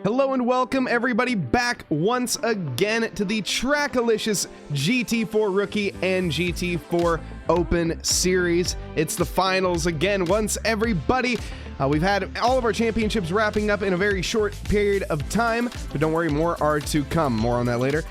Hello and welcome everybody back once again to the TRACKILICIOUS GT4 Rookie and GT4 Open Series. It's the finals again once everybody. We've had all of our championships wrapping up in a very short period of time, but don't worry, more are to come. More on that later.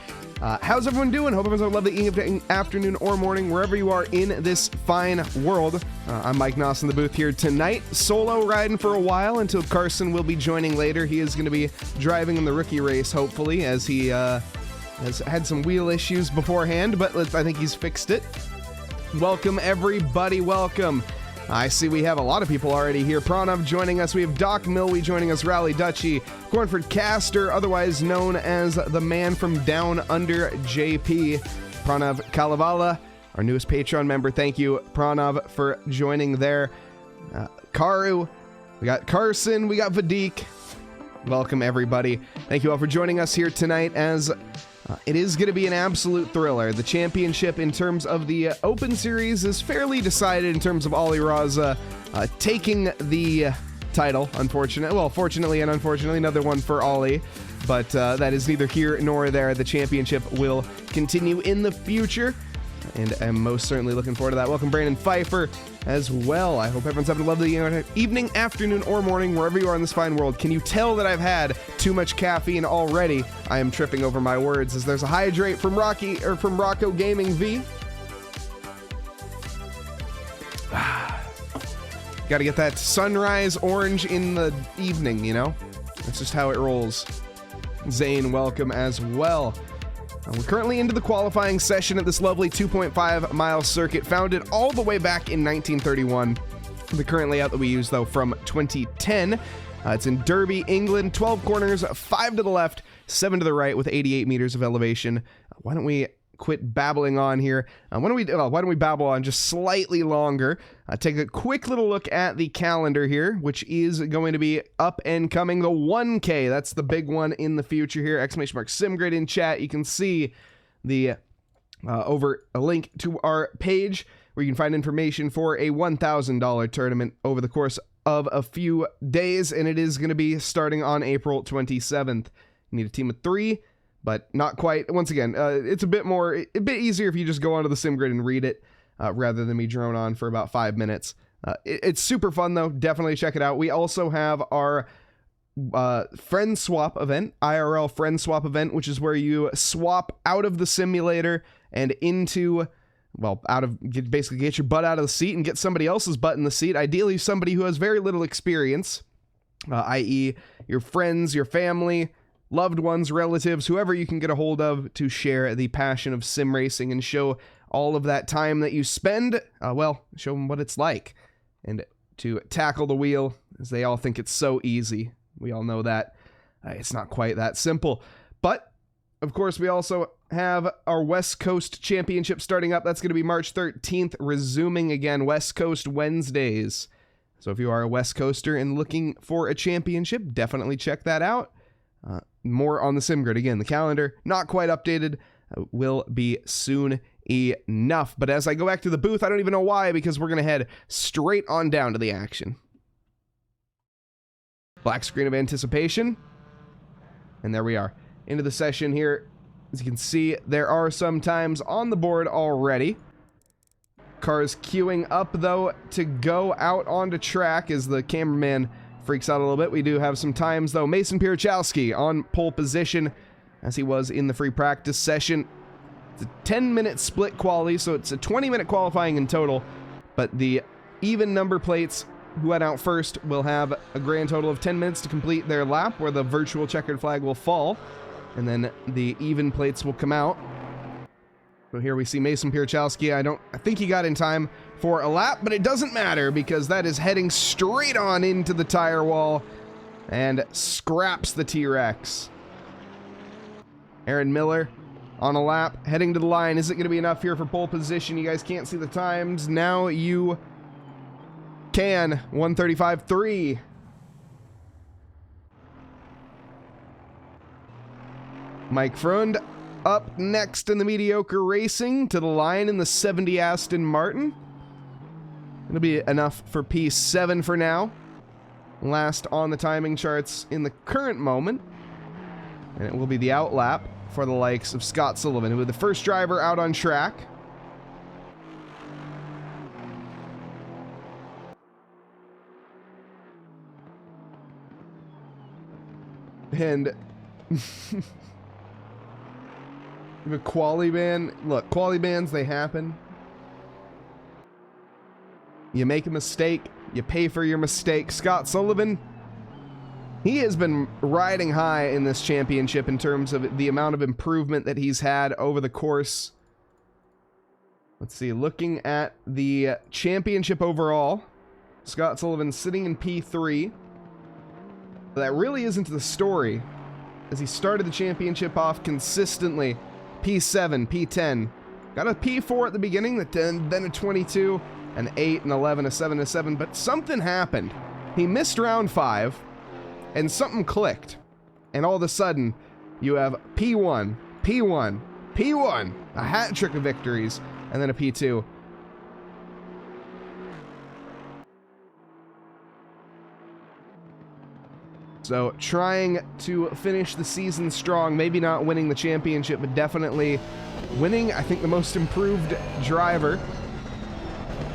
How's everyone doing? Hope everyone's having a lovely evening, afternoon, or morning, wherever you are in this fine world. I'm Mike Nause in the booth here tonight, solo riding for a while until Carson will be joining later. He is going to be driving in the rookie race, hopefully, as he has had some wheel issues beforehand, but I think he's fixed it. Welcome, everybody. Welcome. I see we have a lot of people already here. Pranav joining us. We have Doc Milwee joining us. Rally Dutchy. Cornford Caster, otherwise known as the man from down under JP. Pranav Kalavala, our newest Patreon member. Thank you, Pranav, for joining there. Karu. We got Carson. We got Vadik. Welcome, everybody. Thank you all for joining us here tonight as it is going to be an absolute thriller. The championship in terms of the Open Series is fairly decided in terms of Ollie Raza taking the title, unfortunately. Well, fortunately and unfortunately, another one for Ollie, but that is neither here nor there. The championship will continue in the future, and I'm most certainly looking forward to that. Welcome, Brandon Pfeiffer, as well. I hope everyone's having a lovely evening, afternoon, or morning, wherever you are in this fine world. Can you tell that I've had too much caffeine already? I am tripping over my words as there's a hydrate from Rocco Gaming V. Got to get that sunrise orange in the evening, you know? That's just how it rolls. Zane, welcome as well. We're currently into the qualifying session at this lovely 2.5 mile circuit, founded all the way back in 1931. The current layout that we use, though, from 2010. It's in Derby, England. 12 corners, 5 to the left, 7 to the right, with 88 meters of elevation. Why don't we quit babbling on here? Why don't we babble on just slightly longer? Take a quick little look at the calendar here, which is going to be up and coming. The 1K, that's the big one in the future here. Exclamation mark SimGrid in chat. You can see the over a link to our page where you can find information for a $1,000 tournament over the course of a few days, and it is going to be starting on April 27th. You need a team of 3. But not quite. Once again, it's a bit easier if you just go onto the SimGrid and read it rather than me drone on for about 5 minutes. It's super fun, though. Definitely check it out. We also have our friend swap event, IRL friend swap event, which is where you swap out of the simulator and into, well, basically get your butt out of the seat and get somebody else's butt in the seat. Ideally, somebody who has very little experience, i.e. your friends, your family, loved ones, relatives, whoever you can get a hold of to share the passion of sim racing and show all of that time that you spend, show them what it's like, and to tackle the wheel, as they all think it's so easy. We all know that it's not quite that simple. But, of course, we also have our West Coast Championship starting up. That's going to be March 13th, resuming again, West Coast Wednesdays. So if you are a West Coaster and looking for a championship, definitely check that out. More on the SimGrid. Again, the calendar, not quite updated, will be soon enough. But as I go back to the booth, I don't even know why, because we're going to head straight on down to the action. Black screen of anticipation. And there we are. Into the session here. As you can see, there are some times on the board already. Cars queuing up, though, to go out onto track as the cameraman freaks out a little bit. We do have some times, though. Mason Pierchowski on pole position, as he was in the free practice session. It's a 10-minute split quali, so it's a 20-minute qualifying in total, but the even number plates who went out first will have a grand total of 10 minutes to complete their lap, where the virtual checkered flag will fall, and then the even plates will come out. So here we see Mason Pierchowski. I think he got in time for a lap, but it doesn't matter because that is heading straight on into the tire wall and scraps the T-Rex. Aaron Miller on a lap, heading to the line. Is it going to be enough here for pole position? You guys can't see the times. Now you can. 1:35.3. Mike Freund up next in the mediocre racing, to the line in the 70 Aston Martin. It'll be enough for P7 for now. Last on the timing charts in the current moment. And it will be the out lap for the likes of Scott Sullivan, who was the first driver out on track. And the quali ban, look, quali bans, they happen. You make a mistake, you pay for your mistake. Scott Sullivan, he has been riding high in this championship in terms of the amount of improvement that he's had over the course. Let's see, looking at the championship overall, Scott Sullivan sitting in P3. That really isn't the story, as he started the championship off consistently. P7, P10. Got a P4 at the beginning, then a 22, an 8, an 11, a 7, a 7, but something happened. He missed round 5, and something clicked. And all of a sudden, you have P1, P1, P1, a hat trick of victories, and then a P2. So trying to finish the season strong, maybe not winning the championship, but definitely winning, I think, the most improved driver.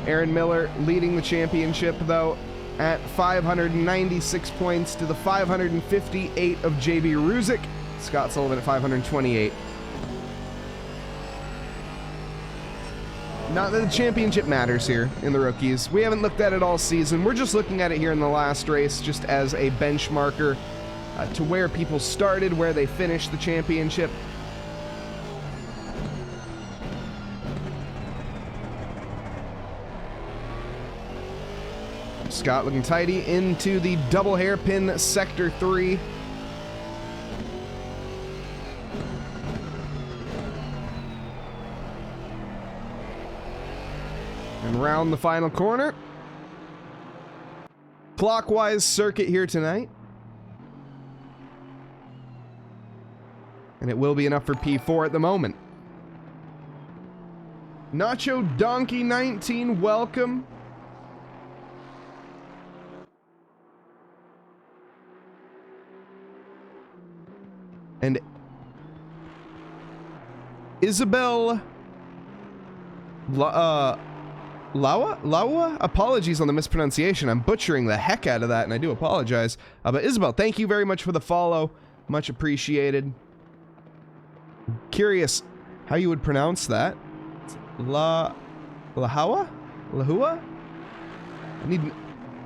Aaron Miller leading the championship, though, at 596 points to the 558 of JB Ruzic. Scott Sullivan at 528. Not that the championship matters here in the rookies. We haven't looked at it all season. We're just looking at it here in the last race just as a benchmarker to where people started, where they finished the championship. Scott looking tidy into the double hairpin sector 3. And round the final corner. Clockwise circuit here tonight. And it will be enough for P4 at the moment. Nacho Donkey 19, welcome. And Isabel Lawa? Apologies on the mispronunciation. I'm butchering the heck out of that, and I do apologize. But Isabel, thank you very much for the follow. Much appreciated. Curious how you would pronounce that. Lahua? Lahua?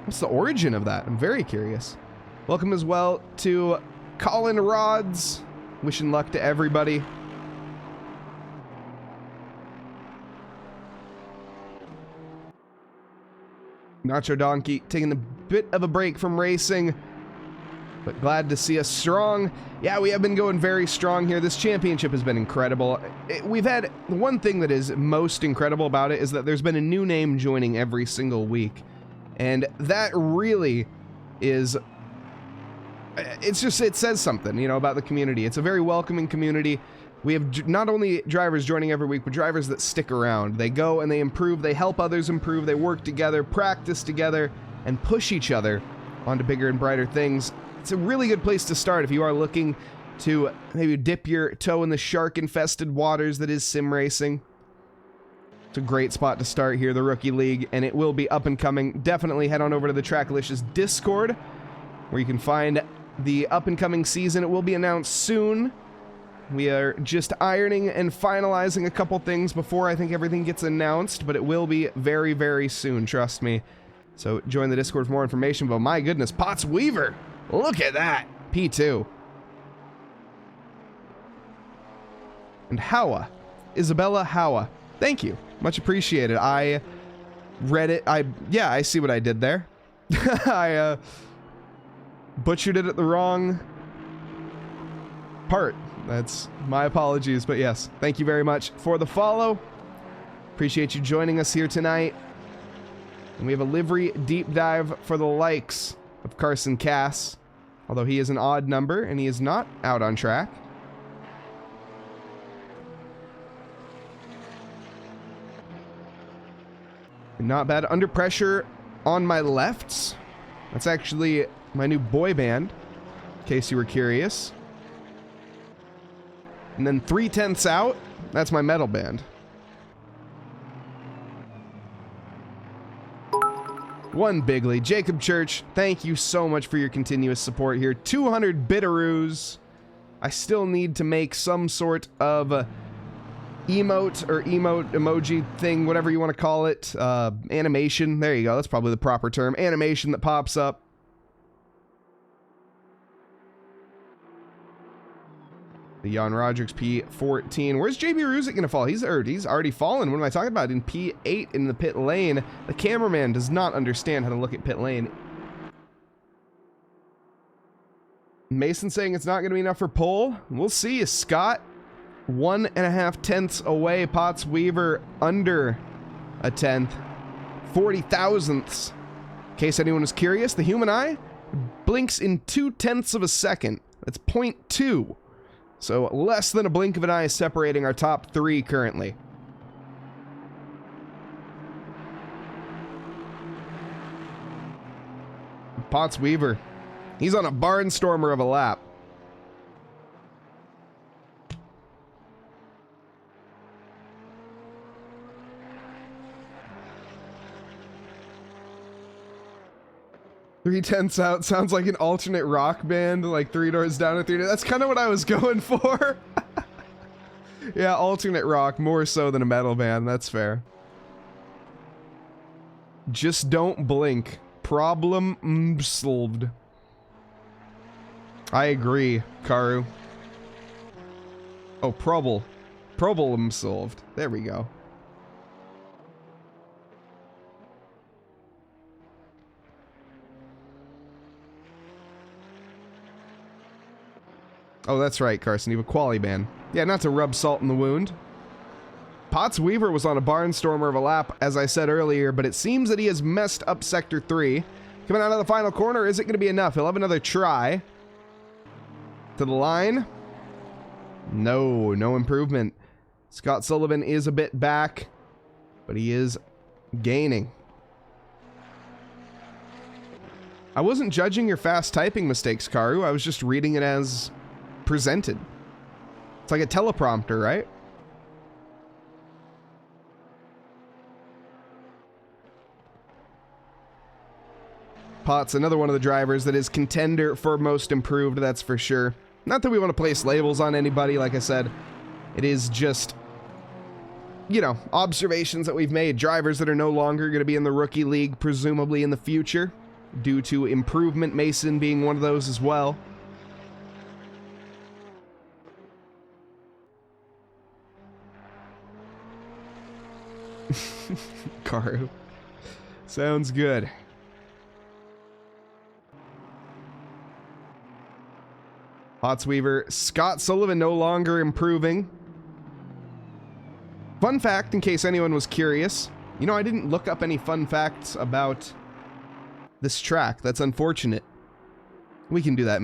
What's the origin of that? I'm very curious. Welcome as well to Colin Rods. Wishing luck to everybody. Nacho Donkey taking a bit of a break from racing, but glad to see us strong. Yeah, we have been going very strong here. This championship has been incredible. We've had one thing that is most incredible about it is that there's been a new name joining every single week, and that really is, it's just, it says something, you know, about the community. It's a very welcoming community. We have not only drivers joining every week, but drivers that stick around. They go and they improve, they help others improve, they work together, practice together, and push each other onto bigger and brighter things. It's a really good place to start if you are looking to maybe dip your toe in the shark-infested waters that is sim racing. It's a great spot to start here, the Rookie League, and it will be up and coming. Definitely head on over to the TRACKILICIOUS Discord, where you can find the up-and-coming season. It will be announced soon. We are just ironing and finalizing a couple things before I think everything gets announced, but it will be very, very soon, trust me. So join the Discord for more information, but my goodness, Potts Weaver, look at that, P2. And Howa, Isabella Howa, thank you, much appreciated. I read it, yeah, I see what I did there. I butchered it at the wrong part. That's my apologies, but yes, thank you very much for the follow. Appreciate you joining us here tonight. And we have a livery deep dive for the likes of Carson Cass, although he is an odd number and he is not out on track. Not bad. Under Pressure on my lefts. That's actually my new boy band, in case you were curious. And then 3/10 out, that's my medal band. One bigly. Jacob Church, thank you so much for your continuous support here. 200 bitteroos. I still need to make some sort of emote or emote emoji thing, whatever you want to call it. Animation. There you go. That's probably the proper term. Animation that pops up. The Jan Rodrigues P14. Where's JB Ruzic gonna fall? He's already fallen. What am I talking about? In P8 in the pit lane. The cameraman does not understand how to look at pit lane. Mason saying it's not gonna be enough for pole. We'll see. Scott 1.5 tenths away. Potts Weaver under a tenth. 40 thousandths. In case anyone was curious, the human eye blinks in 2/10 of a second. That's 0.2. So less than a blink of an eye separating our top three currently. Potts Weaver. He's on a barnstormer of a lap. Three tenths out sounds like an alternate rock band, like Three Doors Down and Three Doors. That's kind of what I was going for. Yeah, alternate rock, more so than a metal band. That's fair. Just don't blink. Problem solved. I agree, Karu. Oh, problem solved. There we go. Oh, that's right, Carson. You have a quali ban. Yeah, not to rub salt in the wound. Potts Weaver was on a barnstormer of a lap, as I said earlier, but it seems that he has messed up Sector 3. Coming out of the final corner, is it going to be enough? He'll have another try. To the line. No improvement. Scott Sullivan is a bit back, but he is gaining. I wasn't judging your fast typing mistakes, Karu. I was just reading it as presented. It's like a teleprompter, right? Potts, another one of the drivers that is contender for most improved, that's for sure. Not that we want to place labels on anybody, like I said. It is just, you know, observations that we've made. Drivers that are no longer going to be in the rookie league, presumably in the future, due to improvement. Mason being one of those as well. Karu. Sounds good. Potts Weaver. Scott Sullivan no longer improving. Fun fact, in case anyone was curious. You know, I didn't look up any fun facts about this track. That's unfortunate. We can do that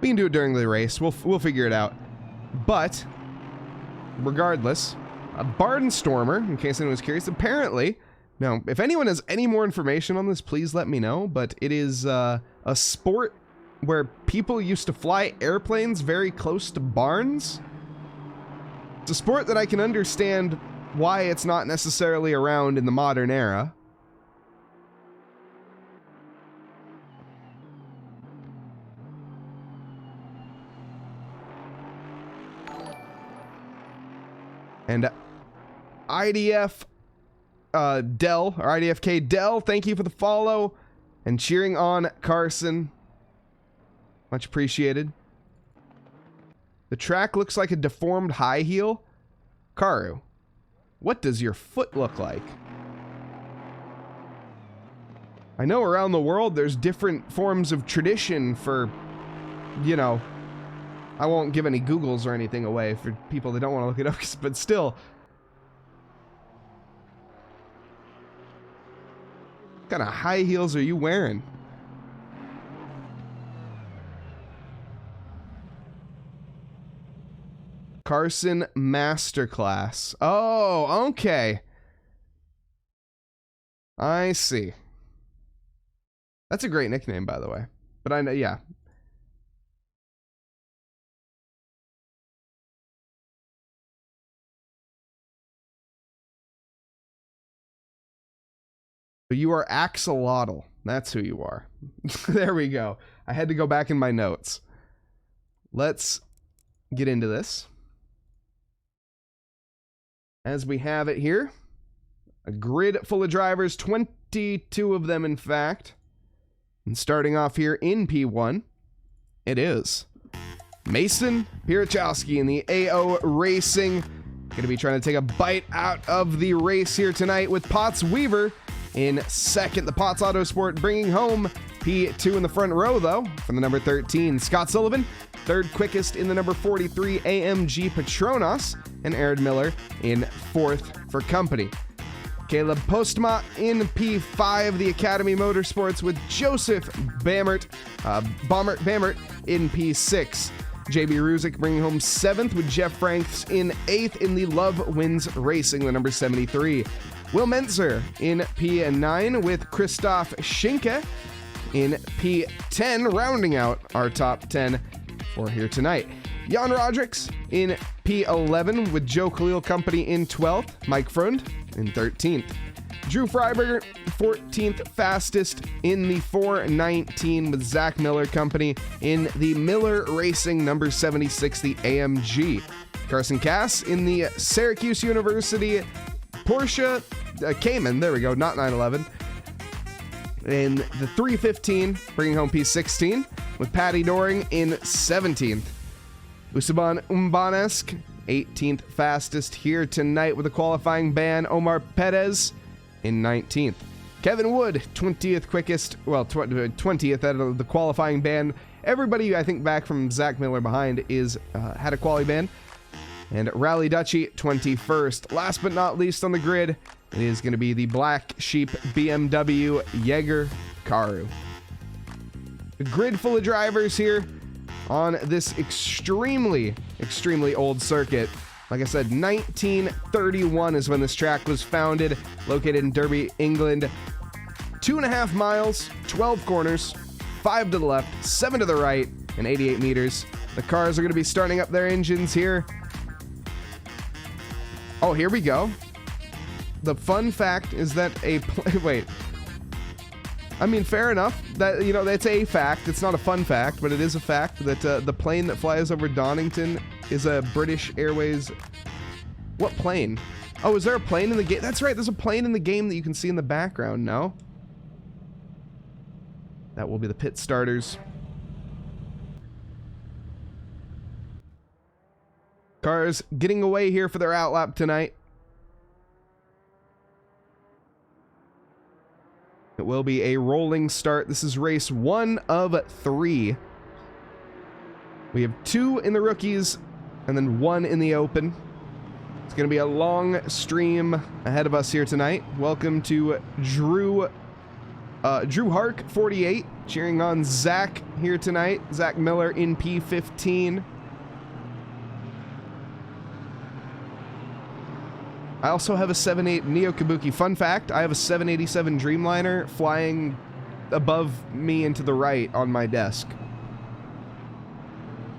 We can do it during the race. We'll figure it out. But, regardless, a barnstormer, in case anyone was curious, apparently. Now, if anyone has any more information on this, please let me know. But it is a sport where people used to fly airplanes very close to barns. It's a sport that I can understand why it's not necessarily around in the modern era. And IDF Dell, or IDFK Dell, thank you for the follow and cheering on Carson. Much appreciated. The track looks like a deformed high heel. Karu, what does your foot look like? I know around the world there's different forms of tradition for, you know, I won't give any Googles or anything away for people that don't want to look it up, but still. What kind of high heels are you wearing? Carson Masterclass. Oh, okay. I see. That's a great nickname, by the way. But I know, yeah. So you are Axolotl. That's who you are. There we go. I had to go back in my notes. Let's get into this. As we have it here, a grid full of drivers, 22 of them in fact. And starting off here in P1, it is Mason Pierachowski in the AO Racing. Going to be trying to take a bite out of the race here tonight with Potts Weaver in second. The Potts Autosport bringing home P2 in the front row, though, from the number 13. Scott Sullivan, third quickest in the number 43 AMG Petronas, and Aaron Miller in fourth for company. Caleb Postma in P5, the Academy Motorsports, with Joseph Bammert in P6. JB Ruzick bringing home 7th with Jeff Franks in 8th in the Love Wins Racing, the number 73. Will Mentzer in P9 with Christoph Schinke in P10, rounding out our top 10 for here tonight. Jan Rodricks in P11 with Joe Khalil Company in 12th, Mike Frund in 13th. Drew Freiberger, 14th fastest in the 419 with Zach Miller Company in the Miller Racing number 76, the AMG. Carson Cass in the Syracuse University Porsche Cayman, there we go, not 911. In the 315, bringing home P16 with Patty Doring in 17th. Usaban Umbanesk, 18th fastest here tonight with a qualifying ban. Omar Perez in 19th. Kevin Wood, 20th quickest, well, 20th out of the qualifying ban. Everybody, I think, back from Zach Miller behind is had a quali ban. And Rally Dutchy, 21st. Last but not least on the grid, it is going to be the Black Sheep BMW Jaeger Karu. A grid full of drivers here on this extremely old circuit. Like I said, 1931 is when this track was founded, located in Derby, England. 2.5 miles, 12 corners, 5 to the left, 7 to the right, and 88 meters. The cars are going to be starting up their engines here. Oh, here we go. The fun fact is that wait. I mean, fair enough. That, you know, that's a fact. It's not a fun fact, but it is a fact that the plane that flies over Donington is a British Airways. What plane? Oh, is there a plane in the game? That's right. There's a plane in the game that you can see in the background. No? That will be the pit starters. Cars getting away here for their outlap tonight. It will be a rolling start. This is race 1 of 3. We have 2 in the rookies and then 1 in the open. It's going to be a long stream ahead of us here tonight. Welcome to Drew Hark 48 cheering on Zach here tonight. Zach Miller in P15. I also have a 7.8 Neo Kabuki. Fun fact, I have a 787 Dreamliner flying above me and to the right on my desk.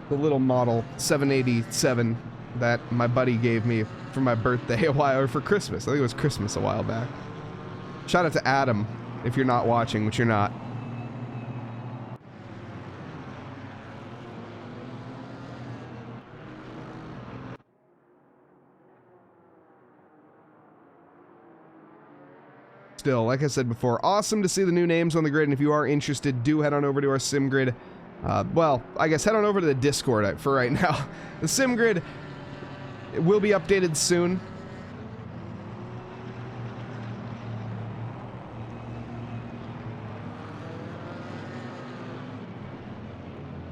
The little model 787 that my buddy gave me for my birthday or for Christmas. I think it was Christmas a while back. Shout out to Adam, if you're not watching, which you're not. Still, like I said before, awesome to see the new names on the grid, and if you are interested, do head on over to our SimGrid. Well, I guess head on over to the Discord for right now. The SimGrid will be updated soon.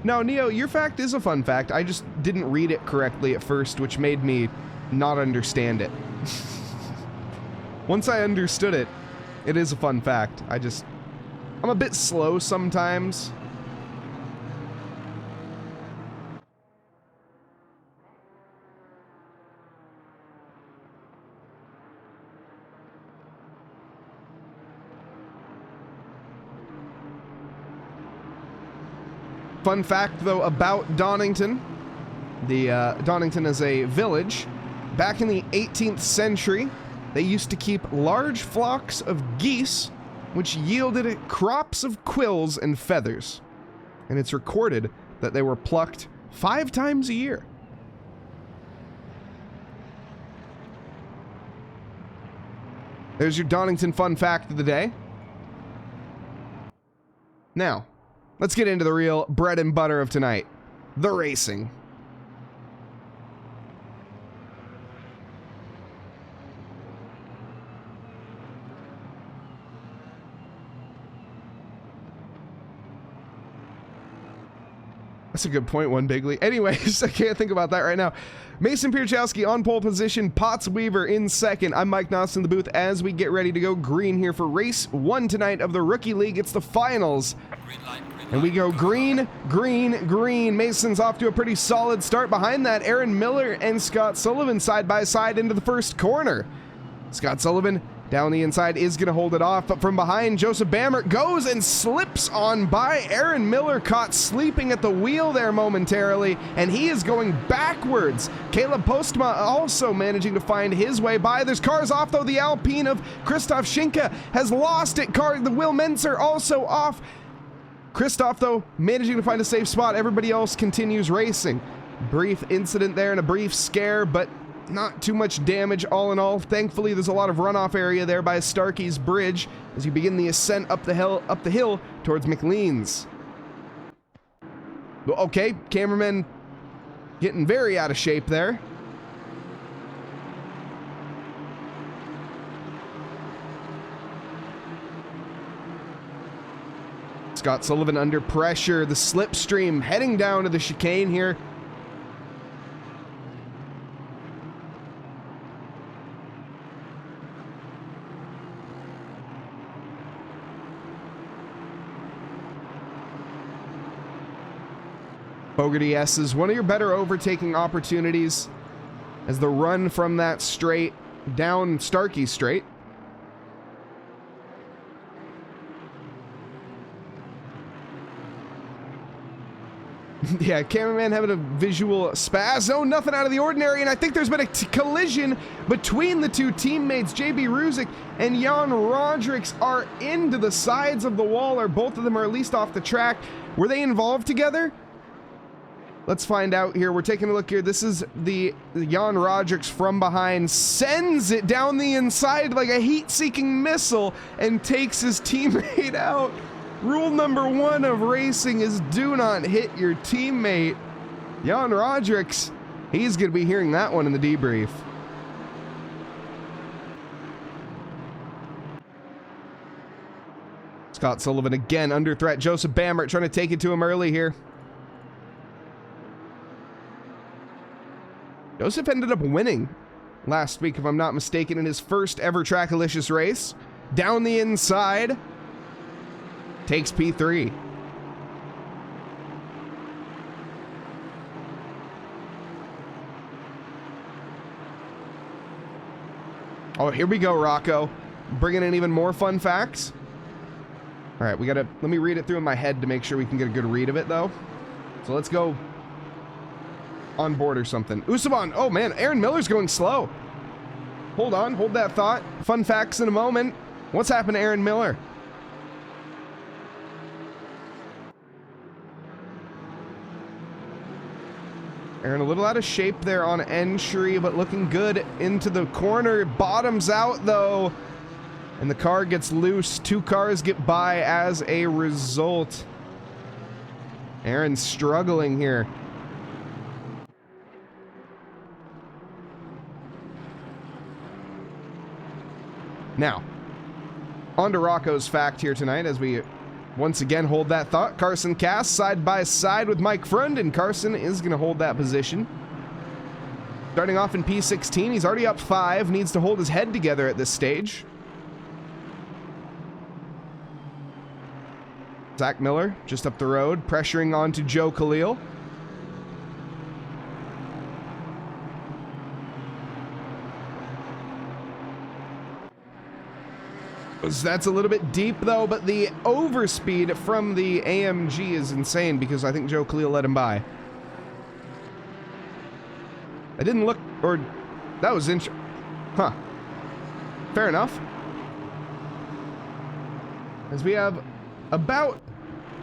No, Neo, your fact is a fun fact. I just didn't read it correctly at first, which made me not understand it. Once I understood it, it is a fun fact. I'm a bit slow sometimes. Fun fact, though, about Donington. Donington is a village. Back in the 18th century, they used to keep large flocks of geese which yielded crops of quills and feathers. And it's recorded that they were plucked 5 times a year. There's your Donington fun fact of the day. Now, let's get into the real bread and butter of tonight, the racing. That's a good point, One Bigley. Anyways, I can't think about that right now. Mason Pierchowski on pole position, Potts Weaver in second. I'm Mike Nause in the booth as we get ready to go green here for race 1 tonight of the Rookie League. It's the finals. And we go green, green, green. Mason's off to a pretty solid start. Behind that, Aaron Miller and Scott Sullivan side by side into the first corner. Scott Sullivan down the inside is going to hold it off, but from behind, Joseph Bammert goes and slips on by. Aaron Miller caught sleeping at the wheel there momentarily, and he is going backwards. Caleb Postma also managing to find his way by. There's cars off, though. The Alpine of Christoph Schinke has lost it. The Will Menzer also off. Christoph, though, managing to find a safe spot. Everybody else continues racing. Brief incident there and a brief scare, but not too much damage all in all. Thankfully, there's a lot of runoff area there by Starkey's Bridge as you begin the ascent up the hill towards McLean's. Okay, cameraman getting very out of shape there. Scott Sullivan under pressure. The slipstream heading down to the chicane here. Bogarty S is one of your better overtaking opportunities as the run from that straight down Starkey straight. Yeah, cameraman having a visual spaz. Oh, nothing out of the ordinary, and I think there's been a collision between the two teammates. JB Ruzic and Jan Rodrix are into the sides of the wall, or both of them are at least off the track. Were they involved together? Let's find out here. We're taking a look here. This is the Jan Rodrix from behind, sends it down the inside like a heat-seeking missile and takes his teammate out. Rule number 1 of racing is do not hit your teammate. Jan Rodrix, he's going to be hearing that one in the debrief. Scott Sullivan again under threat. Joseph Bammert trying to take it to him early here. Joseph ended up winning last week, if I'm not mistaken, in his first ever Trackalicious race. Down the inside. Takes P3. Oh, here we go, Rocco. Bringing in even more fun facts. All right, let me read it through in my head to make sure we can get a good read of it, though. So let's go on board or something. Usaban, oh man, Aaron Miller's going slow. Hold on, hold that thought. Fun facts in a moment. What's happened to Aaron Miller? Aaron a little out of shape there on entry, but looking good into the corner. Bottoms out though, and the car gets loose. 2 cars get by as a result. Aaron's struggling here. Now, on to Rocco's fact here tonight as we once again hold that thought. Carson Cass side by side with Mike Frund, and Carson is going to hold that position. Starting off in P16, he's already up 5, needs to hold his head together at this stage. Zach Miller just up the road, pressuring onto Joe Khalil. That's a little bit deep though, but the overspeed from the AMG is insane because I think Joe Khalil let him by. I didn't look, or that was huh. Fair enough. as we have about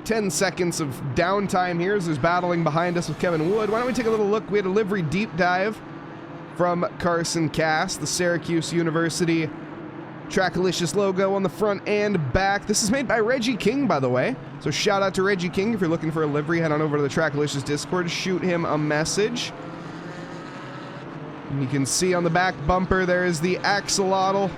10 seconds of downtime here as there's battling behind us with Kevin Wood. Why don't we take a little look? We had a livery deep dive from Carson Cass, the Syracuse University TRACKILICIOUS logo on the front and back. This is made by Reggie King, by the way. So shout out to Reggie King. If you're looking for a livery, head on over to the TRACKILICIOUS Discord, shoot him a message. And you can see on the back bumper there is the axolotl.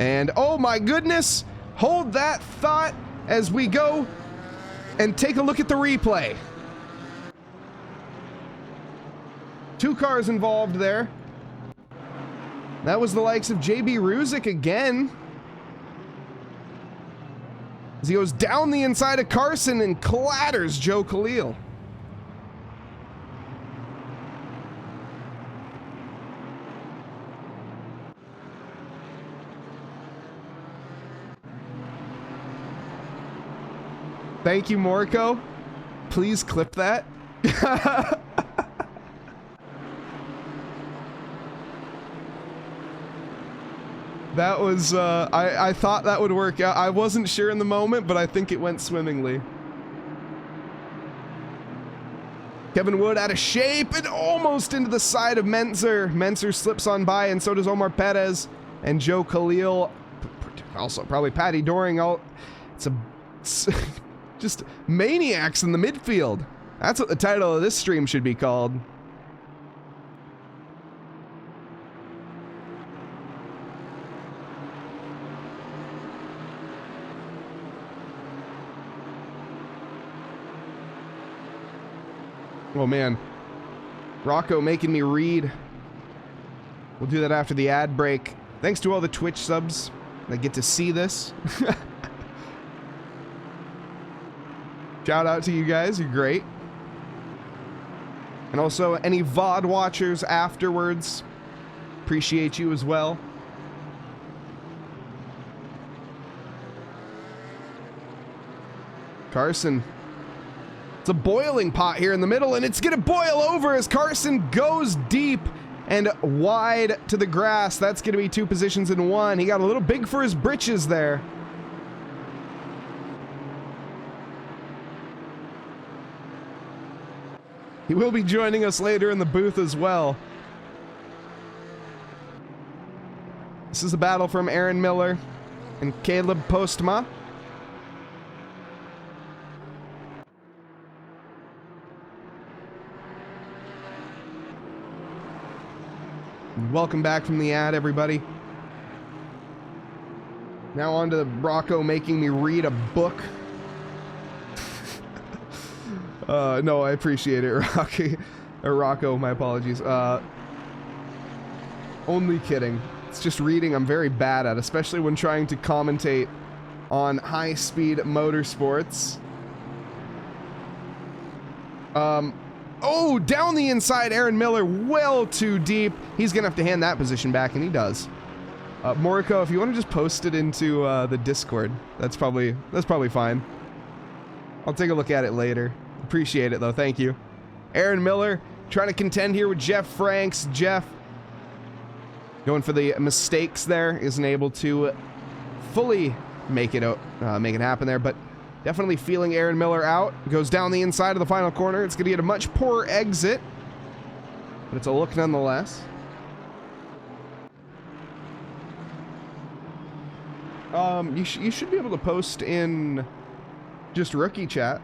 And oh my goodness, hold that thought as we go and take a look at the replay. 2 cars involved there. That was the likes of JB Ruzic again, as he goes down the inside of Carson and clatters Joe Khalil. Thank you, Morco. Please clip that. That was, I thought that would work out. I wasn't sure in the moment, but I think it went swimmingly. Kevin Wood out of shape and almost into the side of Menzer. Menzer slips on by, and so does Omar Perez and Joe Khalil. Also, probably Patty Doring. It's just maniacs in the midfield. That's what the title of this stream should be called. Oh man, Rocco making me read. We'll do that after the ad break. Thanks to all the Twitch subs that get to see this. Shout out to you guys, you're great. And also any VOD watchers afterwards, appreciate you as well. Carson. It's a boiling pot here in the middle, and it's gonna boil over as Carson goes deep and wide to the grass. That's gonna be 2 positions in 1. He got a little big for his britches there. He will be joining us later in the booth as well. This is a battle from Aaron Miller and Caleb Postma. Welcome back from the ad, everybody. Now on to Rocco making me read a book. No, I appreciate it, Rocky. Or Rocco, my apologies. Only kidding. It's just reading I'm very bad at, especially when trying to commentate on high-speed motorsports. Oh, down the inside, Aaron Miller, well too deep. He's gonna have to hand that position back, and he does. Moriko, if you want to just post it into the Discord, that's probably fine. I'll take a look at it later. Appreciate it though, thank you. Aaron Miller trying to contend here with Jeff Franks. Jeff going for the mistakes there, isn't able to fully make it happen there, but definitely feeling Aaron Miller out. Goes down the inside of the final corner. It's going to get a much poorer exit, but it's a look nonetheless. You should be able to post in just rookie chat.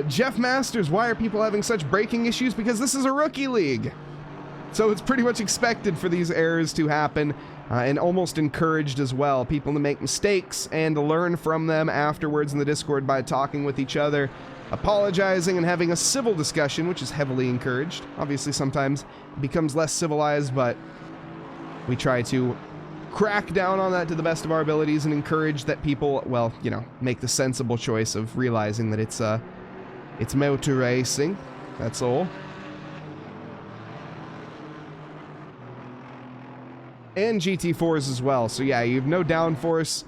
Jeff Masters, why are people having such breaking issues? Because this is a rookie league. So it's pretty much expected for these errors to happen, and almost encouraged as well. People to make mistakes and to learn from them afterwards in the Discord by talking with each other, apologizing and having a civil discussion, which is heavily encouraged. Obviously sometimes it becomes less civilized, but we try to crack down on that to the best of our abilities and encourage that people, well, you know, make the sensible choice of realizing that it's motor racing. That's all. And GT4s as well. So yeah, you have no downforce,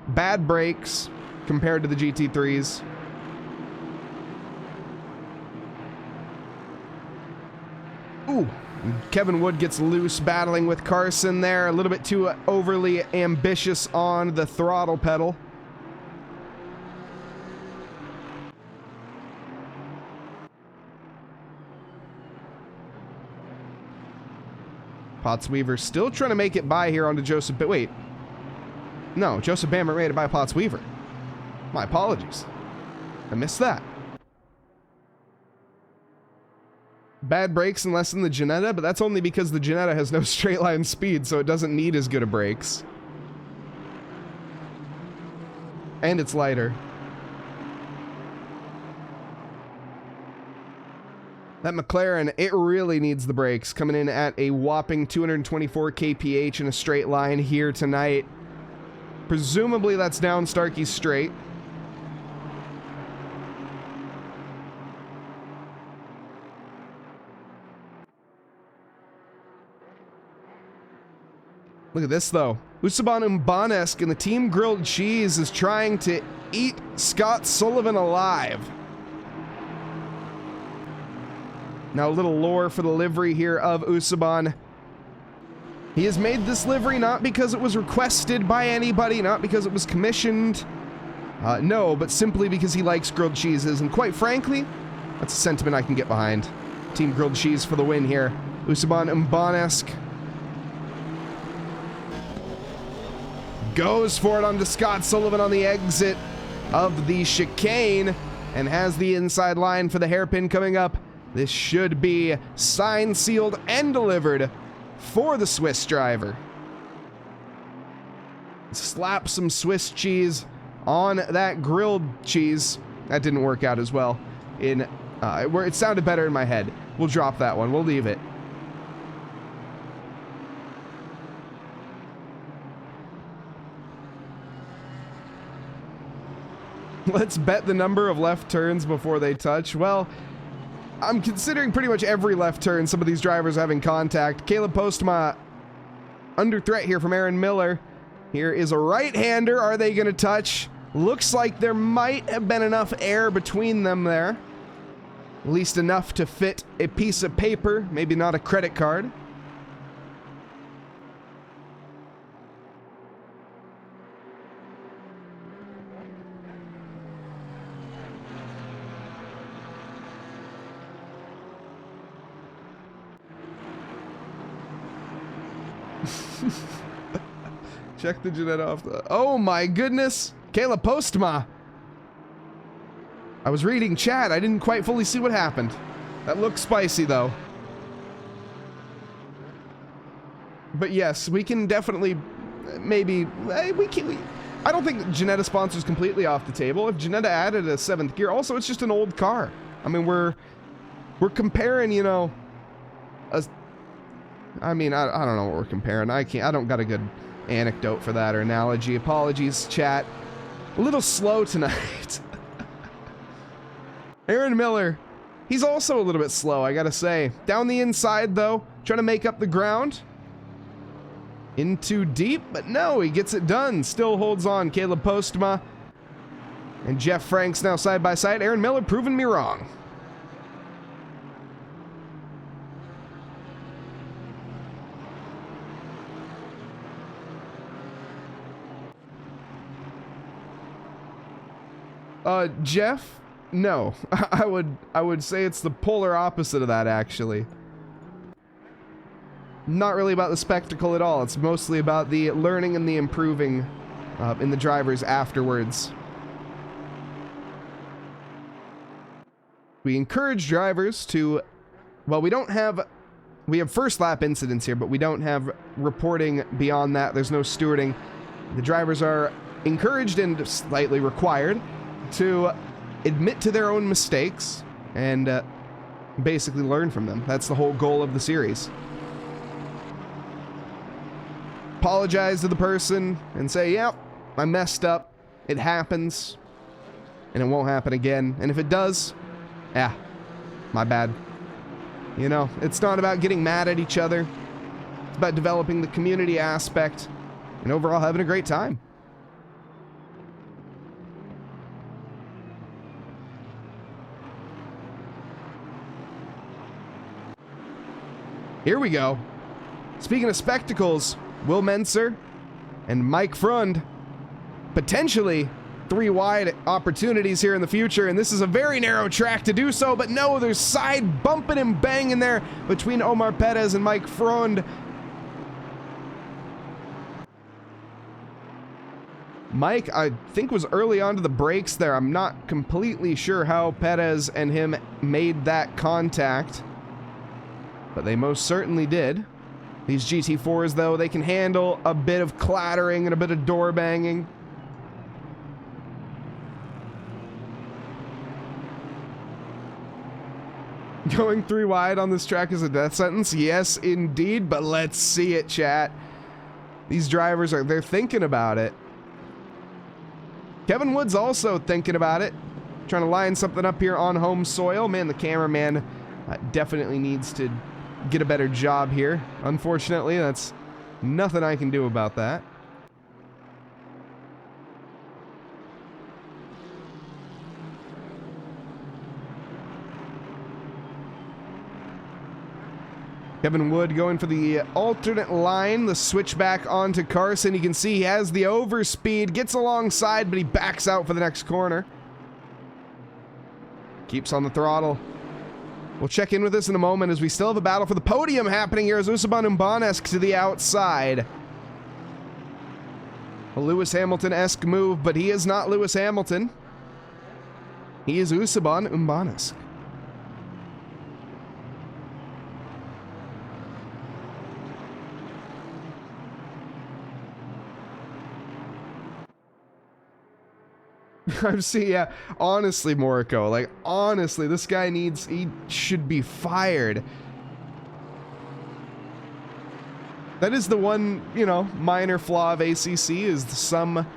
bad brakes compared to the GT3s. Ooh, Kevin Wood gets loose battling with Carson there. A little bit too overly ambitious on the throttle pedal. Pottsweaver still trying to make it by here onto Joseph. But wait. No, Joseph Bammer made it by Pottsweaver. My apologies. I missed that. Bad brakes in less than the Ginetta, but that's only because the Ginetta has no straight line speed, so it doesn't need as good of brakes. And it's lighter. That McLaren, it really needs the brakes, coming in at a whopping 224 kph in a straight line here tonight. Presumably that's down Starkey's straight. Look at this, though. Usaban Umbanesk and the Team Grilled Cheese is trying to eat Scott Sullivan alive. Now, a little lore for the livery here of Usaban. He has made this livery not because it was requested by anybody, not because it was commissioned. No, but simply because he likes grilled cheeses. And quite frankly, that's a sentiment I can get behind. Team Grilled Cheese for the win here. Usaban Umbanesk goes for it onto Scott Sullivan on the exit of the chicane and has the inside line for the hairpin coming up. This should be signed, sealed, and delivered for the Swiss driver. Slap some Swiss cheese on that grilled cheese. That didn't work out as well. Where it sounded better in my head. We'll drop that one. We'll leave it. Let's bet the number of left turns before they touch. Well, I'm considering pretty much every left turn some of these drivers are having contact. Caleb Postma under threat here from Aaron Miller. Here is a right-hander. Are they going to touch? Looks like there might have been enough air between them there. At least enough to fit a piece of paper, maybe not a credit card. Check the Ginetta off the... Oh my goodness! Caleb Postma! I was reading chat. I didn't quite fully see what happened. That looked spicy, though. But yes, we can definitely... Maybe... I don't think Ginetta sponsor's completely off the table. If Ginetta added a 7th gear... Also, it's just an old car. I mean, we're comparing, you know... I mean, I don't know what we're comparing. I don't got a good anecdote for that or analogy. Apologies, chat. A little slow tonight. Aaron Miller, he's also a little bit slow, I gotta say. Down the inside, though, trying to make up the ground. In too deep, but no, he gets it done. Still holds on. Caleb Postma and Jeff Franks now side by side. Aaron Miller proving me wrong. Jeff? No. I would say it's the polar opposite of that, actually. Not really about the spectacle at all. It's mostly about the learning and the improving in the drivers afterwards. We encourage drivers to... Well, we have first lap incidents here, but we don't have reporting beyond that. There's no stewarding. The drivers are encouraged and slightly required to admit to their own mistakes and basically learn from them. That's the whole goal of the series. Apologize to the person and say, yep, I messed up. It happens. And it won't happen again. And if it does, yeah, my bad. You know, it's not about getting mad at each other. It's about developing the community aspect and overall having a great time. Here we go. Speaking of spectacles, Will Menser and Mike Frund, potentially 3 wide opportunities here in the future, and this is a very narrow track to do so, but no, there's side bumping and banging there between Omar Perez and Mike Frund. Mike, I think, was early onto the brakes there. I'm not completely sure how Perez and him made that contact, but they most certainly did. These GT4s, though, they can handle a bit of clattering and a bit of door banging. Going 3 wide on this track is a death sentence? Yes, indeed, but let's see it, chat. These drivers they're thinking about it. Kevin Wood's also thinking about it. Trying to line something up here on home soil. Man, the cameraman definitely needs to get a better job here. Unfortunately, that's nothing I can do about that. Kevin Wood going for the alternate line, the switch back onto Carson. You can see he has the overspeed, gets alongside, but he backs out for the next corner. Keeps on the throttle. We'll check in with this in a moment as we still have a battle for the podium happening here as Esteban Umbanesque to the outside. A Lewis Hamilton-esque move, but he is not Lewis Hamilton. He is Esteban Umbanesque. I'm seeing, yeah, honestly, Moriko, like, honestly, this guy he should be fired. That is the one, you know, minor flaw of ACC is some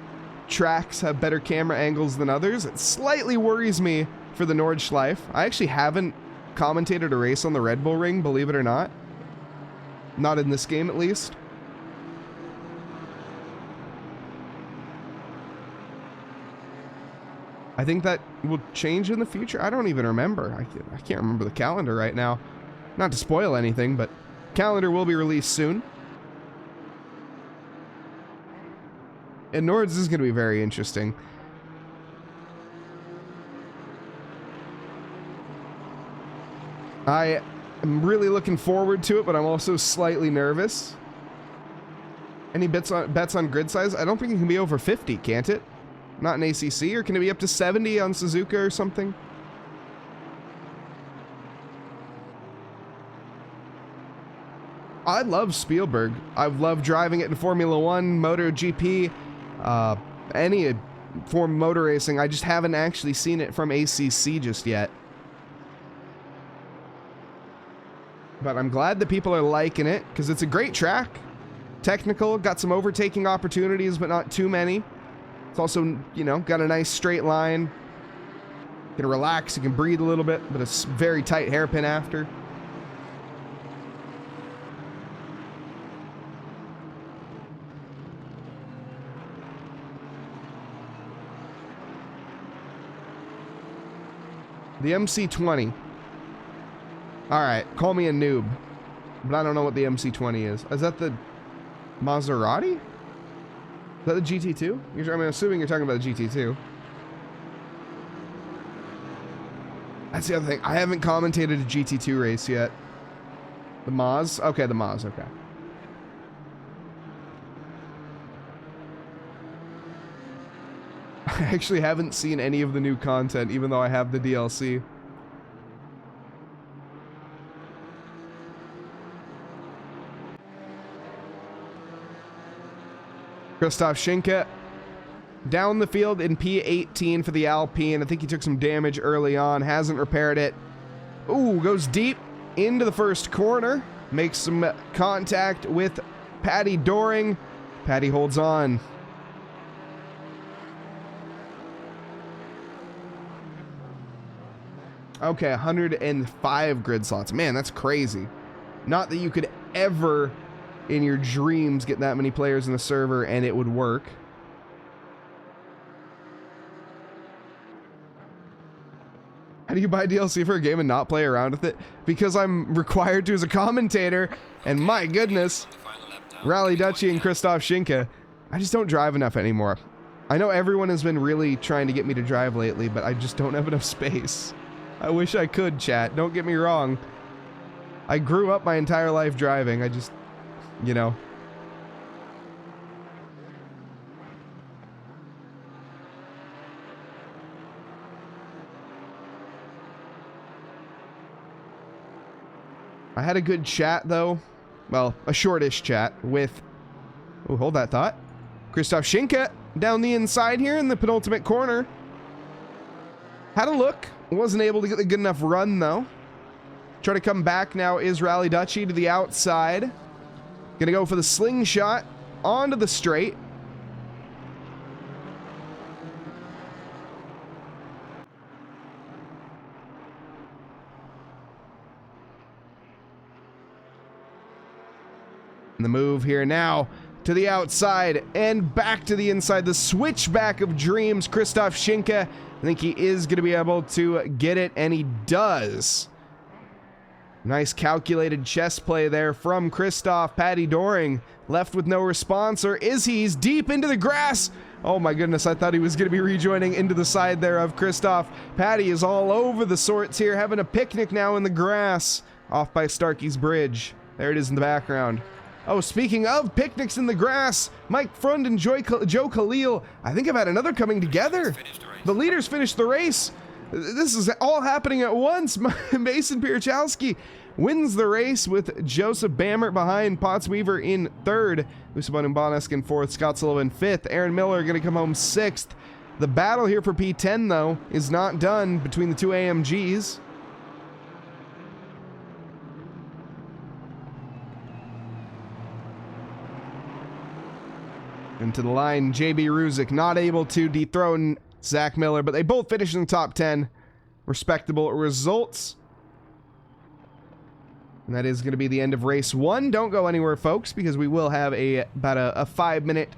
tracks have better camera angles than others. It slightly worries me for the Nordschleife. I actually haven't commentated a race on the Red Bull Ring, believe it or not. Not in this game, at least. I think that will change in the future. I don't even remember. I can't remember the calendar right now. Not to spoil anything, but calendar will be released soon. And Nords is going to be very interesting. I am really looking forward to it, but I'm also slightly nervous. Any bets on grid size? I don't think it can be over 50, can't it? Not in ACC, or can it be up to 70 on Suzuka or something? I love Spielberg. I love driving it in Formula 1, MotoGP, any form of motor racing. I just haven't actually seen it from ACC just yet. But I'm glad that people are liking it, because it's a great track. Technical, got some overtaking opportunities, but not too many. It's also, you know, got a nice straight line. You can relax, you can breathe a little bit, but it's very tight hairpin after. The MC20. Alright, call me a noob. But I don't know what the MC20 is. Is that the Maserati? Is that the GT2? I'm assuming you're talking about the GT2. That's the other thing. I haven't commentated a GT2 race yet. The Maz? Okay, the Maz, okay. I actually haven't seen any of the new content, even though I have the DLC. Christoph Schinke down the field in P18 for the Alpine. I think he took some damage early on, hasn't repaired it. Ooh, goes deep into the first corner. Makes some contact with Paddy Doring. Paddy holds on. Okay, 105 grid slots. Man, that's crazy. Not that you could ever in your dreams get that many players in a server and it would work. How do you buy DLC for a game and not play around with it? Because I'm required to as a commentator, and my goodness, Rally Dutchy and Christoph Schinke, I just don't drive enough anymore. I know everyone has been really trying to get me to drive lately, but I just don't have enough space. I wish I could, chat. Don't get me wrong. I grew up my entire life driving. I just, you know. I had a good chat, though. Well, a shortish chat with... Oh, hold that thought. Christoph Schinke down the inside here in the penultimate corner. Had a look. Wasn't able to get the good enough run, though. Try to come back now is Rally Dutchy to the outside. Gonna go for the slingshot onto the straight. And the move here now to the outside and back to the inside. The switchback of dreams. Christoph Schinke, I think he is going to be able to get it, and he does. Nice calculated chess play there from Christoph. Paddy Doring left with no response, or is he? He's deep into the grass. Oh my goodness, I thought he was going to be rejoining into the side there of Christoph. Paddy is all over the sorts here, having a picnic now in the grass off by Starkey's Bridge. There it is in the background. Oh, speaking of picnics in the grass, Mike Frund and Joe Khalil, I think I've had another coming together. The leaders finished the race. This is all happening at once. Mason Pierchowski wins the race with Joseph Bammert behind, Pottsweaver in third, Usman Umbanesk in fourth, Scott Sullivan fifth, Aaron Miller going to come home sixth. The battle here for P10, though, is not done between the two AMGs. Into the line, JB Ruzic not able to dethrone Zach Miller, but they both finished in the top 10. Respectable results. And that is going to be the end of race 1. Don't go anywhere, folks, because we will have about a 5-minute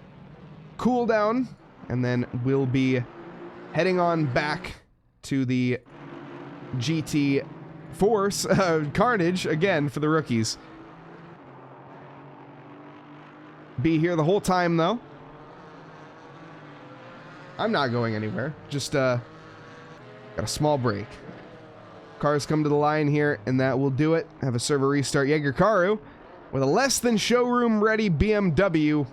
cooldown, and then we'll be heading on back to the GT4 Carnage again for the rookies. Be here the whole time, though. I'm not going anywhere. Just got a small break. Cars come to the line here, and that will do it. Have a server restart. Jaeger Karu with a less than showroom ready BMW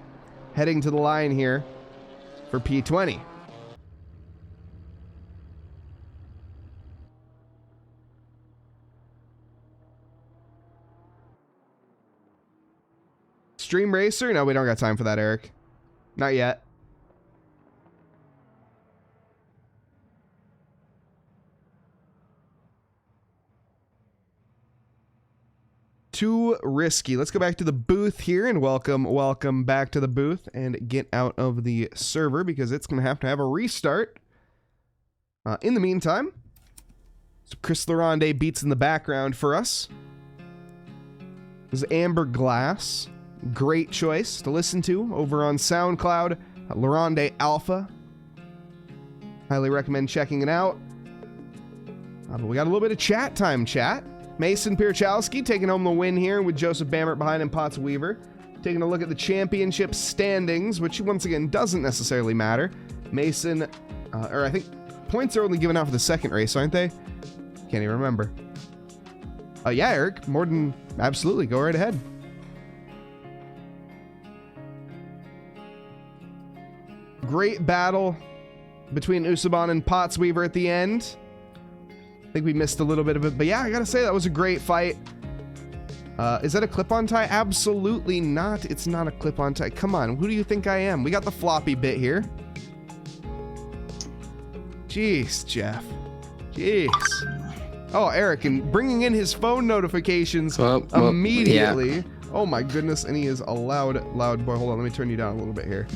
heading to the line here for P20. Stream Racer? No, we don't got time for that, Eric. Not yet. Too risky. Let's go back to the booth here and welcome back to the booth and get out of the server because it's going to have a restart. In the meantime, so Chris Laronde beats in the background for us. This is Amber Glass. Great choice to listen to over on SoundCloud. Laronde Alpha. Highly recommend checking it out. But we got a little bit of chat time, chat. Mason Pierchowski taking home the win here with Joseph Bammert behind him, Pottsweaver. Taking a look at the championship standings, which once again doesn't necessarily matter. Mason, or I think points are only given out for the second race, aren't they? Can't even remember. Yeah, Eric, more than absolutely. Go right ahead. Great battle between Usaban and Pottsweaver at the end. I think we missed a little bit of it, but yeah, I gotta say that was a great fight. Is that a clip-on tie? Absolutely not. It's not a clip-on tie. Come on, who do you think I am? We got the floppy bit here. Jeez, Jeff. Jeez. Oh, Eric, and bringing in his phone notifications immediately. Yeah. Oh my goodness, and he is a loud boy. Hold on, let me turn you down a little bit here.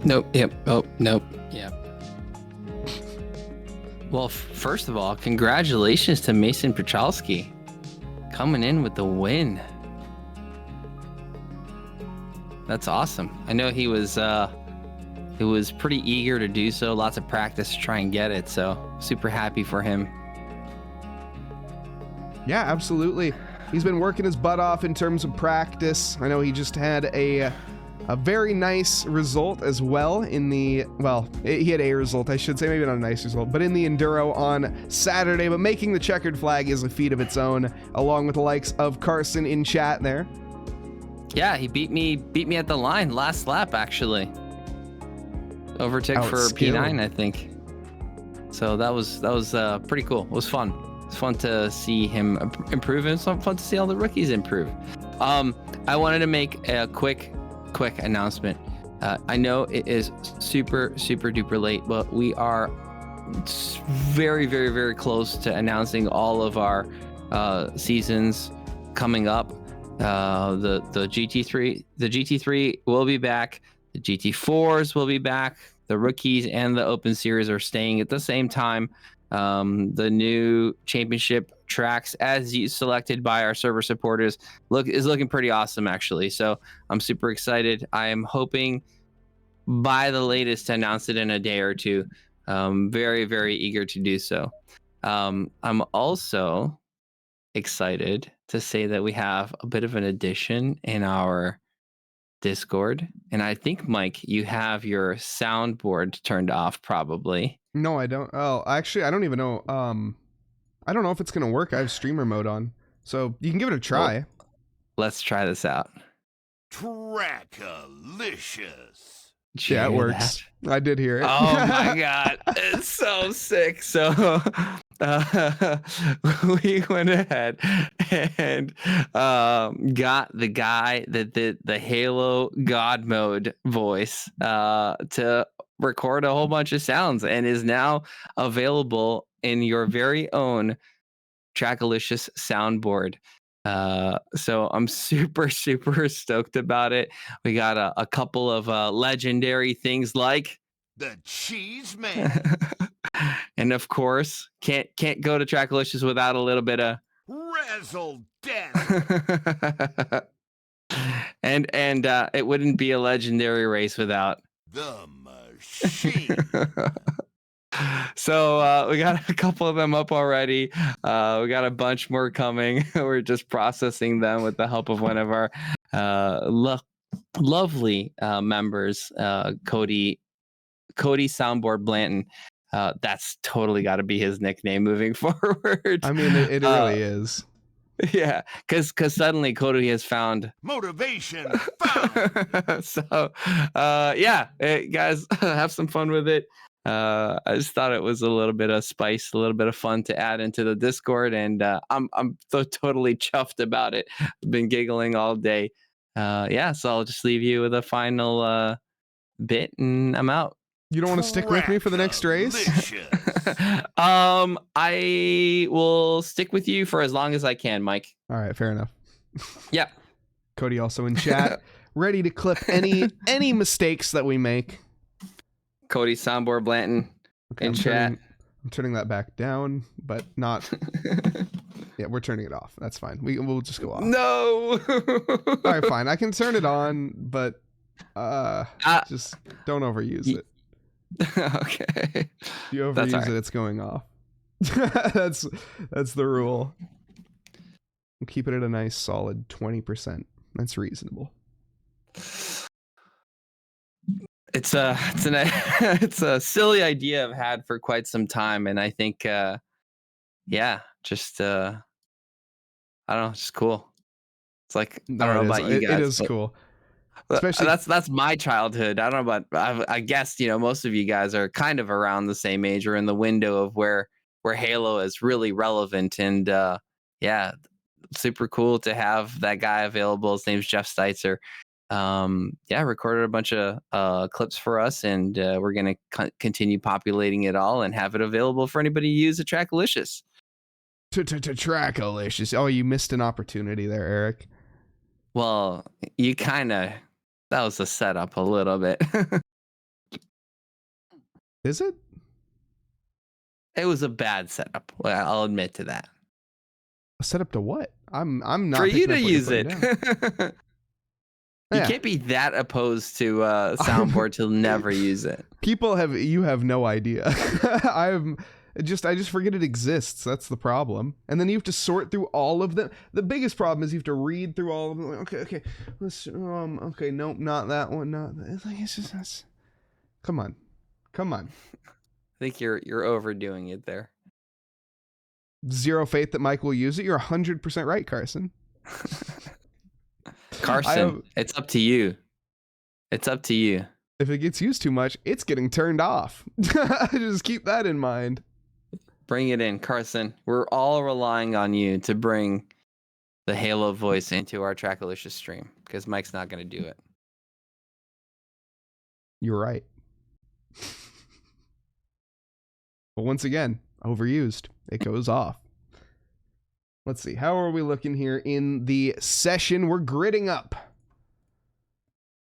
Nope, yep, oh, nope, yep. Well, first of all, congratulations to Mason Pierchowski coming in with the win. That's awesome. I know he was pretty eager to do so. Lots of practice to try and get it. So super happy for him. Yeah, absolutely. He's been working his butt off in terms of practice. I know he just had a very nice result as well in the, well, he had a result, I should say, maybe not a nice result, but in the Enduro on Saturday. But making the checkered flag is a feat of its own, along with the likes of Carson in chat there. Yeah, he beat me at the line last lap, actually. Overtook for P9, I think. So that was pretty cool. It was fun. It's fun to see him improve, and it's fun to see all the rookies improve. I wanted to make a quick announcement. I know it is super duper late, but we are very close to announcing all of our seasons coming up. The GT3 will be back. The GT4s will be back. The rookies and the Open Series are staying at the same time. The new championship tracks, as selected by our server supporters, is looking pretty awesome, actually. So I'm super excited. I am hoping by the latest to announce it in a day or two. Very eager to do so. I'm also excited to say that we have a bit of an addition in our Discord, and I think, Mike, you have your soundboard turned off, probably. No, I don't. Oh, actually, I don't even know. I don't know if it's gonna work. I have streamer mode on, so you can give it a try. Well, let's try this out. TRACKILICIOUS. Yeah, it works. I did hear it. Oh my god, it's so sick. So we went ahead and got the guy that did the Halo God mode voice to record a whole bunch of sounds, and is now available in your very own TRACKILICIOUS soundboard. So I'm super stoked about it. We got a couple of legendary things like the Cheese Man, and of course can't go to TRACKILICIOUS without a little bit of Razzle Dazzle. and it wouldn't be a legendary race without the Machine. So we got a couple of them up already. We got a bunch more coming. We're just processing them with the help of one of our lovely members, Cody Soundboard Blanton. That's totally got to be his nickname moving forward. I mean, it really is. Yeah, because suddenly Cody has found motivation found. So yeah, guys, have some fun with it. I just thought it was a little bit of spice, a little bit of fun to add into the Discord, and I'm totally chuffed about it. I've been giggling all day. Yeah, so I'll just leave you with a final bit, and I'm out. You don't want to stick with me for the next race? I will stick with you for as long as I can, Mike. All right, fair enough. Yeah. Cody also in chat, ready to clip any mistakes that we make. Cody Soundboard Blanton in chat. I'm turning that back down, but not. Yeah, we're turning it off. That's fine. We'll just go off. No. All right, fine. I can turn it on, but just don't overuse it. Okay. If you overuse it, it's going off. That's the rule. We'll keep it at a nice solid 20%. That's reasonable. It's a silly idea I've had for quite some time, and I think yeah, just I don't know, it's cool. It's like, I don't know about you guys. It is cool. Especially that's my childhood. I don't know about, I guess, you know, most of you guys are kind of around the same age or in the window of where Halo is really relevant, and yeah, super cool to have that guy available. His name's Jeff Steitzer. Yeah, recorded a bunch of clips for us, and we're gonna continue populating it all and have it available for anybody to use at TRACKILICIOUS. TRACKILICIOUS. Oh, you missed an opportunity there, Eric. Well, you that was a setup a little bit. Is it? It was a bad setup. Well, I'll admit to that. A setup to what? I'm not for you to use it. You Yeah. can't be that opposed to soundboard to never use it. You have no idea. I just forget it exists. That's the problem. And then you have to sort through all of them. The biggest problem is you have to read through all of them. Like, okay, let's okay, nope, not that one, not that. It's like it's just that's. Come on. I think you're overdoing it there. Zero faith that Mike will use it. You're 100% right, Carson. Carson, it's up to you. It's up to you. If it gets used too much, it's getting turned off. Just keep that in mind. Bring it in, Carson. We're all relying on you to bring the Halo voice into our Trackalicious stream because Mike's not going to do it. You're right. But once again, overused. It goes off. Let's see. How are we looking here in the session? We're gridding up.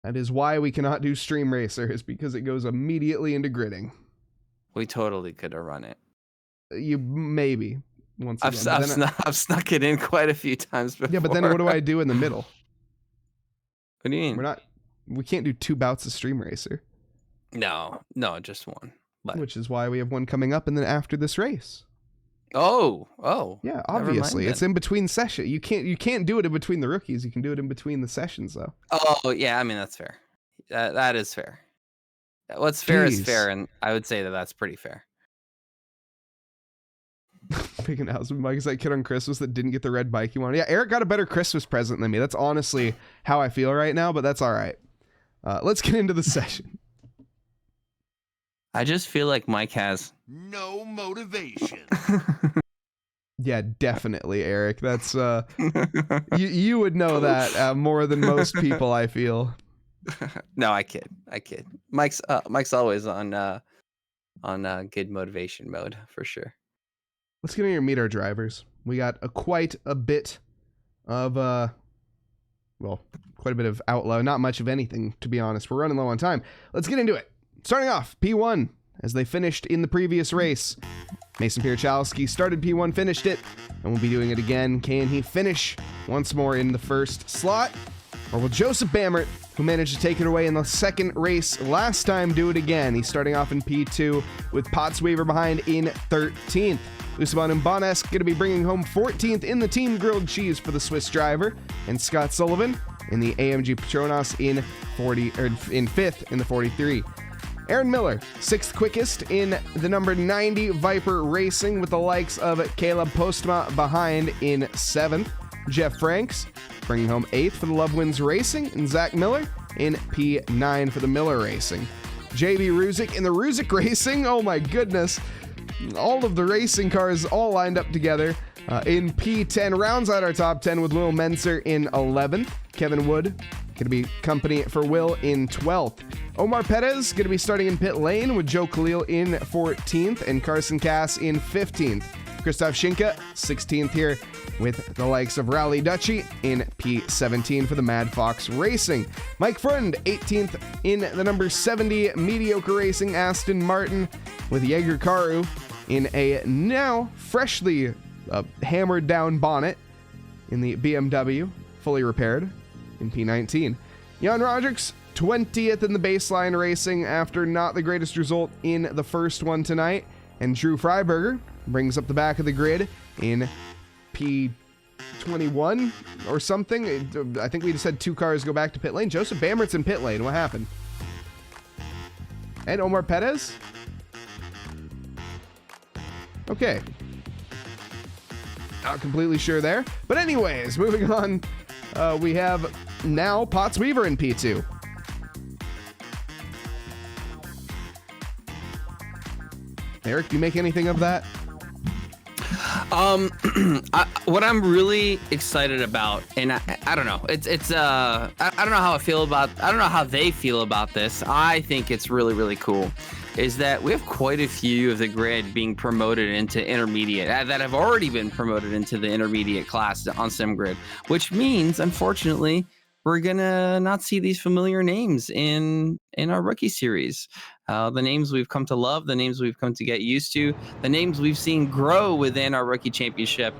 That is why we cannot do Stream Racer, is because it goes immediately into gridding. We totally could have run it. You maybe. Once I've snuck it in quite a few times before. Yeah, but then what do I do in the middle? What do you mean? We can't do 2 bouts of Stream Racer. No, just one. But... Which is why we have one coming up and then after this race. Oh. Yeah, obviously. It's in between session. You can't do it in between the rookies. You can do it in between the sessions though. Oh, yeah, I mean that's fair. That is fair. What's fair is fair, and I would say that that's pretty fair. Big announcement. Mike is that kid on Christmas that didn't get the red bike he wanted. Yeah, Eric got a better Christmas present than me. That's honestly how I feel right now, but that's all right. Let's get into the session. I just feel like Mike has no motivation. Yeah, definitely, Eric. That's you would know that more than most people, I feel. No, I kid. Mike's always on good motivation mode for sure. Let's get in here and meet our drivers. We got quite a bit of quite a bit of outlaw. Not much of anything, to be honest. We're running low on time. Let's get into it. Starting off, P1, as they finished in the previous race. Mason Pierchowski started P1, finished it, and we'll be doing it again. Can he finish once more in the first slot? Or will Joseph Bammert, who managed to take it away in the second race last time, do it again? He's starting off in P2 with Pottsweaver behind in 13th. Usaban Mbanesk going to be bringing home 14th in the team grilled cheese for the Swiss driver, and Scott Sullivan in the AMG Petronas in 5th in the 43. Aaron Miller, 6th quickest in the number 90 Viper Racing with the likes of Caleb Postma behind in 7th. Jeff Franks bringing home 8th for the Love Wins Racing, and Zach Miller in P9 for the Miller Racing. JB Ruzick in the Ruzick Racing, oh my goodness. All of the racing cars all lined up together in P10. Rounds out our top 10 with Will Menser in 11th. Kevin Wood going to be company for Will in 12th. Omar Perez going to be starting in pit lane with Joe Khalil in 14th and Carson Cass in 15th. Christoph Schinke, 16th here with the likes of Rowley Dutchy in P17 for the Mad Fox Racing. Mike Frund, 18th in the number 70 Mediocre Racing Aston Martin with Jaeger Karu in a now freshly hammered down bonnet in the BMW, fully repaired in P19. Jan Rodricks, 20th in the baseline racing after not the greatest result in the first one tonight. And Drew Freiberger brings up the back of the grid in P21 or something. I think we just had 2 cars go back to pit lane. Joseph Bammert's in pit lane. What happened? And Omar Perez? Okay. Not completely sure there. But anyways, moving on. We have now Pottsweaver in P2. Eric, do you make anything of that? What I'm really excited about, and I don't know, I don't know how I don't know how they feel about this. I think it's really, really cool, is that we have quite a few of the grid being promoted into intermediate that have already been promoted into the intermediate class on SimGrid, which means, unfortunately, we're gonna not see these familiar names in our rookie series. The names we've come to love, the names we've come to get used to, the names we've seen grow within our rookie championship.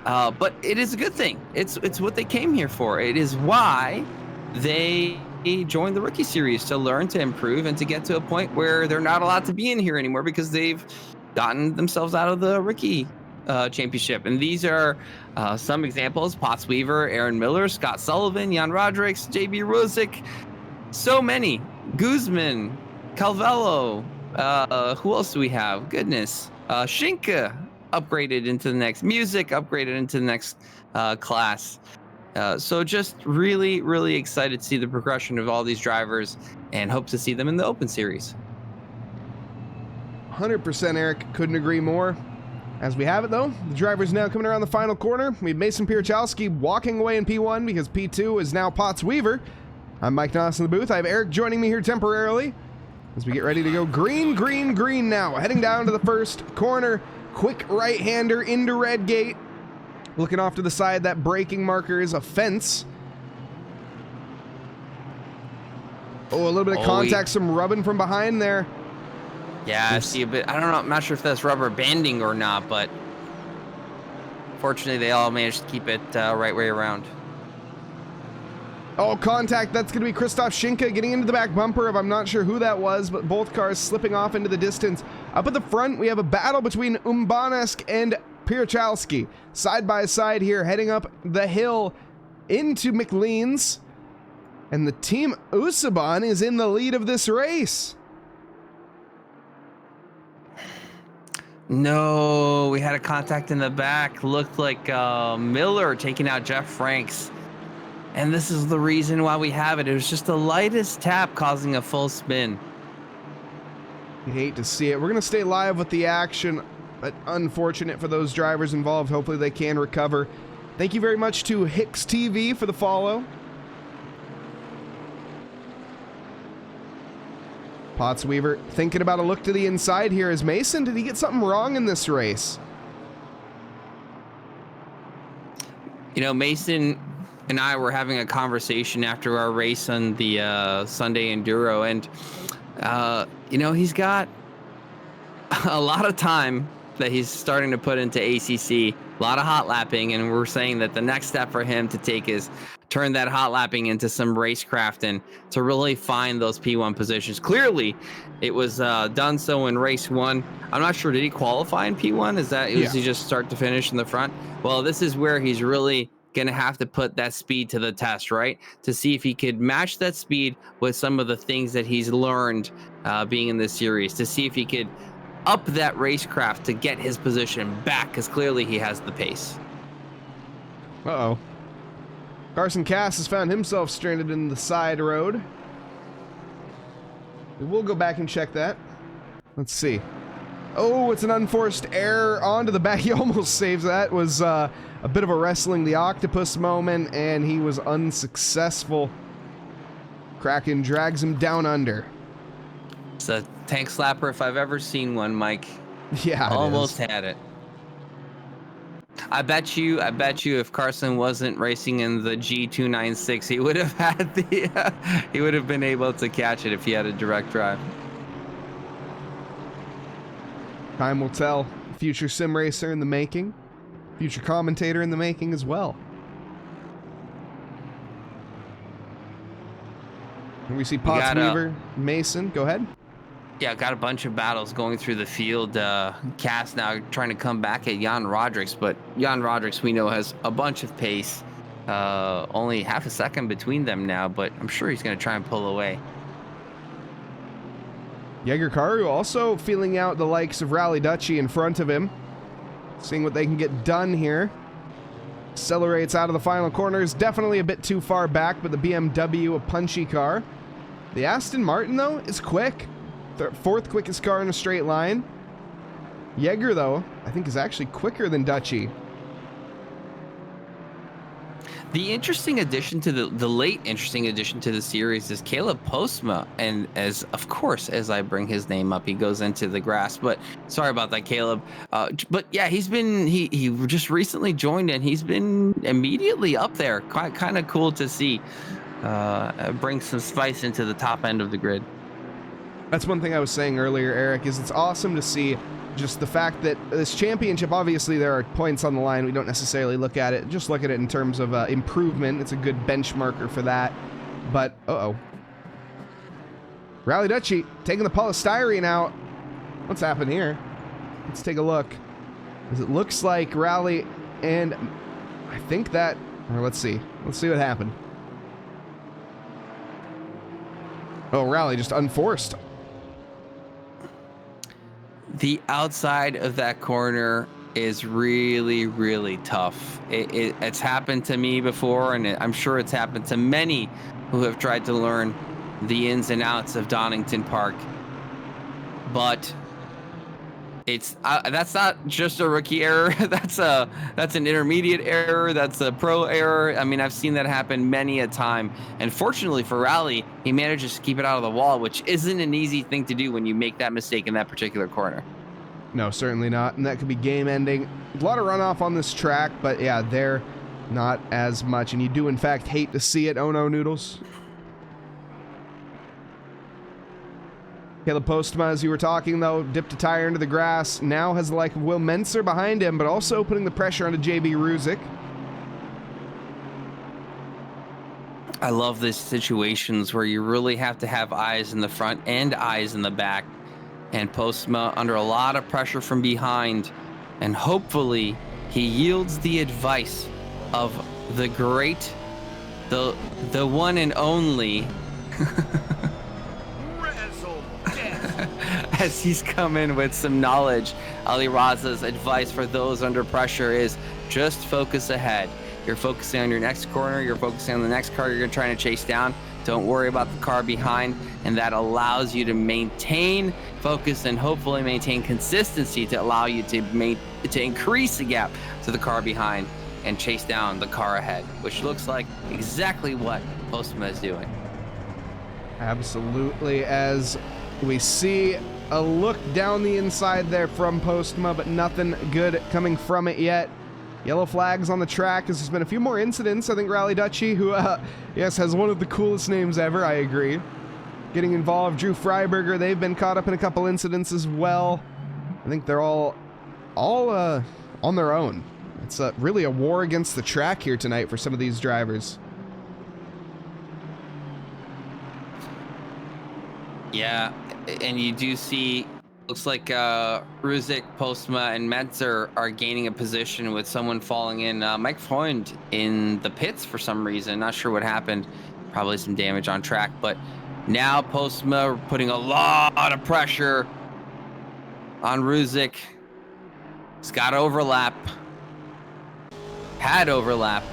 But it is a good thing. It's what they came here for. It is why they joined the rookie series, to learn, to improve, and to get to a point where they're not allowed to be in here anymore because they've gotten themselves out of the rookie championship. And these are some examples: Potts Weaver, Aaron Miller, Scott Sullivan, Jan Rodrigues, JB Ruzic, so many. Guzman, Calvello, who else do we have? Goodness. Shinka upgraded into the next, Music upgraded into the next class. So just really, really excited to see the progression of all these drivers and hope to see them in the Open Series. 100%, Eric. Couldn't agree more. As we have it, though, the drivers now coming around the final corner. We have Mason Pierchowski walking away in P1 because P2 is now Potts Weaver. I'm Mike Nause in the booth. I have Eric joining me here temporarily as we get ready to go green, green, green now. Heading down to the first corner. Quick right-hander into red gate. Looking off to the side, that braking marker is a fence. Oh, a little bit of contact, some rubbing from behind there. Yeah, I see a bit. I don't know. I'm not sure if that's rubber banding or not, but fortunately, they all managed to keep it right way around. Oh, contact. That's going to be Krzysztof Shinka getting into the back bumper of I'm not sure who that was, but both cars slipping off into the distance. Up at the front, we have a battle between Umbanesk and Pierchowski. Side by side here, heading up the hill into McLean's. And the team Usaban is in the lead of this race. No, we had a contact in the back. Looked like Miller taking out Jeff Franks. And this is the reason why we have it. It was just the lightest tap causing a full spin. You hate to see it. We're going to stay live with the action, but unfortunate for those drivers involved. Hopefully they can recover. Thank you very much to Hicks TV for the follow. Potts Weaver thinking about a look to the inside here. Is Mason, did he get something wrong in this race? You know, Mason and I were having a conversation after our race on the Sunday Enduro, and you know, he's got a lot of time that he's starting to put into ACC, a lot of hot lapping, and we're saying that the next step for him to take is turn that hot lapping into some racecraft and to really find those P1 positions. Clearly, it was done so in race 1. I'm not sure, did he qualify in P1? Is that, was he just start to finish in the front? Well, this is where he's really going to have to put that speed to the test, right? To see if he could match that speed with some of the things that he's learned being in this series, to see if he could up that racecraft to get his position back, because clearly he has the pace. Uh-oh. Carson Cass has found himself stranded in the side road. We'll go back and check that. Let's see. Oh, it's an unforced error onto the back. He almost saves that. It was a bit of a wrestling the octopus moment, and he was unsuccessful. Kraken drags him down under. It's a tank slapper if I've ever seen one, Mike. Yeah, almost had it. I bet you if Carson wasn't racing in the G296, he would have had the he would have been able to catch it if he had a direct drive. Time will tell. Future sim racer in the making. Future commentator in the making as well. And we see Potts Weaver, Mason. Go ahead. Yeah, got a bunch of battles going through the field. Cass now trying to come back at Jan Rodrigues, but Jan Rodrigues we know has a bunch of pace. Only half a second between them now, but I'm sure he's going to try and pull away. Jäger Karu also feeling out the likes of Rally Dutchy in front of him. Seeing what they can get done here. Accelerates out of the final corners. Definitely a bit too far back, but the BMW, a punchy car. The Aston Martin, though, is quick. The fourth quickest car in a straight line. Jäger, though, I think is actually quicker than Dutchy. The interesting addition to the late interesting addition to the series is Caleb Postma, and as of course as I bring his name up, he goes into the grass. But sorry about that, Caleb. But yeah, he just recently joined and he's been immediately up there. Kind of cool to see. Bring some spice into the top end of the grid. That's one thing I was saying earlier, Eric, is it's awesome to see just the fact that this championship, obviously there are points on the line. We don't necessarily look at it, just look at it in terms of improvement. It's a good benchmarker for that. But, Rally Dutchy taking the polystyrene out. What's happened here? Let's take a look. As it looks like Rally and I think that, or let's see what happened. Oh, Rally just unforced. The outside of that corner is really, really tough. It's happened to me before, and I'm sure it's happened to many who have tried to learn the ins and outs of Donington Park. But that's not just a rookie error. That's an intermediate error. That's a pro error. I mean, I've seen that happen many a time. And fortunately for Rally, he manages to keep it out of the wall, which isn't an easy thing to do when you make that mistake in that particular corner. No, certainly not. And that could be game ending. A lot of runoff on this track, but yeah, there not as much. And you do in fact hate to see it. Oh no, Noodles. Caleb Postma, as you were talking, though, dipped a tire into the grass. Now has the like of Will Menser behind him, but also putting the pressure onto JB Ruzic. I love these situations where you really have to have eyes in the front and eyes in the back. And Postma under a lot of pressure from behind. And hopefully he yields the advice of the great, the one and only... As he's come in with some knowledge. Ali Raza's advice for those under pressure is just focus ahead. You're focusing on your next corner. You're focusing on the next car you're trying to chase down. Don't worry about the car behind. And that allows you to maintain focus and hopefully maintain consistency to allow you to increase the gap to the car behind and chase down the car ahead, which looks like exactly what Postma is doing. Absolutely, as we see a look down the inside there from Postma, but nothing good coming from it yet. Yellow flags on the track as there's been a few more incidents. I think Rally Dutchy, who, yes, has one of the coolest names ever, I agree, getting involved. Drew Freiberger, they've been caught up in a couple incidents as well. I think they're all on their own. It's really a war against the track here tonight for some of these drivers. Yeah, and you do see, looks like Ruzic, Postma, and Metzer are gaining a position with someone falling in. Mike Freund in the pits for some reason. Not sure what happened. Probably some damage on track. But now Postma putting a lot of pressure on Ruzic. He's got overlap. Had overlap.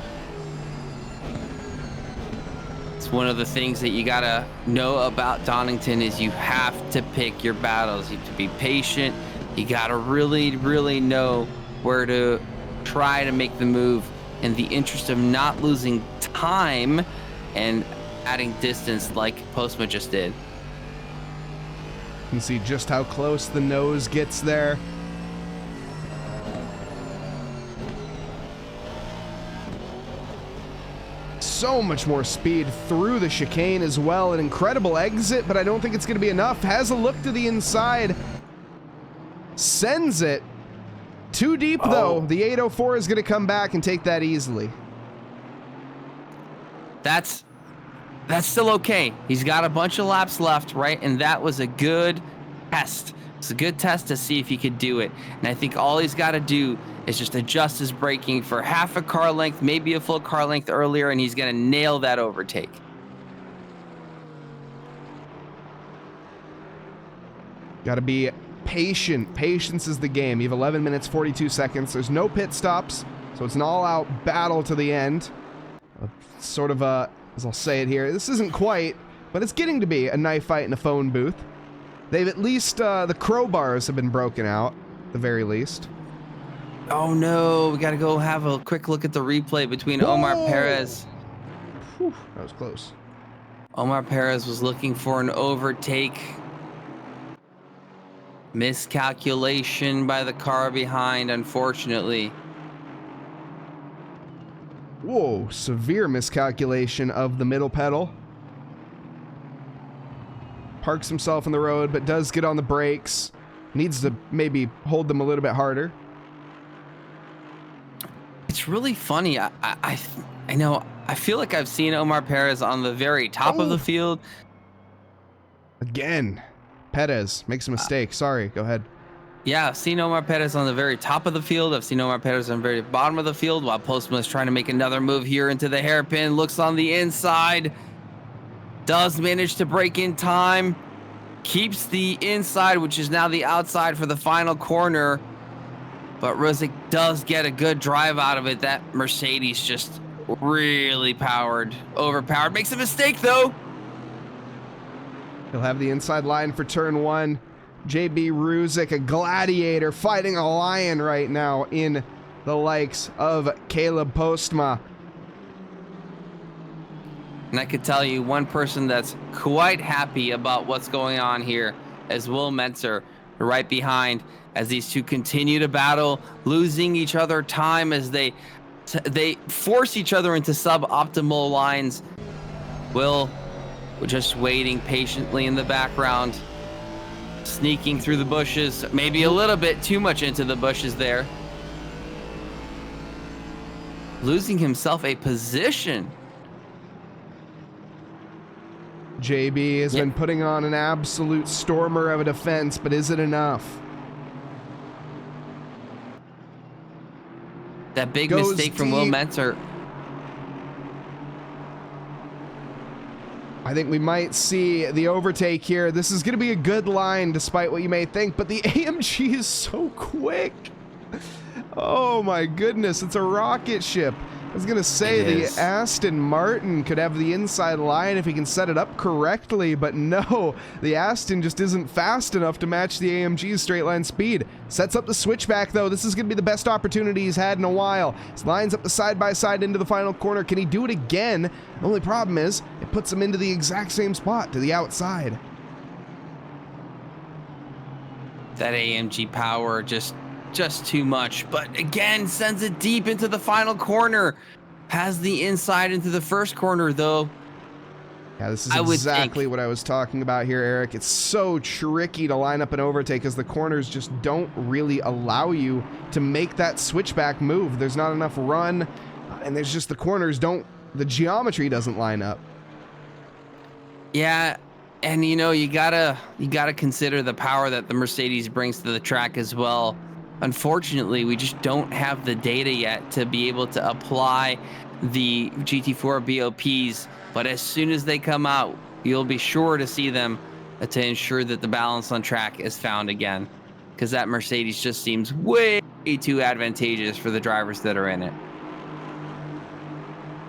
One of the things that you gotta know about Donington is you have to pick your battles. You have to be patient. You gotta really, really know where to try to make the move in the interest of not losing time and adding distance like Postma just did. You can see just how close the nose gets there. So much more speed through the chicane as well. An incredible exit, but I don't think it's going to be enough. Has a look to the inside. Sends it. Too deep, though. The 804 is going to come back and take that easily. That's still okay. He's got a bunch of laps left, right? And that was a good test. It's a good test to see if he could do it. And I think all he's got to do is just adjust his braking for half a car length, maybe a full car length earlier, and he's going to nail that overtake. Got to be patient. Patience is the game. You have 11 minutes, 42 seconds. There's no pit stops, so it's an all-out battle to the end. Sort of a, as I'll say it here, this isn't quite, but it's getting to be a knife fight in a phone booth. They've at least, the crowbars have been broken out, at the very least. Oh no, we got to go have a quick look at the replay between Omar Perez. Whew, that was close. Omar Perez was looking for an overtake. Miscalculation by the car behind, unfortunately. Whoa, severe miscalculation of the middle pedal. Parks himself in the road, but does get on the brakes. Needs to maybe hold them a little bit harder. It's really funny. I know. I feel like I've seen Omar Perez on the very top of the field. Again, Perez makes a mistake. Sorry, go ahead. Yeah, I've seen Omar Perez on the very top of the field. I've seen Omar Perez on the very bottom of the field, while Postma is trying to make another move here into the hairpin. Looks on the inside. Does manage to break in time. Keeps the inside, which is now the outside for the final corner. But Rosick does get a good drive out of it. That Mercedes just really overpowered. Makes a mistake, though. He'll have the inside line for turn 1. JB Ruzick, a gladiator, fighting a lion right now in the likes of Caleb Postma. And I could tell you one person that's quite happy about what's going on here is Will Mentzer, right behind, as these two continue to battle, losing each other time as they force each other into suboptimal lines. Will just waiting patiently in the background, sneaking through the bushes, maybe a little bit too much into the bushes there. Losing himself a position. JB has been putting on an absolute stormer of a defense, but is it enough? That big mistake from Will Mentzer. I think we might see the overtake here. This is going to be a good line, despite what you may think, but the AMG is so quick. Oh my goodness, it's a rocket ship. I was going to say the Aston Martin could have the inside line if he can set it up correctly, but no, the Aston just isn't fast enough to match the AMG's straight line speed. Sets up the switchback, though. This is going to be the best opportunity he's had in a while. He lines up the side-by-side into the final corner. Can he do it again? The only problem is it puts him into the exact same spot, to the outside. That AMG power just too much, but again sends it deep into the final corner. Has the inside into the first corner, though. Yeah, this is exactly what I was talking about here, Eric. It's so tricky to line up an overtake as the corners just don't really allow you to make that switchback move. There's not enough run, and there's just the corners the geometry doesn't line up. Yeah, and you know, you gotta consider the power that the Mercedes brings to the track as well. Unfortunately, we just don't have the data yet to be able to apply the GT4 BOPs, but as soon as they come out, you'll be sure to see them to ensure that the balance on track is found again, because that Mercedes just seems way too advantageous for the drivers that are in it.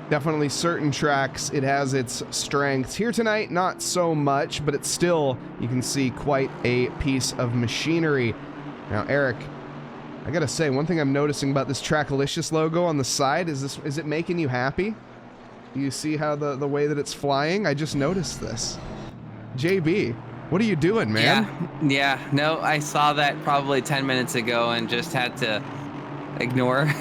Definitely certain tracks, it has its strengths. Here tonight, not so much, but it's still, you can see, quite a piece of machinery. Now, Eric, I gotta say, one thing I'm noticing about this TRACKILICIOUS logo on the side is it making you happy? Do you see how the way that it's flying? I just noticed this. JB, what are you doing, man? Yeah, no, I saw that probably 10 minutes ago and just had to ignore.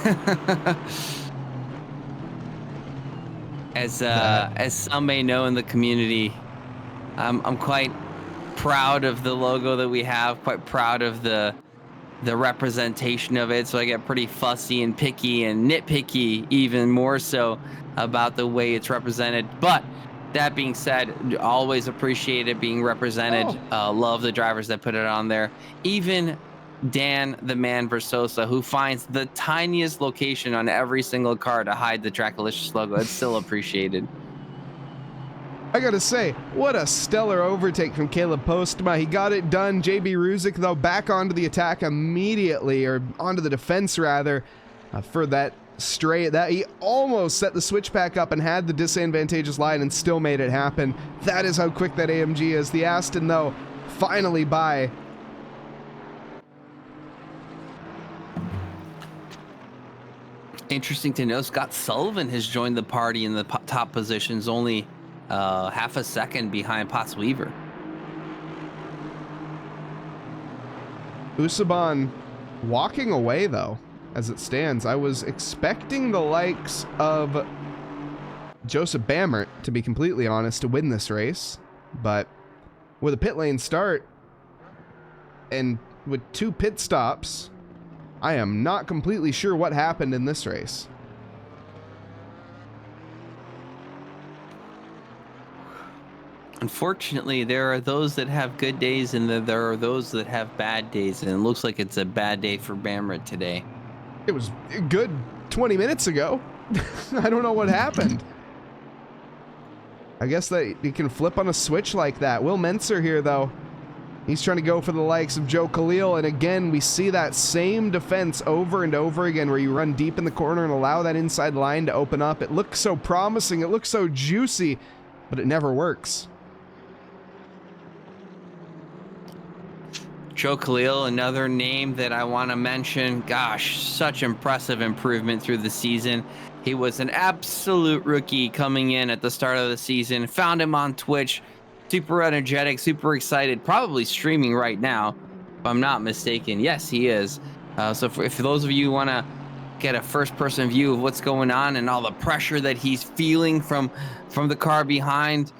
As some may know in the community, I'm quite proud of the logo that we have, quite proud of the representation of it, so I get pretty fussy and picky and nitpicky even more so about the way it's represented. But that being said, always appreciate it being represented. Love the drivers that put it on there. Even Dan the Man Versosa, who finds the tiniest location on every single car to hide the TRACKILICIOUS logo, it's still appreciated. I gotta say, what a stellar overtake from Caleb Postma. He got it done. JB Ruzick, though, back onto the attack immediately, or onto the defense, rather, for that straight. That he almost set the switchback up and had the disadvantageous line and still made it happen. That is how quick that AMG is. The Aston, though, finally by. Interesting to know, Scott Sullivan has joined the party in the top positions, only half a second behind Potts Weaver. Usaban walking away, though, as it stands. I was expecting the likes of Joseph Bammert, to be completely honest, to win this race, but with a pit lane start and with 2 pit stops, I am not completely sure what happened in this race. Unfortunately, there are those that have good days and there are those that have bad days, and it looks like it's a bad day for Bamrit today. It was good 20 minutes ago. I don't know what happened. I guess that you can flip on a switch like that. Will Menser here, though. He's trying to go for the likes of Joe Khalil, and again, we see that same defense over and over again where you run deep in the corner and allow that inside line to open up. It looks so promising, it looks so juicy, but it never works. Joe Khalil, another name that I want to mention. Gosh, such impressive improvement through the season. He was an absolute rookie coming in at the start of the season. Found him on Twitch. Super energetic, super excited. Probably streaming right now, if I'm not mistaken. Yes, he is. So if those of you want to get a first-person view of what's going on and all the pressure that he's feeling from the car behind,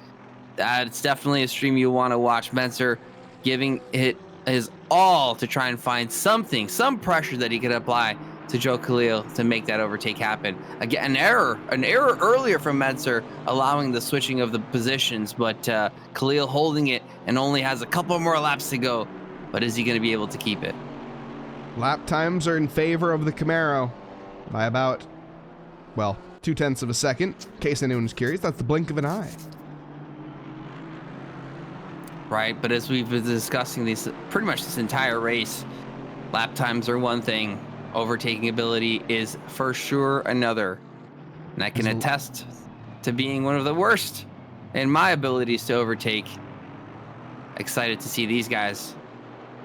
it's definitely a stream you want to watch. Menser giving it his all to try and find some pressure that he could apply to Joe Khalil to make that overtake happen. Again, an error earlier from Menser, allowing the switching of the positions, but Khalil holding it and only has a couple more laps to go. But is he going to be able to keep it? Lap times are in favor of the Camaro by about, well, 0.2 of a second. In case anyone's curious, that's the blink of an eye. Right, but as we've been discussing pretty much this entire race, lap times are one thing, overtaking ability is for sure another. And I can attest to being one of the worst in my abilities to overtake. Excited to see these guys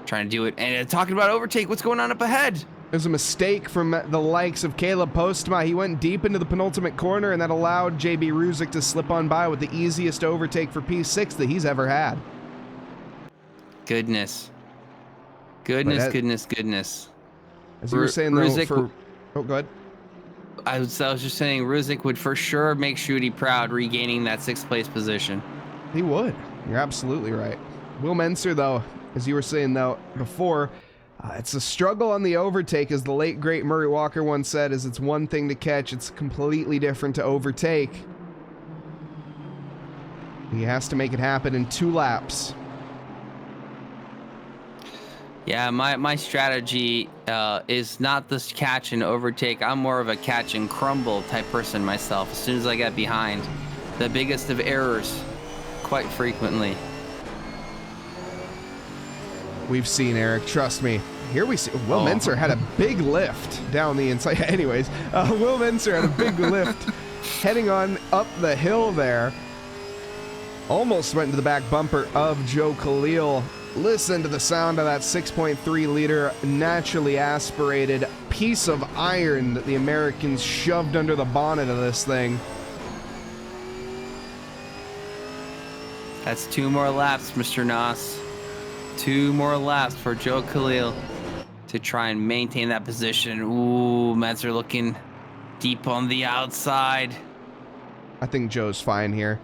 trying to do it. And talking about overtake, what's going on up ahead? There's a mistake from the likes of Caleb Postma. He went deep into the penultimate corner, and that allowed JB Ruzick to slip on by with the easiest overtake for P6 that he's ever had. Goodness. As you were saying, though, Ruzick, oh, go ahead. I was just saying, Ruzick would for sure make Shooty proud, regaining that 6th place position. He would. You're absolutely right. Will Menser, though, as you were saying, though, before, it's a struggle on the overtake, as the late, great Murray Walker once said, is it's one thing to catch, it's completely different to overtake. He has to make it happen in 2 laps. Yeah, my strategy is not this catch and overtake. I'm more of a catch and crumble type person myself. As soon as I get behind, the biggest of errors, quite frequently. We've seen, Eric, trust me. Here we see Will Menser had a big lift down the inside. Anyways, Will Menser had a big lift heading on up the hill there. Almost went into the back bumper of Joe Khalil. Listen to the sound of that 6.3 liter naturally aspirated piece of iron that the Americans shoved under the bonnet of this thing. That's 2 more laps, Mr. Nause. 2 more laps for Joe Khalil to try and maintain that position. Ooh, Menser looking deep on the outside. I think Joe's fine here.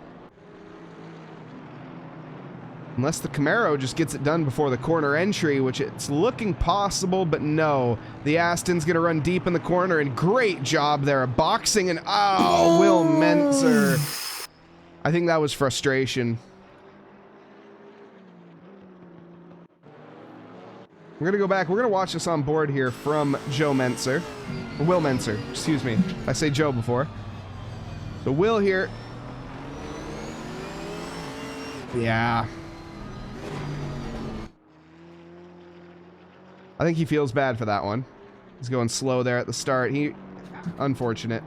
Unless the Camaro just gets it done before the corner entry, which it's looking possible, but no. The Aston's going to run deep in the corner, and great job there. Boxing and, Will Menser. I think that was frustration. We're going to go back. We're going to watch this on board here from Joe Menser. Will Menser, excuse me. I say Joe before. So Will here. Yeah. I think he feels bad for that one. He's going slow there at the start. Unfortunate.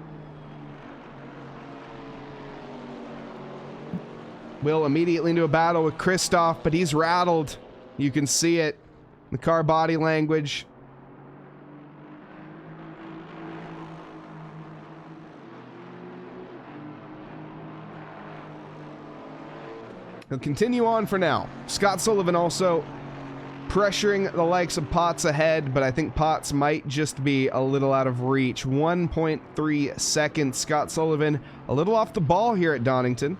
Will immediately into a battle with Christoph, but he's rattled. You can see it. The car body language. He'll continue on for now. Scott Sullivan also pressuring the likes of Potts ahead, but I think Potts might just be a little out of reach. 1.3 seconds. Scott Sullivan a little off the ball here at Donington.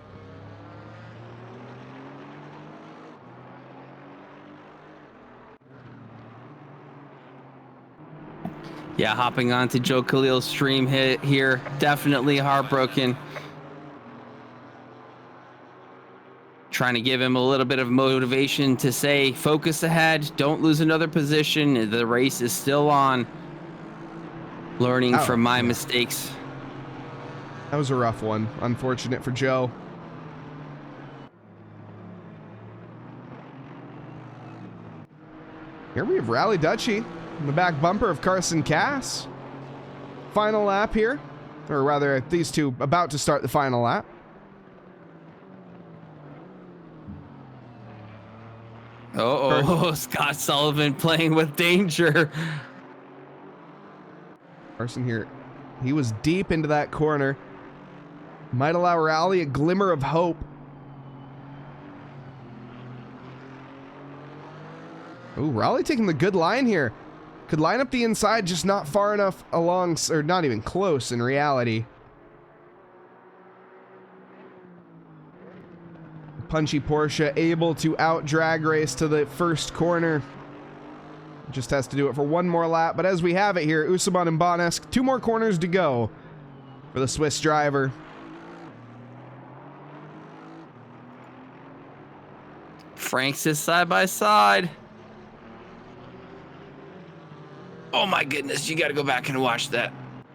Yeah, hopping on to Joe Khalil's stream hit here. Definitely heartbroken. trying to give him a little bit of motivation to say, focus ahead, don't lose another position. The race is still on. Learning from my mistakes. That was a rough one. Unfortunate for Joe. Here we have Rally Dutchy in the back bumper of Carson Cass. Final lap here. Or rather, these two about to start the final lap. Oh, Scott Sullivan playing with danger. Carson here, he was deep into that corner. Might allow Rally a glimmer of hope. Oh, Raleigh taking the good line here. Could line up the inside, just not far enough along, or not even close in reality. Punchy Porsche able to out drag race to the first corner. Just has to do it for one more lap, but as we have it here, Usaban and Bonesk, 2 more corners to go for the Swiss driver. Frank's is side by side. Oh my goodness, you got to go back and watch that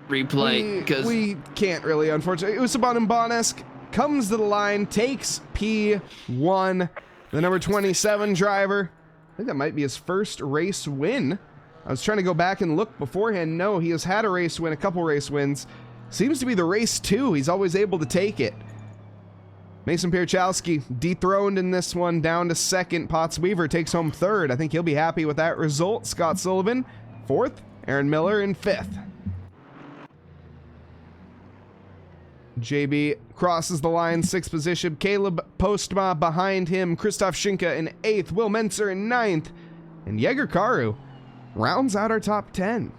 replay because we can't really, unfortunately. Usaban and Bonesk comes to the line, takes P1, the number 27 driver. I think that might be his first race win. I was trying to go back and look beforehand. No, he has had a race win, a couple race wins. Seems to be the race 2. He's always able to take it. Mason Pierchowski dethroned in this one, down to second. Potts Weaver takes home third. I think he'll be happy with that result. Scott Sullivan, 4th. Aaron Miller in 5th. JB crosses the line, 6th position. Caleb Postma behind him. Christoph Schinke in 8th. Will Menzer in 9th. And Yeager Karu rounds out our top 10.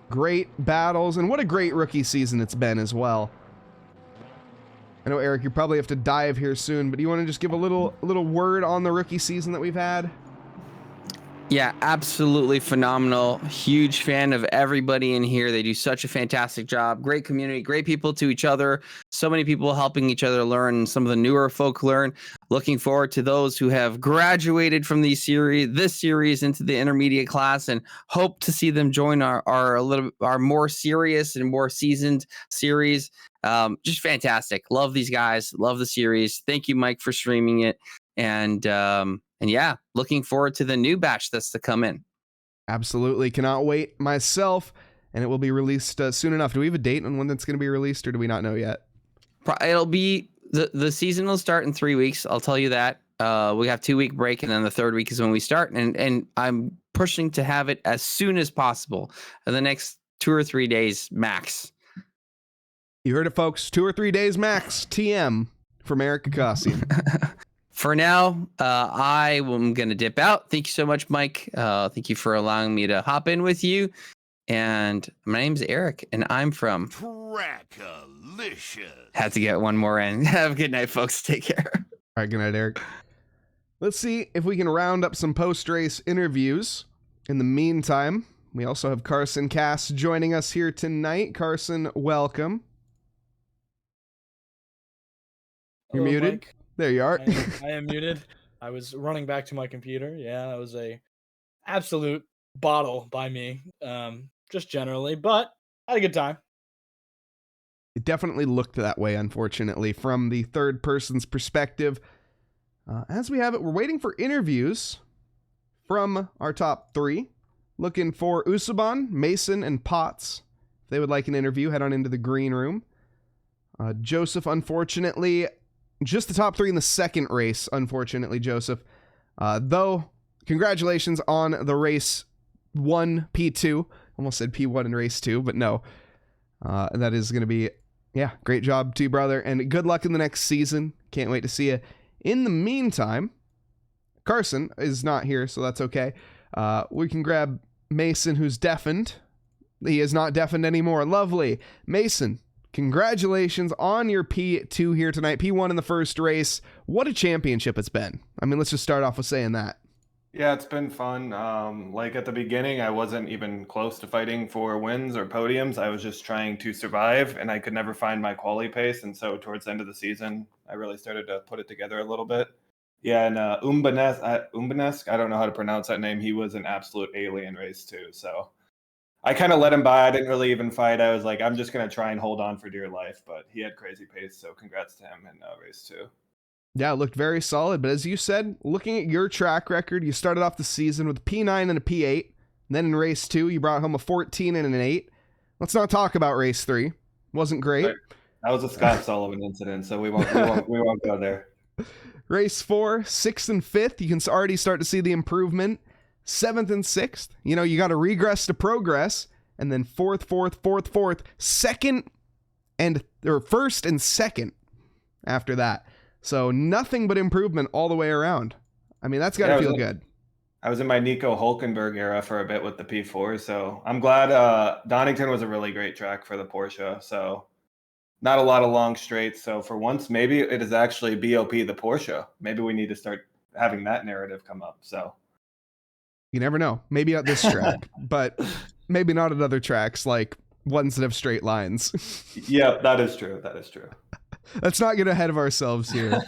Great battles, and what a great rookie season it's been as well. I know, Eric, you probably have to dive here soon, but do you want to just give a little word on the rookie season that we've had? Yeah, absolutely phenomenal. Huge fan of everybody in here. They do such a fantastic job. Great community, great people to each other. So many people helping each other learn. Some of the newer folk learn. Looking forward to those who have graduated from this series into the intermediate class, and hope to see them join our more serious and more seasoned series. Just fantastic. Love these guys. Love the series. Thank you, Mike, for streaming it. And yeah, looking forward to the new batch that's to come in. Absolutely. Cannot wait myself. And it will be released soon enough. Do we have a date on when that's going to be released, or do we not know yet? It'll be, the season will start in 3 weeks. I'll tell you that. We have 2-week break, and then the 3rd week is when we start. And I'm pushing to have it as soon as possible in the next 2 or 3 days max. You heard it, folks. 2 or 3 days max. TM from Eric Kakasian. For now, I am going to dip out. Thank you so much, Mike. Thank you for allowing me to hop in with you. And my name's Eric, and I'm from TRACKILICIOUS. Had to get one more in. Have a good night, folks. Take care. All right, good night, Eric. Let's see if we can round up some post-race interviews. In the meantime, we also have Carson Cass joining us here tonight. Carson, welcome. You're muted. Mike. There you are. I am muted. I was running back to my computer. Yeah, that was a absolute bottle by me, just generally, but I had a good time. It definitely looked that way, unfortunately, from the third person's perspective. As we have it, we're waiting for interviews from our top 3. Looking for Usaban, Mason, and Potts. If they would like an interview, head on into the green room. Joseph, unfortunately, just the top 3 in the second race, unfortunately, Joseph. Though, congratulations on the race 1, P2. Almost said P1 in race 2, but no. That is going to be, yeah, great job to you, brother. And good luck in the next season. Can't wait to see you. In the meantime, Carson is not here, so that's okay. We can grab Mason, who's deafened. He is not deafened anymore. Lovely. Mason, congratulations on your P2 here tonight. P1 in the first race. What a championship it's been. I mean, let's just start off with saying that. Yeah, it's been fun. Like at the beginning, I wasn't even close to fighting for wins or podiums. I was just trying to survive, and I could never find my quali pace. And so towards the end of the season, I really started to put it together a little bit. Yeah, and Umbanesk, I don't know how to pronounce that name. He was an absolute alien race too. So I kind of let him by. I didn't really even fight. I was like, I'm just gonna try and hold on for dear life. But he had crazy pace, so congrats to him in race 2. Yeah, it looked very solid. But as you said, looking at your track record, you started off the season with a P9 and a P8. And then in race 2, you brought home a 14 and an 8. Let's not talk about race 3. Wasn't great. Right. That was a Scott Sullivan incident, so we won't go there. Race 4, 6th and 5th. You can already start to see the improvement. 7th and 6th. You know, you got to regress to progress. And then 4th, 2nd, and or 1st and 2nd after that. So nothing but improvement all the way around. I mean, that's got to feel good. I was in my Nico Hulkenberg era for a bit with the P4, so I'm glad Donington was a really great track for the Porsche. So not a lot of long straights. So for once, maybe it is actually BOP the Porsche. Maybe we need to start having that narrative come up. So you never know. Maybe at this track, but maybe not at other tracks like ones that have straight lines. Yeah, that is true. That is true. Let's not get ahead of ourselves here.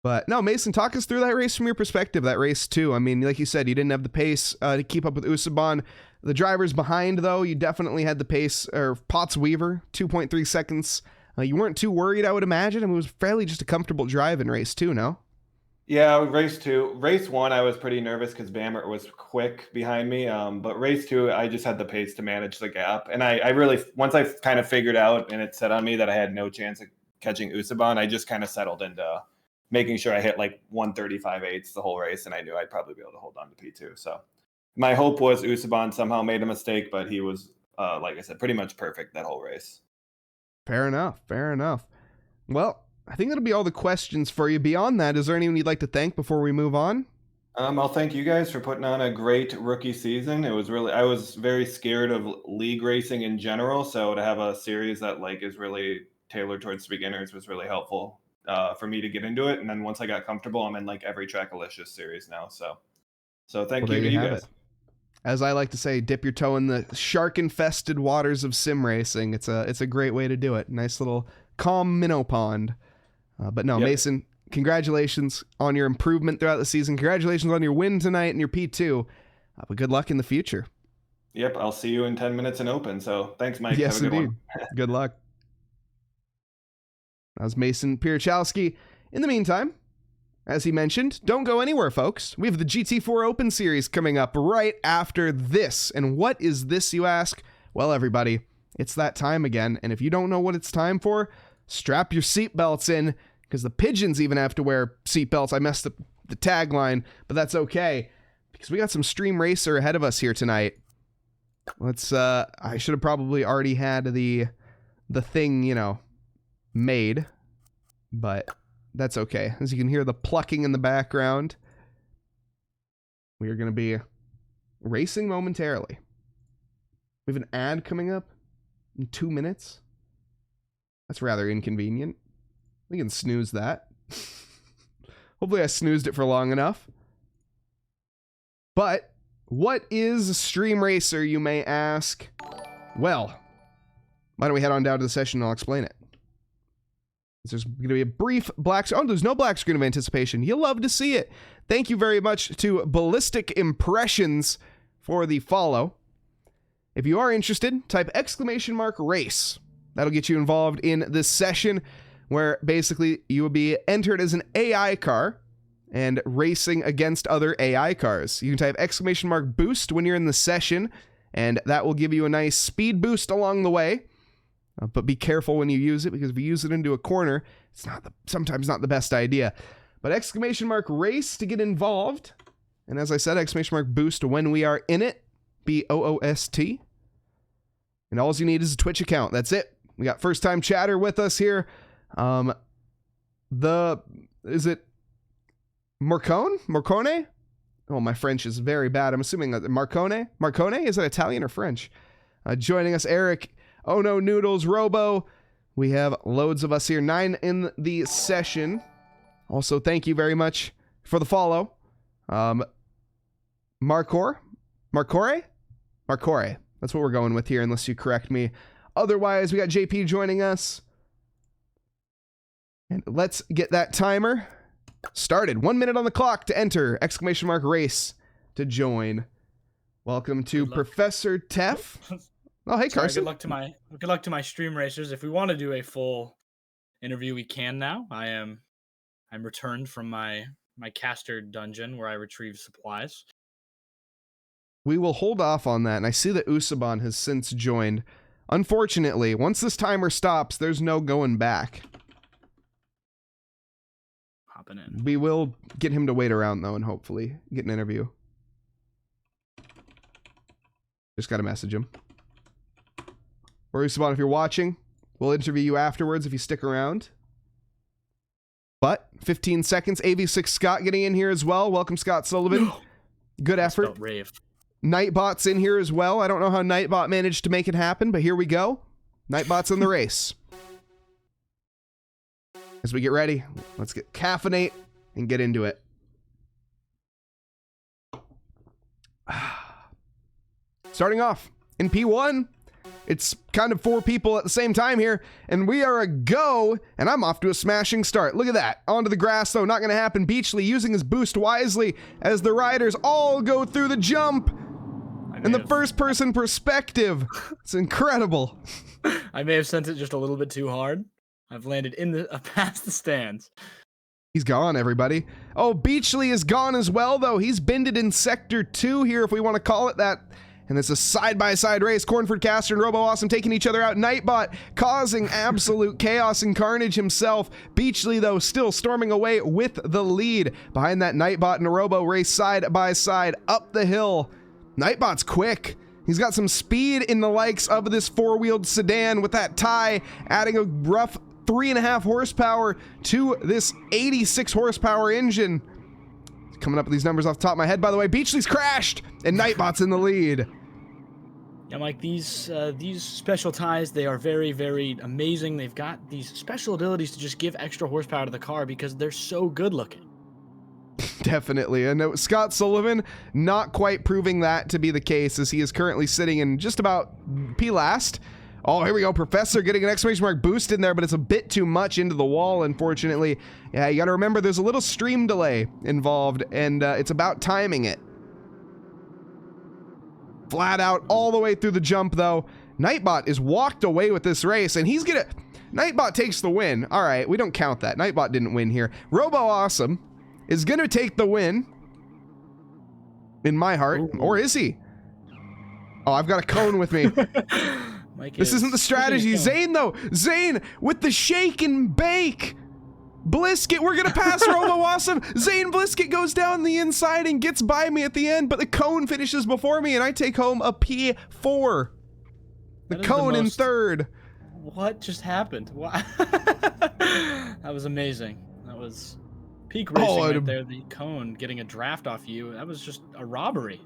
But no, Mason, talk us through that race from your perspective, that race 2. I mean, like you said, you didn't have the pace to keep up with Usaban. The drivers behind, though, you definitely had the pace, or Potts Weaver, 2.3 seconds. You weren't too worried, I would imagine. I mean, it was fairly just a comfortable drive in race 2, no? Yeah, race 2. Race 1, I was pretty nervous because Bamert was quick behind me. But race 2, I just had the pace to manage the gap. And I really, once I kind of figured out and it set on me that I had no chance of catching Usaban, I just kind of settled into making sure I hit like 135/8 the whole race. And I knew I'd probably be able to hold on to P2. So my hope was Usaban somehow made a mistake, but he was, like I said, pretty much perfect that whole race. Fair enough. Fair enough. Well, I think that'll be all the questions for you. Beyond that, is there anyone you'd like to thank before we move on? I'll thank you guys for putting on a great rookie season. I was very scared of league racing in general. So to have a series that like is really tailored towards beginners was really helpful for me to get into it. And then once I got comfortable, I'm in like every TRACKILICIOUS series now. So thank you to you guys. As I like to say, dip your toe in the shark-infested waters of sim racing. It's a great way to do it. Nice little calm minnow pond. But no, yep. Mason, congratulations on your improvement throughout the season. Congratulations on your win tonight and your P2. But good luck in the future. Yep, I'll see you in 10 minutes in open. So thanks, Mike. Yes, have a good indeed. one. Good luck. That was Mason Pierchowski. In the meantime, as he mentioned, don't go anywhere, folks. We have the GT4 Open Series coming up right after this. And what is this, you ask? Well, everybody, it's that time again. And if you don't know what it's time for, strap your seatbelts in, because the pigeons even have to wear seatbelts. I messed up the tagline, but that's okay, because we got some Stream Racer ahead of us here tonight. I should have probably already had the thing, made, but that's okay. As you can hear the plucking in the background, we are going to be racing momentarily. We have an ad coming up in 2 minutes. That's rather inconvenient. We can snooze that. Hopefully I snoozed it for long enough. But what is Stream Racer, you may ask? Well, why don't we head on down to the session and I'll explain it. There's going to be a brief there's no black screen of anticipation. You'll love to see it. Thank you very much to Ballistic Impressions for the follow. If you are interested, type !race. That'll get you involved in this session where basically you will be entered as an AI car and racing against other AI cars. You can type !boost when you're in the session, and that will give you a nice speed boost along the way. But be careful when you use it, because if you use it into a corner, it's sometimes not the best idea. But !race to get involved. And as I said, !boost when we are in it. BOOST. And all you need is a Twitch account. That's it. We got first time chatter with us here. Is it Marcone? Oh, my French is very bad. I'm assuming that Marcone? Marcone? Is it Italian or French? Joining us, Eric. Oh no, Noodles, Robo. We have loads of us here. 9 in the session. Also, thank you very much for the follow. Marcore? Marcore. That's what we're going with here, unless you correct me. Otherwise, we got JP joining us. And let's get that timer started. 1 minute on the clock to enter. ! Race to join. Welcome to Professor Teff. Oh, hey, Carson. Good luck to my stream racers. If we want to do a full interview, we can now. I'm returned from my caster dungeon where I retrieve supplies. We will hold off on that, and I see that Usaban has since joined. Unfortunately, once this timer stops, there's no going back. Hopping in. We will get him to wait around, though, and hopefully get an interview. Just gotta message him. Or Usaban, if you're watching, we'll interview you afterwards if you stick around. But 15 seconds. AV6 Scott getting in here as well. Welcome, Scott Sullivan. Good effort. Rave. Nightbot's in here as well. I don't know how Nightbot managed to make it happen, but here we go. Nightbot's in the race. As we get ready, let's get caffeinate and get into it. Starting off in P1, it's kind of 4 people at the same time here, and we are a go, and I'm off to a smashing start. Look at that. Onto the grass, though. Not going to happen. Beachley using his boost wisely as the riders all go through the jump. In the first-person perspective. It's incredible. I may have sent it just a little bit too hard. I've landed in the past the stands. He's gone, everybody. Oh, Beachley is gone as well, though. He's bended in Sector 2 here, if we want to call it that. And it's a side-by-side race. Cornford Caster and Robo Awesome taking each other out. Nightbot causing absolute chaos and carnage himself. Beachley, though, still storming away with the lead. Behind that, Nightbot and Robo race side by side up the hill. Nightbot's quick. He's got some speed in the likes of this 4-wheeled sedan with that tie, adding a rough 3.5 horsepower to this 86 horsepower engine. Coming up with these numbers off the top of my head, by the way. Beachley's crashed, and Nightbot's in the lead. Yeah, Mike, these special ties, they are very, very amazing. They've got these special abilities to just give extra horsepower to the car because they're so good looking. Definitely. And Scott Sullivan not quite proving that to be the case, as he is currently sitting in just about P last. Oh, here we go. Professor getting an exclamation mark boost in there, but it's a bit too much into the wall, unfortunately. Yeah, you got to remember there's a little stream delay involved, and it's about timing it. Flat out all the way through the jump, though. Nightbot is walked away with this race, and he's gonna... Nightbot takes the win. All right, we don't count that. Nightbot didn't win here. Robo Awesome is gonna take the win. In my heart. Ooh. Or is he? Oh, I've got a cone with me. This isn't the strategy. Zane, though. Zane with the shake and bake. Blisket, we're going to pass Robo Awesome. Zane Blisket goes down the inside and gets by me at the end, but the cone finishes before me, and I take home a P4. The cone in third. What just happened? That was amazing. That was peak racing right there. The cone getting a draft off you. That was just a robbery.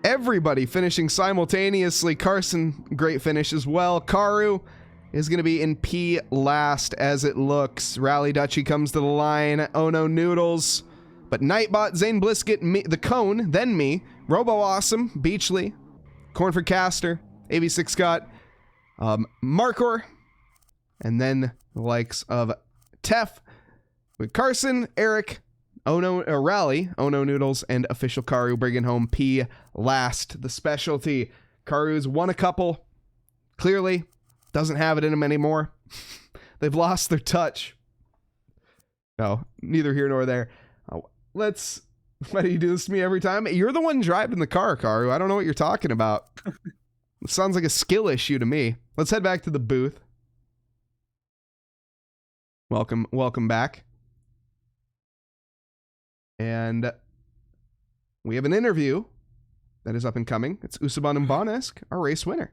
Everybody finishing simultaneously. Carson, great finish as well. Karu is going to be in P last as it looks. Rally Dutchy comes to the line. Oh no Noodles. But Nightbot, Zane Blisket, me, the cone, then me. Robo Awesome, Beachley, Cornford Caster, AV6 Scott, Markor, and then the likes of Teff with Carson, Eric, Rally, Oh No Noodles, and Official Karu bringing home P last. The specialty. Karu's won a couple. Clearly doesn't have it in him anymore. They've lost their touch. No, neither here nor there. Why do you do this to me every time? You're the one driving the car, Karu. I don't know what you're talking about. It sounds like a skill issue to me. Let's head back to the booth. Welcome back. And we have an interview that is up and coming. It's Usaban Mbanesk, our race winner.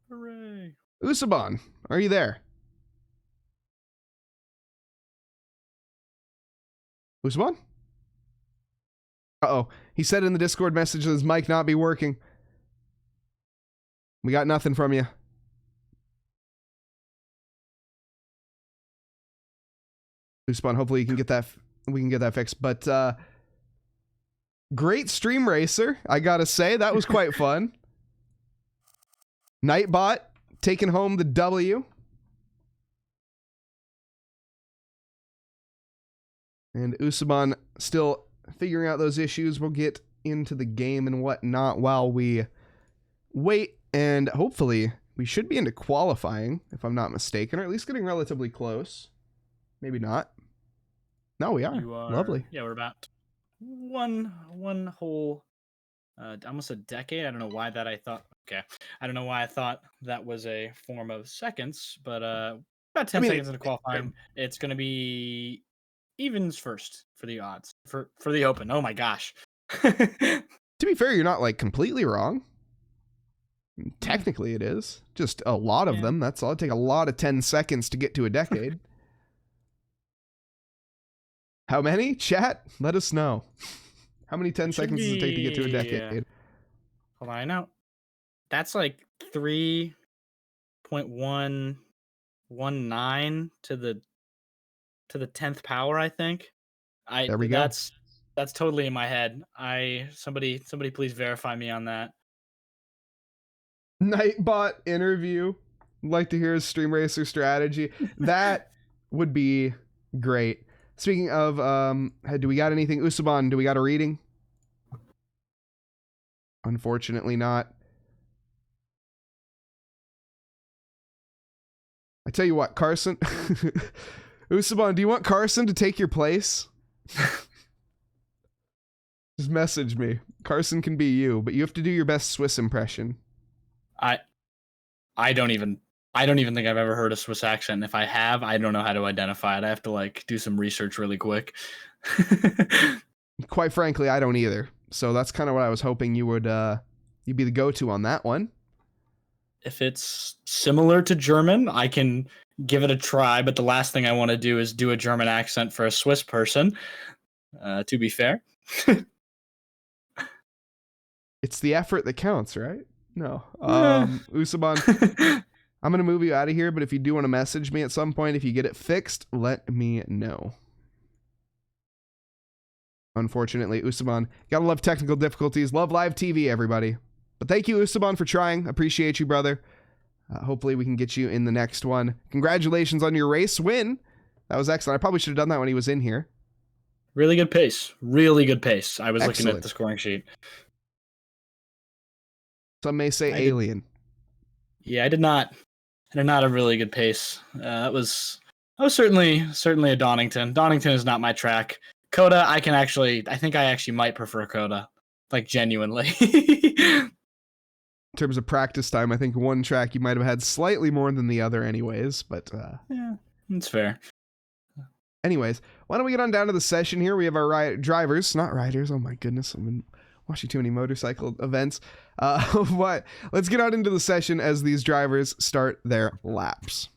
Hooray. Usaban, are you there? Usaban? Uh-oh. He said in the Discord message that his mic not be working. We got nothing from you. Usaban, hopefully you can get that... we can get that fixed, but Great stream racer, I gotta say. That was quite fun. Nightbot taking home the W. And Usaban still figuring out those issues. We'll get into the game and whatnot while we wait. And hopefully we should be into qualifying, if I'm not mistaken, or at least getting relatively close. Maybe not. No, we are. Lovely. Yeah, we're about one whole almost a decade. I don't know why that I thought that was a form of seconds, but about 10 seconds into qualifying. It's going to be evens first for the odds for the open. Oh my gosh. To be fair, you're not like completely wrong. Technically it is. Just a lot of them. That's all. It'd take a lot of 10 seconds to get to a decade. How many? Chat, let us know. How many 10 seconds does it take to get to a decade? Hold on, I know. That's like 3.119 to the 10th power, I think. There we go. That's totally in my head. Somebody please verify me on that. Nightbot interview. Like to hear his stream racer strategy. That would be great. Speaking of, do we got anything? Usaban, do we got a reading? Unfortunately not. I tell you what, Carson. Usaban, do you want Carson to take your place? Just message me. Carson can be you, but you have to do your best Swiss impression. I don't even think I've ever heard a Swiss accent. If I have, I don't know how to identify it. I have to like do some research really quick. Quite frankly, I don't either. So that's kind of what I was hoping you would you'd be the go-to on that one. If it's similar to German, I can give it a try, but the last thing I want to do is do a German accent for a Swiss person. To be fair. It's the effort that counts, right? No. Usaban, I'm going to move you out of here, but if you do want to message me at some point, if you get it fixed, let me know. Unfortunately, Usaban, gotta love technical difficulties. Love live TV, everybody. But thank you, Usaban, for trying. Appreciate you, brother. Hopefully we can get you in the next one. Congratulations on your race win. That was excellent. I probably should have done that when he was in here. Really good pace. Really good pace. I was Excellent. looking at the scoring sheet. Some may say alien. Yeah, I did not have a really good pace. I was certainly a Donington. Donington is not my track. Coda, I think I actually might prefer Coda. Like genuinely. In terms of practice time, I think one track you might have had slightly more than the other anyways, but yeah, that's fair. Anyways, why don't we get on down to the session here? We have our drivers, not riders. Oh my goodness, I've been watching too many motorcycle events. But let's get out into the session as these drivers start their laps.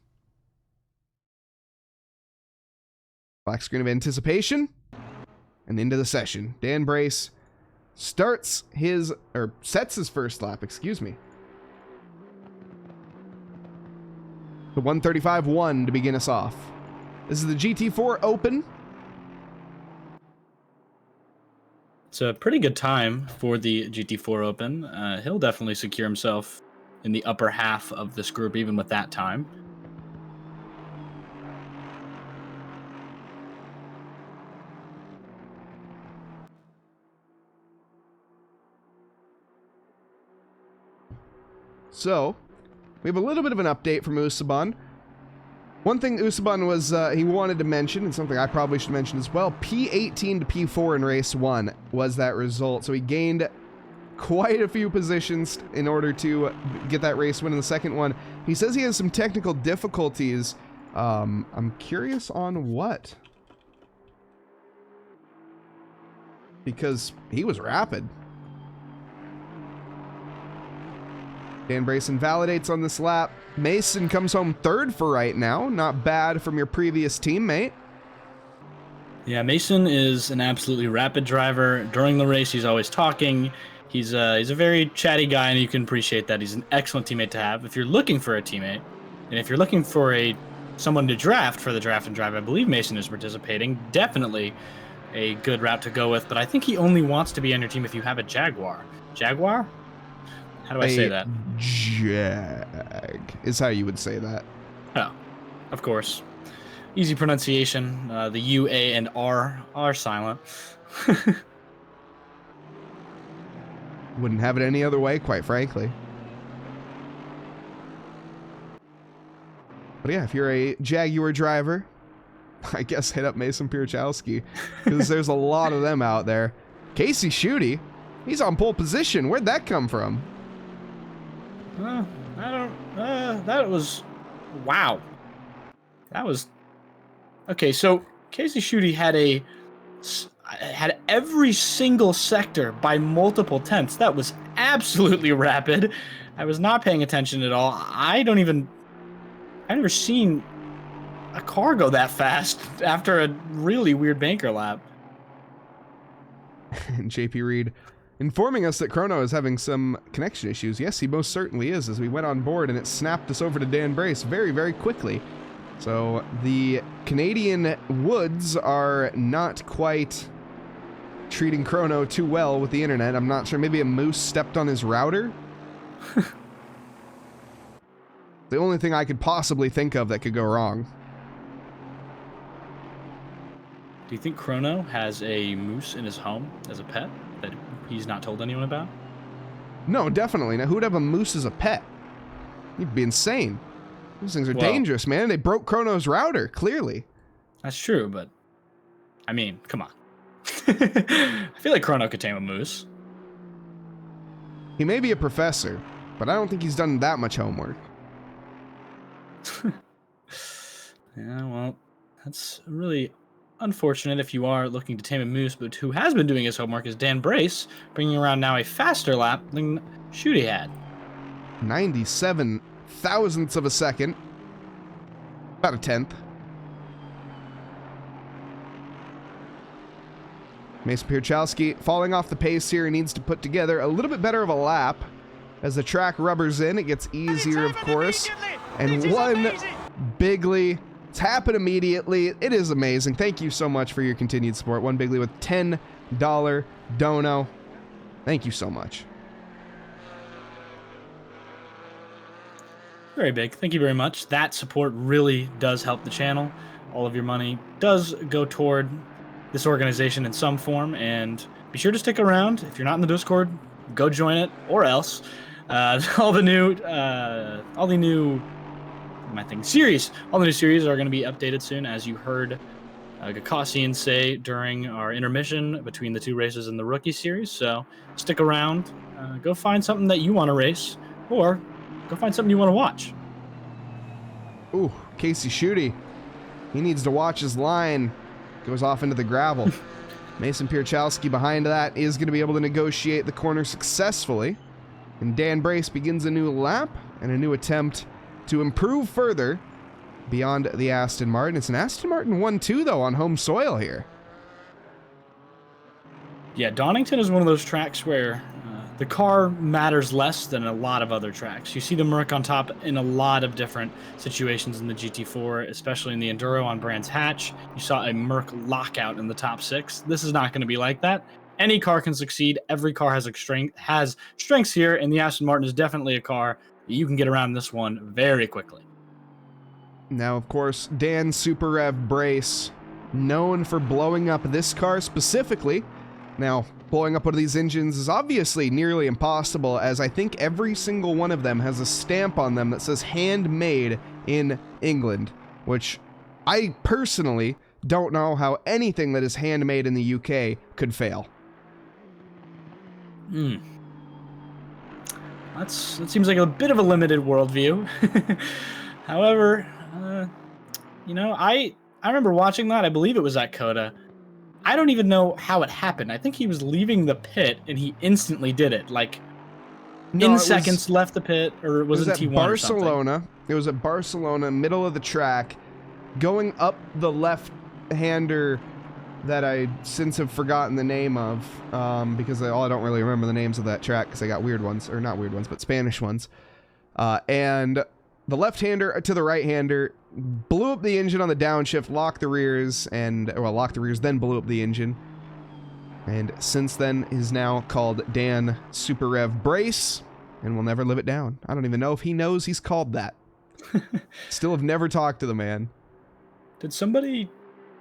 Black screen of anticipation, and into the session. Dan Brace sets his first lap, excuse me. The 1:35.1 to begin us off. This is the GT4 Open. It's a pretty good time for the GT4 Open. He'll definitely secure himself in the upper half of this group, even with that time. So, we have a little bit of an update from Usaban. One thing Usaban was, he wanted to mention, and something I probably should mention as well, P18 to P4 in race 1 was that result. So he gained quite a few positions in order to get that race win in the second one. He says he has some technical difficulties. I'm curious on what. Because he was rapid. Dan Brayson validates on this lap. Mason comes home third for right now. Not bad from your previous teammate. Yeah, Mason is an absolutely rapid driver. During the race, he's always talking. He's a very chatty guy, and you can appreciate that. He's an excellent teammate to have. If you're looking for a teammate, and if you're looking for someone to draft for the draft and drive, I believe Mason is participating. Definitely a good route to go with, but I think he only wants to be on your team if you have a Jaguar. Jaguar? How do I say that? Jag is how you would say that. Oh, of course. Easy pronunciation. The U, A, and R are silent. Wouldn't have it any other way, quite frankly. But yeah, if you're a Jaguar driver, I guess hit up Mason Pierchowski, because there's a lot of them out there. Casey Schutte, he's on pole position. Where'd that come from? That was, wow. That was, okay, so Casey Schutte had every single sector by multiple tenths. That was absolutely rapid. I was not paying attention at all. I've never seen a car go that fast after a really weird banker lap. And JP Reed informing us that Chrono is having some connection issues. Yes, he most certainly is, as we went on board and it snapped us over to Dan Brace very, very quickly. So the Canadian woods are not quite treating Chrono too well with the internet. I'm not sure. Maybe a moose stepped on his router? The only thing I could possibly think of that could go wrong. Do you think Chrono has a moose in his home as a pet that he's not told anyone about? No, definitely. Now, who'd have a moose as a pet? You'd be insane. These things are dangerous, man. They broke Chrono's router, clearly. That's true, but I mean, come on. I feel like Chrono could tame a moose. He may be a professor, but I don't think he's done that much homework. Yeah, well, that's really unfortunate if you are looking to tame a moose, but who has been doing his homework is Dan Brace, bringing around now a faster lap than Schutte had. 97 thousandths of a second. About a tenth. Mason Pierchowski falling off the pace here. He needs to put together a little bit better of a lap. As the track rubbers in, it gets easier, of course. And one Bigly. It's happened immediately. It is amazing. Thank you so much for your continued support. One Bigly with $10 dono. Thank you so much. Very big. Thank you very much. That support really does help the channel. All of your money does go toward this organization in some form, and be sure to stick around. If you're not in the Discord, go join it, or else. All the new series are going to be updated soon, as you heard Gakassian say during our intermission between the two races in the rookie series. So stick around, go find something that you want to race, or go find something you want to watch. Ooh, Casey Schutte. He needs to watch his line. Goes off into the gravel. Mason Pierchowski behind that is going to be able to negotiate the corner successfully. And Dan Brace begins a new lap and a new attempt to improve further beyond the Aston Martin. It's an Aston Martin 1-2, though, on home soil here. Yeah, Donington is one of those tracks where the car matters less than a lot of other tracks. You see the Merc on top in a lot of different situations in the GT4, especially in the Enduro on Brands Hatch. You saw a Merc lockout in the top 6. This is not going to be like that. Any car can succeed. Every car has strengths here, and the Aston Martin is definitely a car that you can get around this one very quickly. Now, of course, Dan Super Rev Brace, known for blowing up this car specifically. Now, blowing up one of these engines is obviously nearly impossible, as I think every single one of them has a stamp on them that says handmade in England, which I personally don't know how anything that is handmade in the UK could fail. That seems like a bit of a limited worldview. However, I remember watching that. I believe it was at Coda. I don't even know how it happened. I think he was leaving the pit and he instantly did it. Seconds left the pit, or was it T1 Barcelona? Or something? It was at Barcelona, middle of the track, going up the left-hander that I since have forgotten the name of, because I don't really remember the names of that track because I got weird ones, or not weird ones, but Spanish ones. And the left-hander to the right-hander blew up the engine on the downshift, locked the rears, then blew up the engine. And since then is now called Dan Super Rev Brace, and will never live it down. I don't even know if he knows he's called that. Still have never talked to the man. Did somebody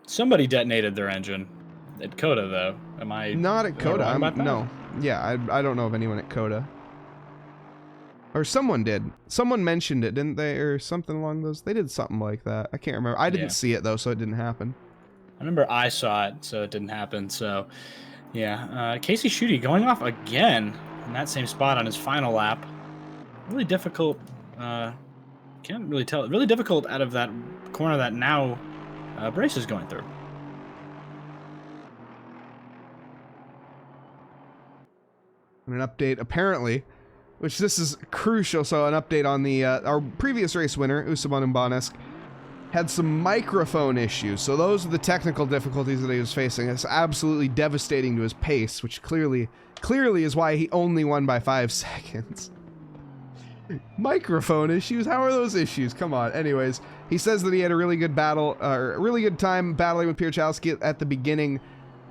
detonated their engine at Coda though? Am I not at Coda? No. Yeah, I don't know of anyone at Coda. Or someone did. Someone mentioned it, didn't they? Or something along those. They did something like that. I can't remember. I didn't see it though, so it didn't happen. I remember I saw it, so it didn't happen. So, yeah. Casey Schutte going off again in that same spot on his final lap. Really difficult. Can't really tell. Really difficult out of that corner that now Brace is going through. And an update, apparently, which this is crucial. So an update on the our previous race winner, Usman Mbanesk, had some microphone issues. So those are the technical difficulties that he was facing. It's absolutely devastating to his pace, which clearly is why he only won by 5 seconds. Microphone issues? How are those issues? Come on. Anyways, he says that he had a really good really good time battling with Pierchowski at the beginning,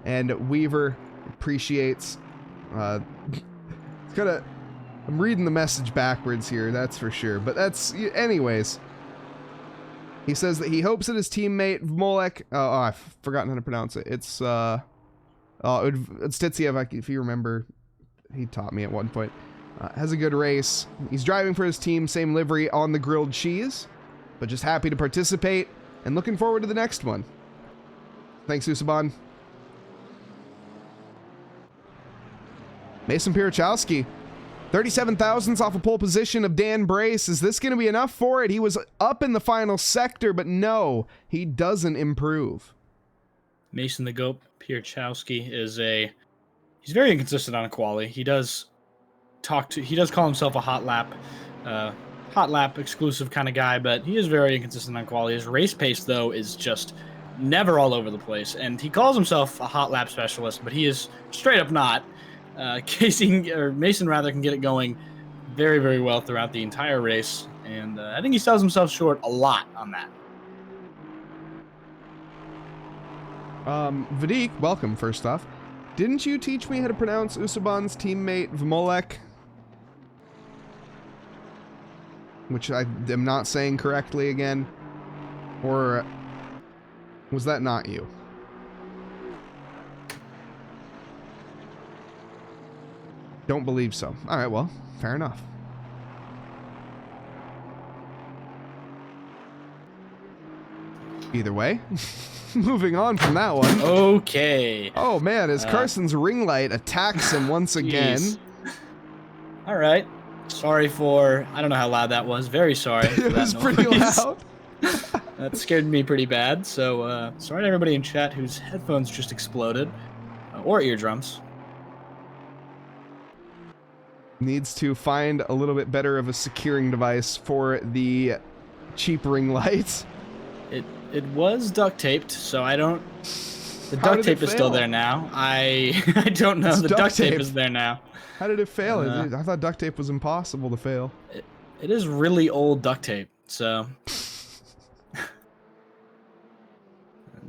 and Weaver appreciates. It's kinda, I'm reading the message backwards here, that's for sure. But that's, anyways. He says that he hopes that his teammate Vmolek, I've forgotten how to pronounce it. It's Stitsiev, if you remember, he taught me at one point. Has a good race. He's driving for his team, same livery on the grilled cheese, but just happy to participate and looking forward to the next one. Thanks, Usaban. Mason Pierchowski, 37 thousandths off a pole position of Dan Brace. Is this going to be enough for it? He was up in the final sector, but no, he doesn't improve. Mason the Goat Pierchowski he's very inconsistent on a quali. He does call himself a hot lap exclusive kind of guy, but he is very inconsistent on quali. His race pace though is just never all over the place, and he calls himself a hot lap specialist, but he is straight up not. Mason rather can get it going very, very well throughout the entire race, and I think he sells himself short a lot on that. Vadik, welcome first off. Didn't you teach me how to pronounce Usaban's teammate Vmolek? Which I am not saying correctly again. Or was that not you? Don't believe so. Alright, well, fair enough. Either way, moving on from that one. Okay. Oh man, as Carson's ring light attacks him once again. All right. Sorry for, I don't know how loud that was. Very sorry for It that was noise. pretty loud. That scared me pretty bad. So sorry to everybody in chat whose headphones just exploded. Or eardrums. Needs to find a little bit better of a securing device for the cheap ring lights. It was duct taped, so I don't. The How duct did tape it is still fail? there now. I don't know. It's The duct duct tape tape. is there now. How did it fail? I thought duct tape was impossible to fail. It is really old duct tape, so.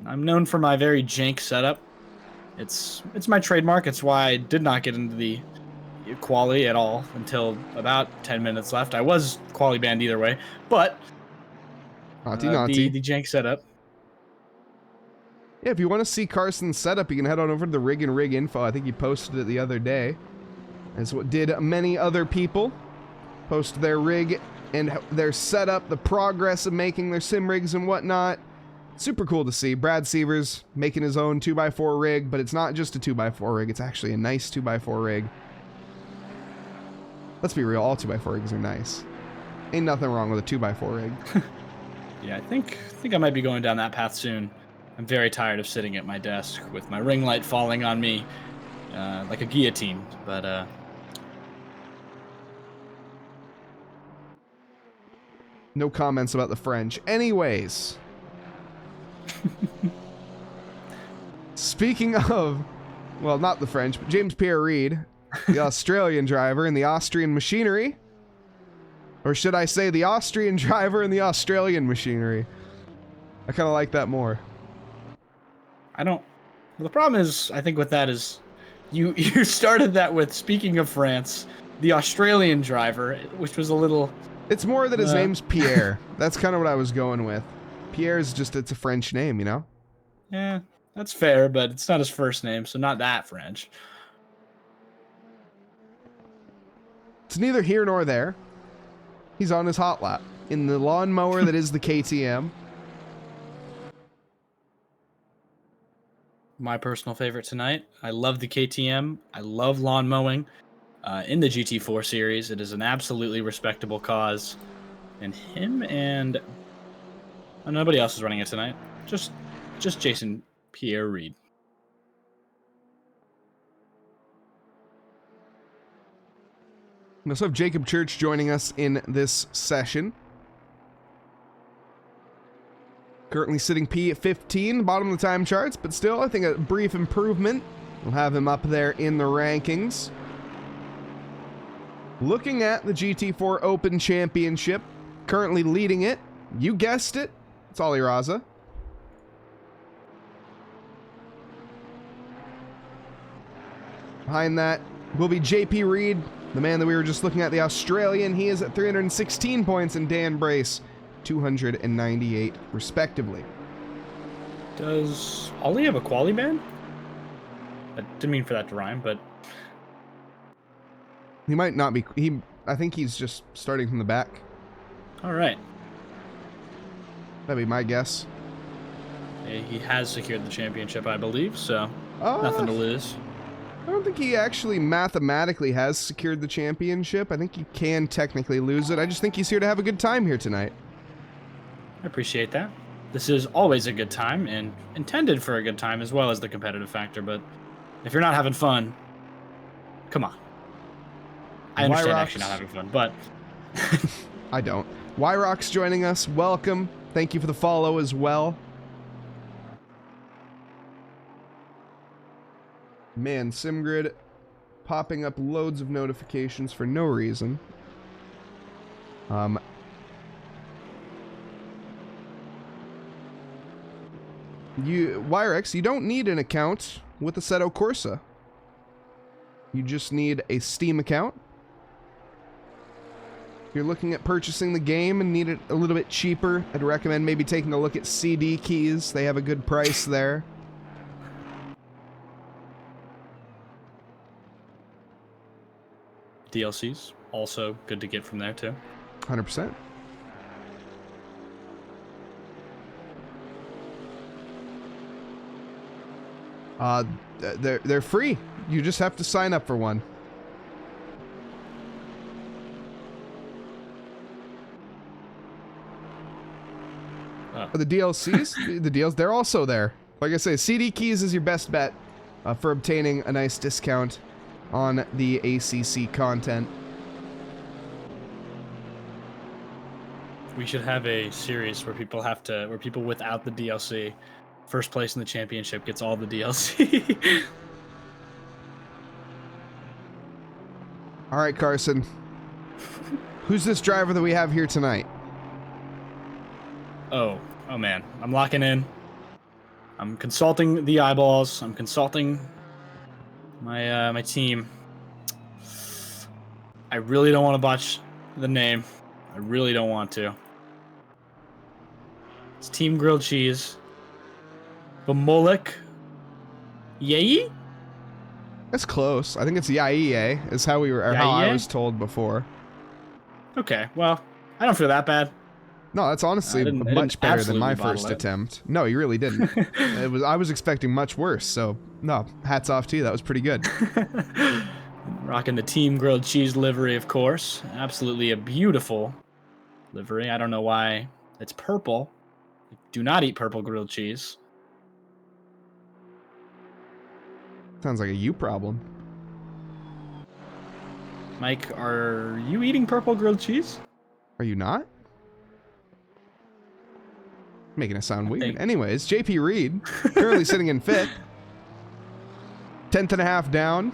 I'm known for my very jank setup. It's my trademark. It's why I did not get into the quali at all until about 10 minutes left. I was quali banned either way, but Naughty. the jank setup. Yeah, if you want to see Carson's setup, you can head on over to the Rig and Rig info. I think he posted it the other day. As what did many other people. Post their rig and their setup, the progress of making their sim rigs and whatnot. Super cool to see. Brad Sievers making his own 2x4 rig, but it's not just a 2x4 rig. It's actually a nice 2x4 rig. Let's be real, all 2x4 rigs are nice. Ain't nothing wrong with a 2x4 rig. Yeah, I think I might be going down that path soon. I'm very tired of sitting at my desk with my ring light falling on me like a guillotine, but no comments about the French. Anyways. Speaking of, well, not the French, but James Pierre Reid, the Australian driver in the Austrian machinery. Or should I say the Austrian driver in the Australian machinery? I kind of like that more. I don't. Well, the problem is, I think with that is, you started that with, speaking of France, the Australian driver, which was a little. It's more that his name's Pierre. That's kind of what I was going with. Pierre's just, it's a French name, you know? Yeah, that's fair, but it's not his first name, so not that French. It's neither here nor there. He's on his hot lap in the lawnmower that is the KTM. My personal favorite tonight. I love the KTM. I love lawn mowing. In the GT4 series, it is an absolutely respectable cause. And him and nobody else is running it tonight. Just Jason Pierre Reed. We also have Jacob Church joining us in this session. Currently sitting P15, bottom of the time charts, but still, I think a brief improvement. We'll have him up there in the rankings. Looking at the GT4 Open Championship, currently leading it, you guessed it, it's Ollie Raza. Behind that will be JP Reed, the man that we were just looking at, the Australian. He is at 316 points, and Dan Brace, 298, respectively. Does Ollie have a quali ban? I didn't mean for that to rhyme, but He might not be. I think he's just starting from the back. all right. That'd be my guess. He has secured the championship, I believe, so nothing to lose. I don't think he actually mathematically has secured the championship. I think he can technically lose it. I just think he's here to have a good time here tonight. I appreciate that. This is always a good time and intended for a good time as well as the competitive factor, but if you're not having fun, come on. I understand actually not having fun, but I don't. Wyrock's joining us. Welcome. Thank you for the follow as well. Man, SimGrid popping up loads of notifications for no reason. Wyrex, you don't need an account with Assetto Corsa. You just need a Steam account. If you're looking at purchasing the game and need it a little bit cheaper, I'd recommend maybe taking a look at CD Keys. They have a good price there. DLCs also good to get from there too. 100%. They're free. You just have to sign up for one. The DLCs, the deals, they're also there. Like I say, CD Keys is your best bet for obtaining a nice discount on the ACC content. We should have a series where people without the DLC, first place in the championship gets all the DLC. All right, Carson. Who's this driver that we have here tonight? Oh man, I'm locking in. I'm consulting the eyeballs. I'm consulting my team. I really don't want to botch the name. I really don't want to. It's Team Grilled Cheese. Bamolik. Yay? That's close. I think it's Yaie, is how how I was told before. Okay, well, I don't feel that bad. No, that's honestly much better than my first attempt. No, you really didn't. I was expecting much worse, so no, hats off to you. That was pretty good. Rocking the Team Grilled Cheese livery, of course. Absolutely a beautiful livery. I don't know why it's purple. Do not eat purple grilled cheese. Sounds like a you problem. Mike, are you eating purple grilled cheese? Are you not? Making it sound weird. Anyways, JP Reed, currently sitting in 5th. 10th and a half down.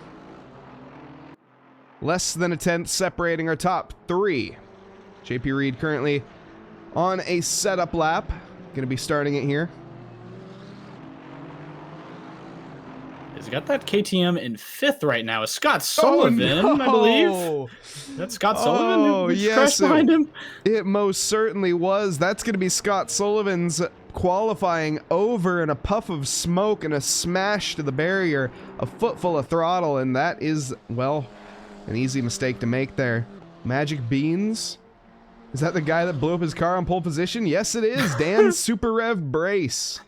Less than a 10th separating our top 3. JP Reed currently on a setup lap. going to be starting it here. He's got that KTM in 5th right now. Is Scott Sullivan, I believe. That's Scott Sullivan who crashed behind him. It most certainly was. That's going to be Scott Sullivan's qualifying over in a puff of smoke and a smash to the barrier, a foot full of throttle, and that is, well, an easy mistake to make there. Magic Beans? Is that the guy that blew up his car on pole position? Yes, it is. Dan Super Rev Brace.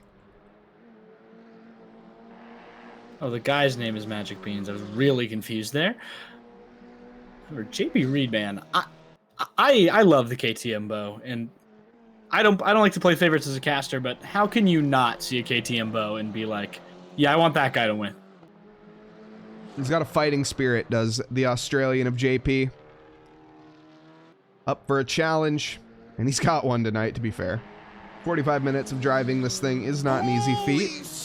Oh, the guy's name is Magic Beans. I was really confused there. Or JP Reed, man. I love the KTM bow, and I don't like to play favorites as a caster, but how can you not see a KTM bow and be like, yeah, I want that guy to win? He's got a fighting spirit, does the Australian of JP. Up for a challenge, and he's got one tonight, to be fair. 45 minutes of driving this thing is not an easy feat.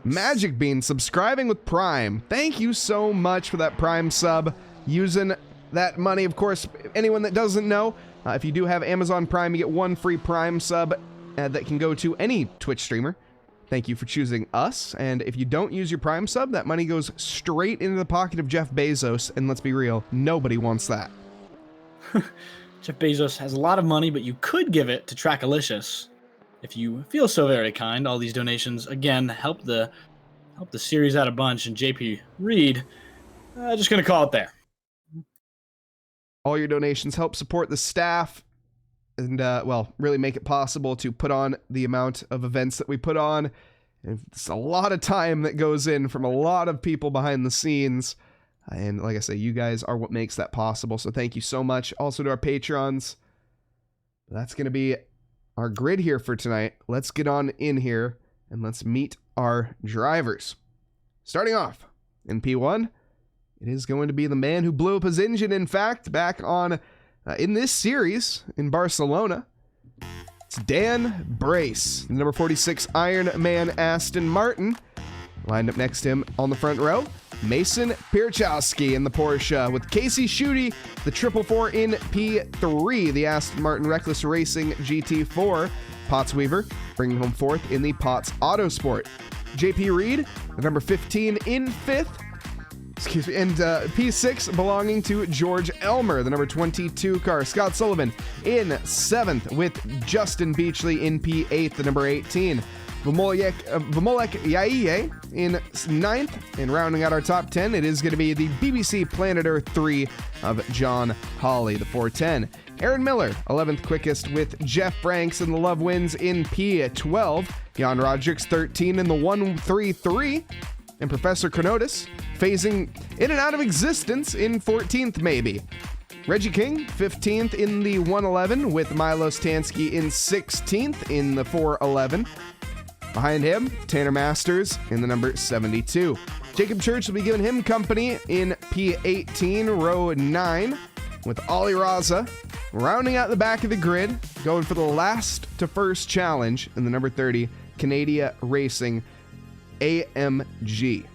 Magic Bean subscribing with Prime. Thank you so much for that Prime sub. Using that money, of course, anyone that doesn't know, if you do have Amazon Prime, you get 1 free Prime sub that can go to any Twitch streamer. Thank you for choosing us. And if you don't use your Prime sub, that money goes straight into the pocket of Jeff Bezos. And let's be real, nobody wants that. Jeff Bezos has a lot of money, but you could give it to TRACKILICIOUS. If you feel so very kind, all these donations, again, help the series out a bunch. And JP Reed, just going to call it there. All your donations help support the staff and, well, really make it possible to put on the amount of events that we put on. And it's a lot of time that goes in from a lot of people behind the scenes. And like I say, you guys are what makes that possible. So thank you so much. Also to our patrons. That's going to be our grid here for tonight. Let's get on in here and let's meet our drivers. Starting off in P1, it is going to be the man who blew up his engine, in fact, back on in this series in Barcelona. It's Dan Brace, the number 46 Iron Man Aston Martin. Lined up next to him on the front row, Mason Pierchowski in the Porsche, with Casey Schutte, the 444 in P3, the Aston Martin Reckless Racing GT4. Potts Weaver bringing home 4th in the Potts Autosport. JP Reed, the number 15 in 5th. Excuse me, and P6 belonging to George Elmer, the number 22 car. Scott Sullivan in 7th, with Justin Beachley in P8, the number 18. Vamolek Yaiye in 9th, and rounding out our top 10, it is going to be the BBC Planet Earth 3 of John Hawley, the 410. Aaron Miller, 11th quickest, with Jeff Franks and the Love Wins in P12. Jan Rodricks, 13 in the 133. And Professor Chronotis, phasing in and out of existence in 14th maybe. Reggie King, 15th in the 111, with Milo Stansky in 16th in the 411. Behind him, Tanner Masters in the number 72. Jacob Church will be giving him company in P18, row 9, with Ollie Raza rounding out the back of the grid, going for the last to first challenge in the number 30, Canada Racing AMG.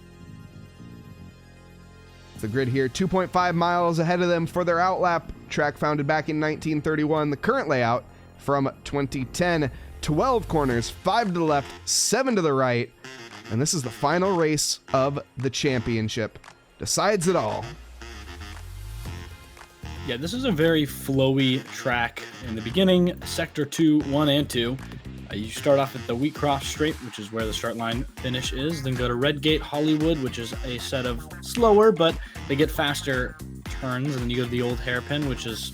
The grid here, 2.5 miles ahead of them for their outlap, track founded back in 1931. The current layout from 2010. 12 corners, 5 to the left, 7 to the right, and this is the final race of the championship. Decides it all. Yeah, this is a very flowy track in the beginning. Sector 2, 1, and 2. You start off at the Wheatcroft Straight, which is where the start line finish is. Then go to Redgate Hollywood, which is a set of slower, but they get faster turns. And then you go to the Old Hairpin, which is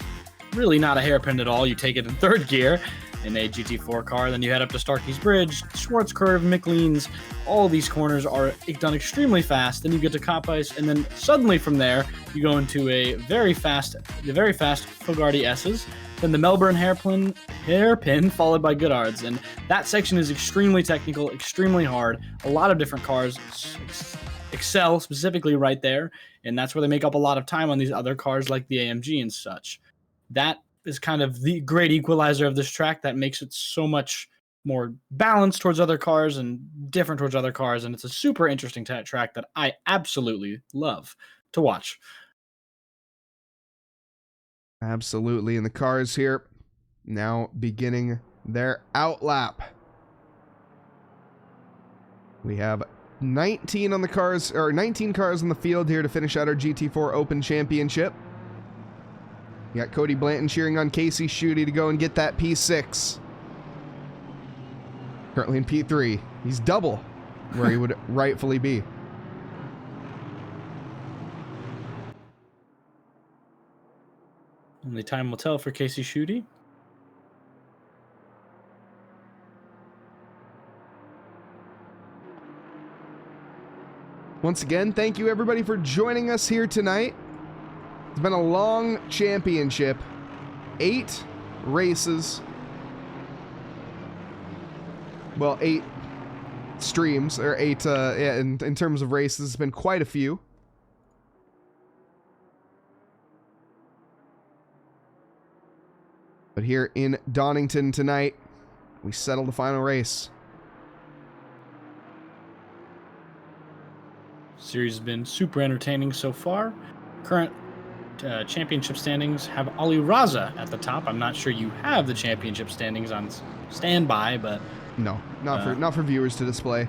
really not a hairpin at all. You take it in 3rd gear in a GT4 car. Then you head up to Starkey's Bridge, Schwartz Curve, McLean's. All these corners are done extremely fast. Then you get to Cop Ice, and then suddenly from there, you go into the very fast Fogarty S's. Then the Melbourne hairpin, followed by Goodhards. And that section is extremely technical, extremely hard. A lot of different cars excel specifically right there. And that's where they make up a lot of time on these other cars like the AMG and such. That is kind of the great equalizer of this track that makes it so much more balanced towards other cars and different towards other cars. And it's a super interesting track that I absolutely love to watch. Absolutely. And the cars here now beginning their outlap. We have 19 on the cars, or 19 cars on the field here to finish out our GT4 Open Championship. You got Cody Blanton cheering on Casey Schutte to go and get that P6. Currently in P3. He's double where he would rightfully be. Only time will tell for Casey Schutte. Once again, thank you everybody for joining us here tonight. It's been a long championship. 8 races. Well, 8 streams, or 8, yeah, in terms of races, it's been quite a few. But here in Donington tonight, we settle the final race. Series has been super entertaining so far. Current championship standings have Ali Raza at the top. I'm not sure you have the championship standings on standby, but no, not for viewers to display,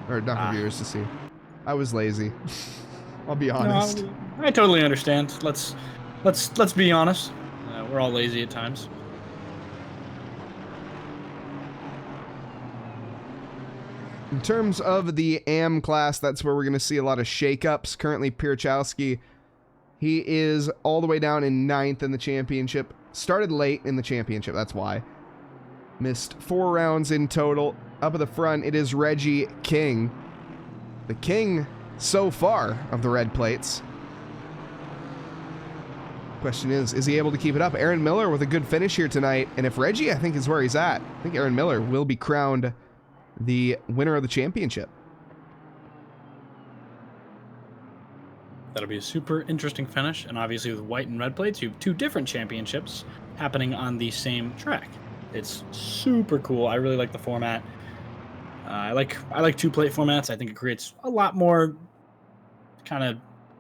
or not for viewers to see. I was lazy. I'll be honest. No, I totally understand. Let's be honest. We're all lazy at times. In terms of the AM class, that's where we're going to see a lot of shakeups. Currently, Pierchowski, he is all the way down in 9th in the championship. Started late in the championship, that's why. Missed 4 rounds in total. Up at the front, it is Reggie King. The king, so far, of the red plates. Question is he able to keep it up? Aaron Miller with a good finish here tonight. And if Reggie, I think, is where he's at, I think Aaron Miller will be crowned the winner of the championship. That'll be a super interesting finish, and obviously with white and red plates, you have 2 different championships happening on the same track. It's super cool. I really like the format. I like 2-plate formats. I think it creates a lot more kind of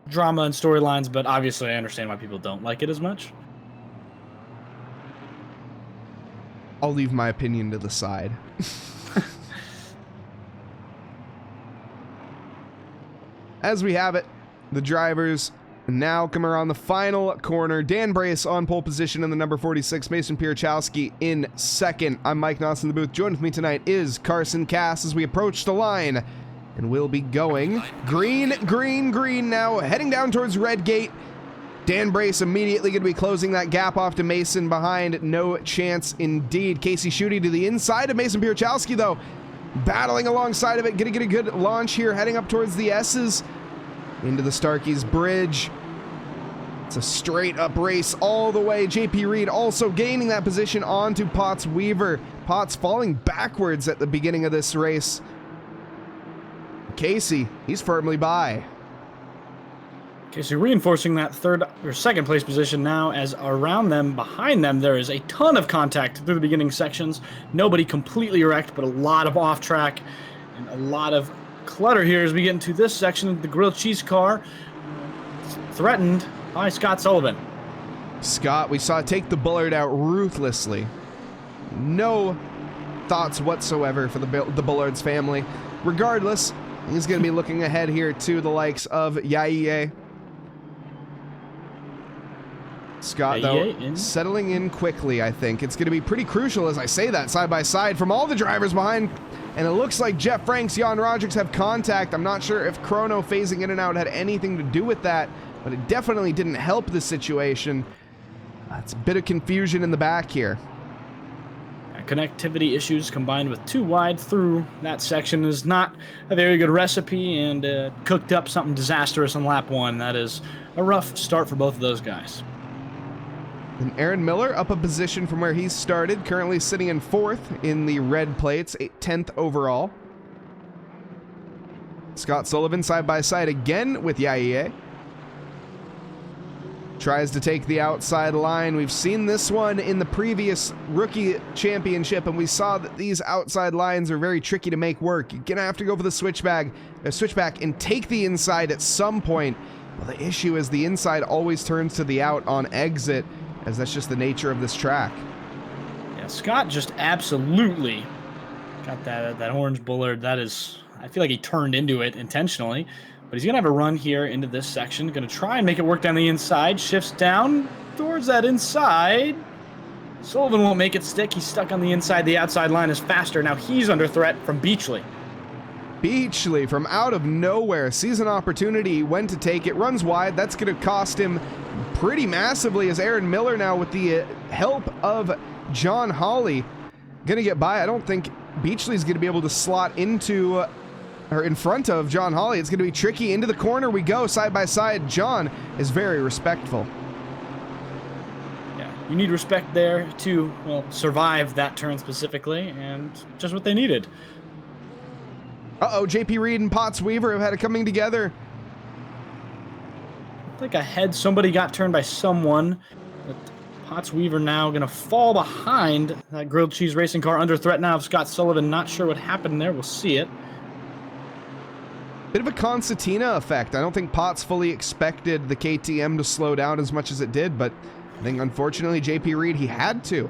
drama and storylines, but obviously I understand why people don't like it as much. I'll leave my opinion to the side. As we have it, the drivers now come around the final corner. Dan Brace on pole position in the number 46, Mason Pierchowski in second. I'm Mike Nause in the booth. Joining with me tonight is Carson Cass as we approach the line. And we'll be going green, green, green now, heading down towards red gate. Dan Brace immediately going to be closing that gap off to Mason behind. No chance indeed. Casey Schutte to the inside of Mason Pierchowski, though. Battling alongside of it, gonna get a good launch here, heading up towards the S's, into the Starkey's Bridge. It's a straight up race all the way. JP Reed also gaining that position onto Potts Weaver. Potts falling backwards at the beginning of this race. Casey, he's firmly by. Casey reinforcing that second place position now, as around them, behind them, there is a ton of contact through the beginning sections. Nobody completely wrecked, but a lot of off track and a lot of clutter here as we get into this section. The grilled cheese car threatened by Scott Sullivan. Scott, we saw take the Bullard out ruthlessly. No thoughts whatsoever for the Bullards family. Regardless, he's going to be looking ahead here to the likes of Yaye. Scott, though, settling in quickly, I think. It's going to be pretty crucial as I say that, side by side from all the drivers behind. And it looks like Jeff Franks, Jan Rodrigues have contact. I'm not sure if Chrono phasing in and out had anything to do with that, but it definitely didn't help the situation. It's a bit of confusion in the back here. Connectivity issues combined with too wide through that section is not a very good recipe, and cooked up something disastrous on lap 1. That is a rough start for both of those guys. And Aaron Miller up a position from where he started, currently sitting in 4th in the red plates, 10th overall. Scott Sullivan side by side again with Yaye. Tries to take the outside line. We've seen this one in the previous rookie championship, and we saw that these outside lines are very tricky to make work. You're gonna have to go for the switchback and take the inside at some point. Well, the issue is the inside always turns to the out on exit, as that's just the nature of this track. Yeah, Yeah, Scott just absolutely got that orange bullard. That is, I feel like he turned into it intentionally. But he's going to have a run here into this section. Going to try and make it work down the inside. Shifts down towards that inside. Sullivan won't make it stick. He's stuck on the inside. The outside line is faster. Now he's under threat from Beachley. Beachley from out of nowhere sees an opportunity, went to take it, runs wide. That's going to cost him pretty massively as Aaron Miller now with the help of John Hawley going to get by. I don't think Beachley's going to be able to slot into or in front of John Hawley. It's going to be tricky. Into the corner we go, side by side. John is very respectful. Yeah, you need respect there to, well, survive that turn specifically, and just what they needed. Uh-oh, JP Reed and Potts Weaver have had it coming together. I think ahead somebody got turned by someone. But Potts Weaver now going to fall behind that grilled cheese racing car. Under threat now of Scott Sullivan. Not sure what happened there. We'll see it. Bit of a concertina effect. I don't think Potts fully expected the KTM to slow down as much as it did, but I think unfortunately JP Reed, he had to.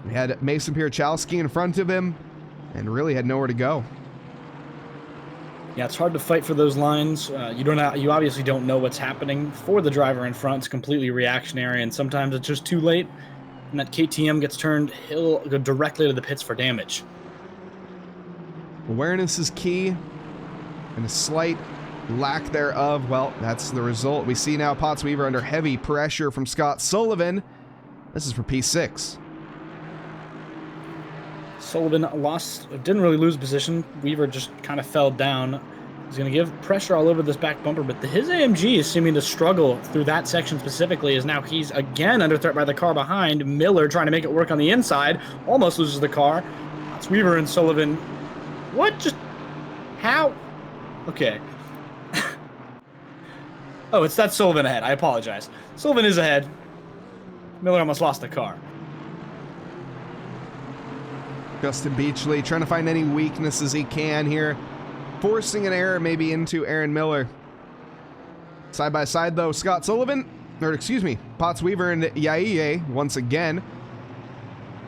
He had Mason Pierchowski in front of him and really had nowhere to go. Yeah, it's hard to fight for those lines. You obviously don't know what's happening for the driver in front. It's completely reactionary, and sometimes it's just too late. And that KTM gets turned, he'll go directly to the pits for damage. Awareness is key, and a slight lack thereof, well, that's the result. We see now Potts Weaver under heavy pressure from Scott Sullivan. This is for P6. Sullivan didn't really lose position. Weaver just kind of fell down. He's going to give pressure all over this back bumper, but his AMG is seeming to struggle through that section specifically, as now he's again under threat by the car behind. Miller trying to make it work on the inside, almost loses the car. It's Weaver and Sullivan. What? Just how? Okay. Oh, it's that Sullivan ahead. I apologize. Sullivan is ahead. Miller almost lost the car. Justin Beachley trying to find any weaknesses he can here, forcing an error maybe into Aaron Miller. Side by side though, Scott Sullivan, or excuse me, Potts Weaver and Yaiye once again.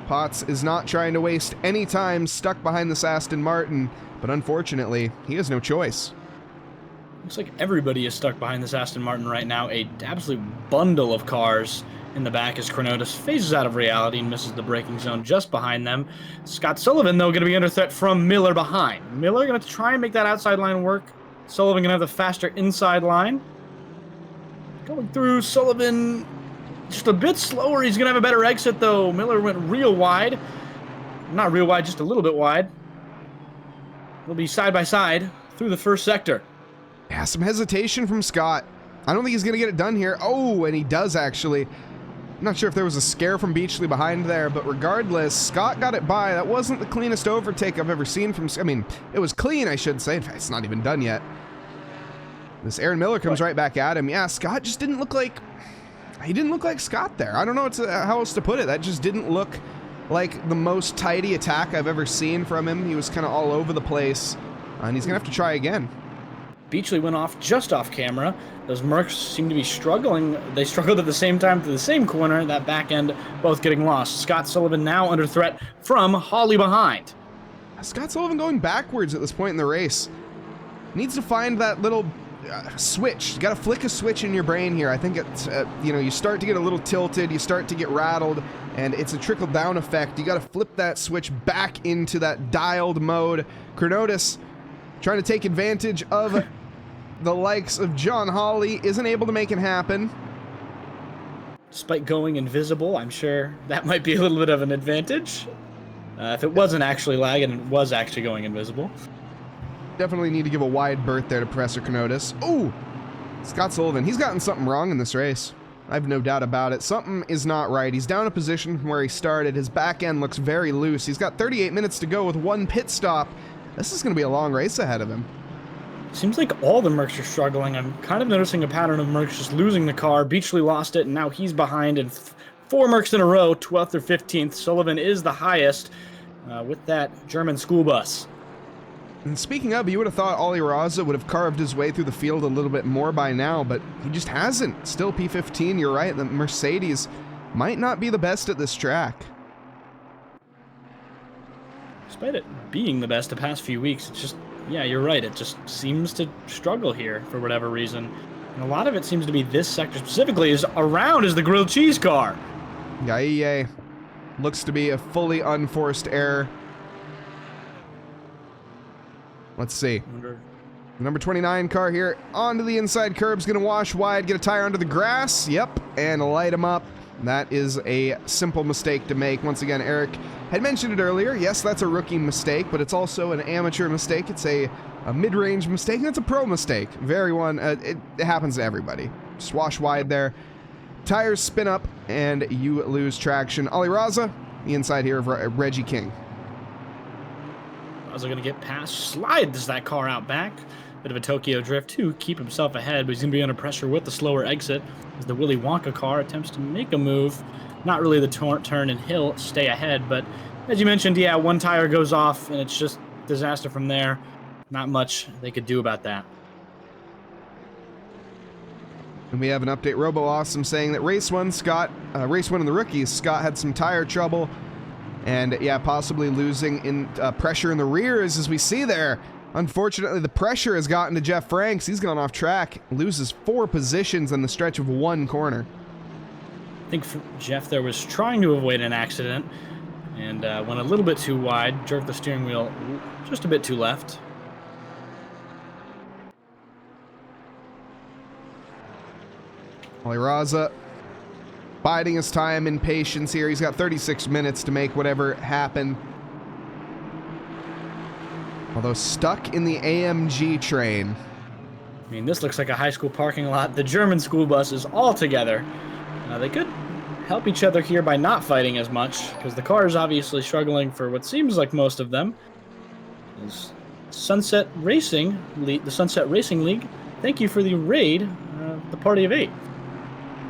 Potts is not trying to waste any time stuck behind this Aston Martin, but unfortunately, he has no choice. Looks like everybody is stuck behind this Aston Martin right now. A absolute bundle of cars in the back as Chronotis phases out of reality and misses the braking zone just behind them. Scott Sullivan, though, going to be under threat from Miller behind. Miller going to try and make that outside line work. Sullivan going to have the faster inside line. Going through, Sullivan just a bit slower. He's going to have a better exit, though. Miller went real wide. Not real wide, just a little bit wide. We'll be side by side through the first sector. Yeah, some hesitation from Scott. I don't think he's going to get it done here. Oh, and he does actually. I'm not sure if there was a scare from Beachley behind there, but regardless, Scott got it by. That wasn't the cleanest overtake I've ever seen from... I mean, it was clean, I should say. In fact, it's not even done yet. This Aaron Miller comes right back at him. Yeah, Scott just didn't look like... He didn't look like Scott there. I don't know how else to put it. That just didn't look like the most tidy attack I've ever seen from him. He was kind of all over the place, and he's going to have to try again. Beachley went off just off camera. Those Mercs seem to be struggling. They struggled at the same time through the same corner. That back end both getting lost. Scott Sullivan now under threat from Hawley behind. Scott Sullivan going backwards at this point in the race. Needs to find that little switch. You got to flick a switch in your brain here. I think it's, you start to get a little tilted. You start to get rattled, and it's a trickle-down effect. You got to flip that switch back into that dialed mode. Chronotis trying to take advantage of the likes of John Hawley, isn't able to make it happen. Despite going invisible, I'm sure that might be a little bit of an advantage. If it wasn't actually lag and it was actually going invisible. Definitely need to give a wide berth there to Professor Chronotis. Oh, Scott Sullivan, he's gotten something wrong in this race. I have no doubt about it. Something is not right. He's down a position from where he started. His back end looks very loose. He's got 38 minutes to go with one pit stop. This is going to be a long race ahead of him. Seems like all the Mercs are struggling. I'm kind of noticing a pattern of Mercs just losing the car. Beachley lost it, and now he's behind. And 4 Mercs in a row, 12th or 15th. Sullivan is the highest with that German school bus. And speaking of, you would have thought Ollie Raza would have carved his way through the field a little bit more by now, but he just hasn't. Still P15, you're right. The Mercedes might not be the best at this track. despite it being the best the past few weeks, it's just, yeah, you're right. It just seems to struggle here for whatever reason. And a lot of it seems to be this sector specifically is the grilled cheese car. Yeah, looks to be a fully unforced error. Let's see. The number 29 car here onto the inside curb's gonna wash wide, get a tire onto the grass. Yep, and light him up. That is a simple mistake to make. Once again, Eric had mentioned it earlier. Yes, that's a rookie mistake, but it's also an amateur mistake. It's a mid-range mistake, and it's a pro mistake. It happens to everybody. Just wash wide there. Tires spin up, and you lose traction. Ali Raza, the inside here of Reggie King. Raza going to get past, slides that car out back. Bit of a Tokyo drift to keep himself ahead, but he's going to be under pressure with the slower exit as the Willy Wonka car attempts to make a move. Not really the turn, and he'll stay ahead, but as you mentioned, yeah, one tire goes off, and it's just disaster from there. Not much they could do about that. And we have an update. Robo Awesome saying that race one and the rookies, Scott had some tire trouble, and yeah, possibly losing in pressure in the rears, as we see there. Unfortunately, the pressure has gotten to Jeff Franks. He's gone off track, loses 4 positions in the stretch of 1 corner. I think Jeff there was trying to avoid an accident and went a little bit too wide, jerked the steering wheel just a bit too left. Ali Raza biding his time in patience here. He's got 36 minutes to make whatever happen. Although stuck in the AMG train. I mean, this looks like a high school parking lot. The German school bus is all together. They could help each other here by not fighting as much, because the car is obviously struggling for what seems like most of them. Is Sunset Racing, the Sunset Racing League. Thank you for the raid, the Party of 8.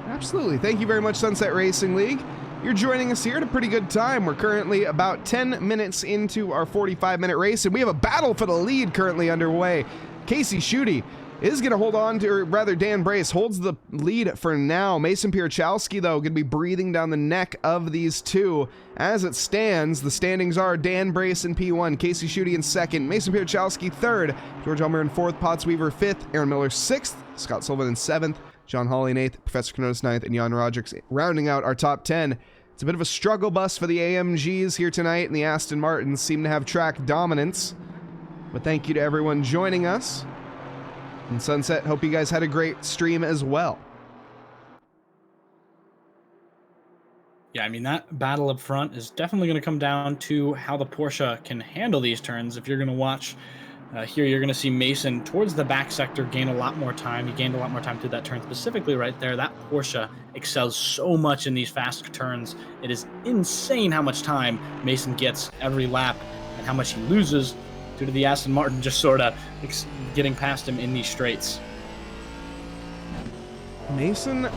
Absolutely. Thank you very much, Sunset Racing League. You're joining us here at a pretty good time. We're currently about 10 minutes into our 45-minute race, and we have a battle for the lead currently underway. Casey Schutte is going to hold on to, or rather Dan Brace holds the lead for now. Mason Pierchowski, though, going to be breathing down the neck of these two. As it stands, the standings are Dan Brace in P1, Casey Schutte in second, Mason Pierchowski third, George Elmer in fourth, Potts Weaver fifth, Aaron Miller sixth, Scott Sullivan in seventh, John Hawley in 8th, Professor Knows 9th, and Jan Roderick rounding out our top 10. It's a bit of a struggle bus for the AMGs here tonight, and the Aston Martins seem to have track dominance. But thank you to everyone joining us. And Sunset, hope you guys had a great stream as well. Yeah, I mean, that battle up front is definitely going to come down to how the Porsche can handle these turns. If you're going to watch here, you're going to see Mason towards the back sector gain a lot more time. He gained a lot more time through that turn, specifically right there. That Porsche excels so much in these fast turns. It is insane how much time Mason gets every lap and how much he loses due to the Aston Martin just sort of getting past him in these straights. Mason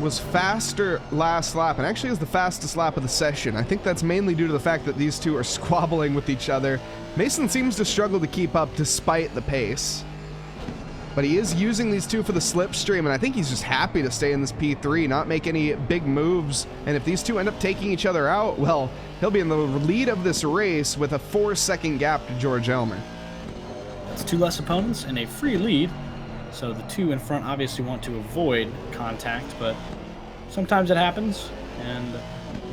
was faster last lap, and actually was the fastest lap of the session. I think that's mainly due to the fact that these two are squabbling with each other. Mason seems to struggle to keep up despite the pace, but he is using these two for the slipstream, and I think he's just happy to stay in this P3, not make any big moves. And if these two end up taking each other out, well, he'll be in the lead of this race with a 4-second gap to George Elmer. That's 2 less opponents and a free lead. So the two in front obviously want to avoid contact, but sometimes it happens, and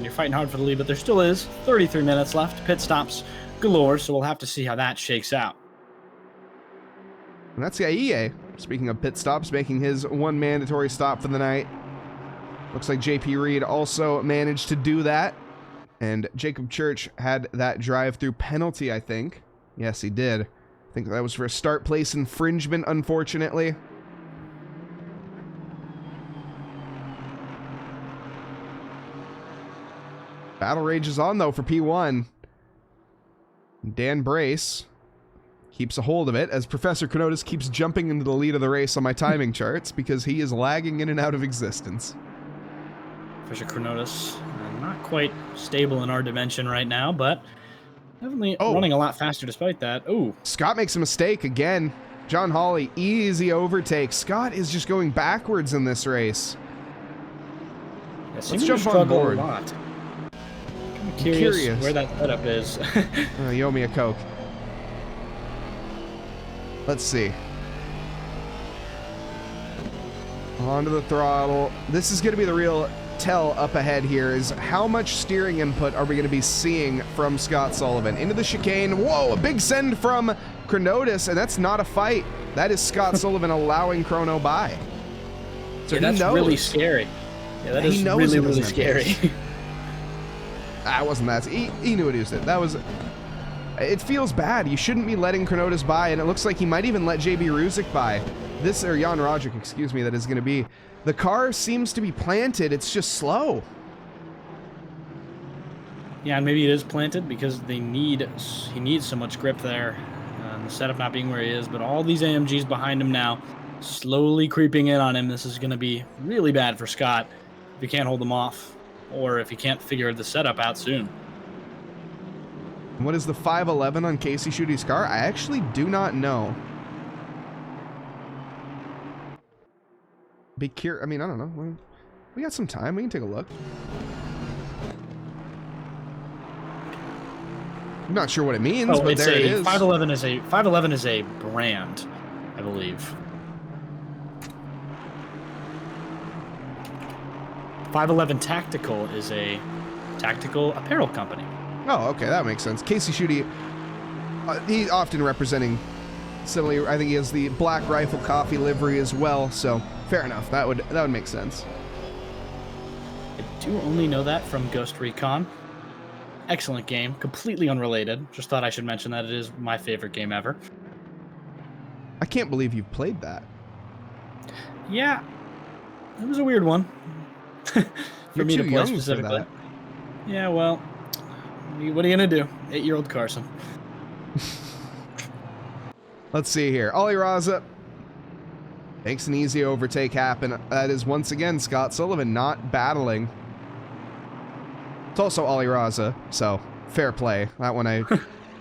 you're fighting hard for the lead, but there still is 33 minutes left. Pit stops galore, so we'll have to see how that shakes out. And that's IEA, speaking of pit stops, making his 1 mandatory stop for the night. Looks like JP Reed also managed to do that, and Jacob Church had that drive-through penalty, I think. Yes, he did. I think that was for a start place infringement, unfortunately. Battle rages on, though, for P1. Dan Brace keeps a hold of it as Professor Kenotis keeps jumping into the lead of the race on my timing charts because he is lagging in and out of existence. Professor Kenotis, not quite stable in our dimension right now, but definitely running a lot faster despite that. Oh, Scott makes a mistake again. John Hawley, easy overtake. Scott is just going backwards in this race. Let's jump on board. A lot. I'm curious where that setup is. You owe me a Coke. Let's see. Onto the throttle. This is going to be the real tell up ahead here, is how much steering input are we going to be seeing from Scott Sullivan. Into the chicane. Whoa, a big send from Chronotis, and that's not a fight. That is Scott Sullivan allowing Chrono by. So yeah, that's really scary. Yeah, that is really, really scary. That wasn't that. He knew what he was doing. That was... It feels bad. You shouldn't be letting Chronotis by, and it looks like he might even let JB Ruzik by. This, or Jan Roderick, excuse me, that is going to be. The car seems to be planted. It's just slow. Yeah, and maybe it is planted because he needs so much grip there. The setup not being where he is, but all these AMGs behind him now, slowly creeping in on him. This is going to be really bad for Scott if he can't hold them off, or if he can't figure the setup out soon. What is the 511 on Casey Schuette's car? I actually do not know. Be curious. I mean, I don't know. We got some time. We can take a look. I'm not sure what it means, but there it is. 511 is a brand, I believe. 511 Tactical is a tactical apparel company. Oh, okay, that makes sense. Casey Schuette, he often representing similarly. I think he has the Black Rifle coffee livery as well. So fair enough. That would make sense. I do only know that from Ghost Recon. Excellent game, completely unrelated. Just thought I should mention that it is my favorite game ever. I can't believe you've played that. Yeah, it was a weird one. For me to play specifically. Yeah, well, what are you gonna do? 8-year-old Carson. Let's see here. Ollie Raza makes an easy overtake happen. That is once again Scott Sullivan not battling. It's also Ollie Raza, so fair play. That one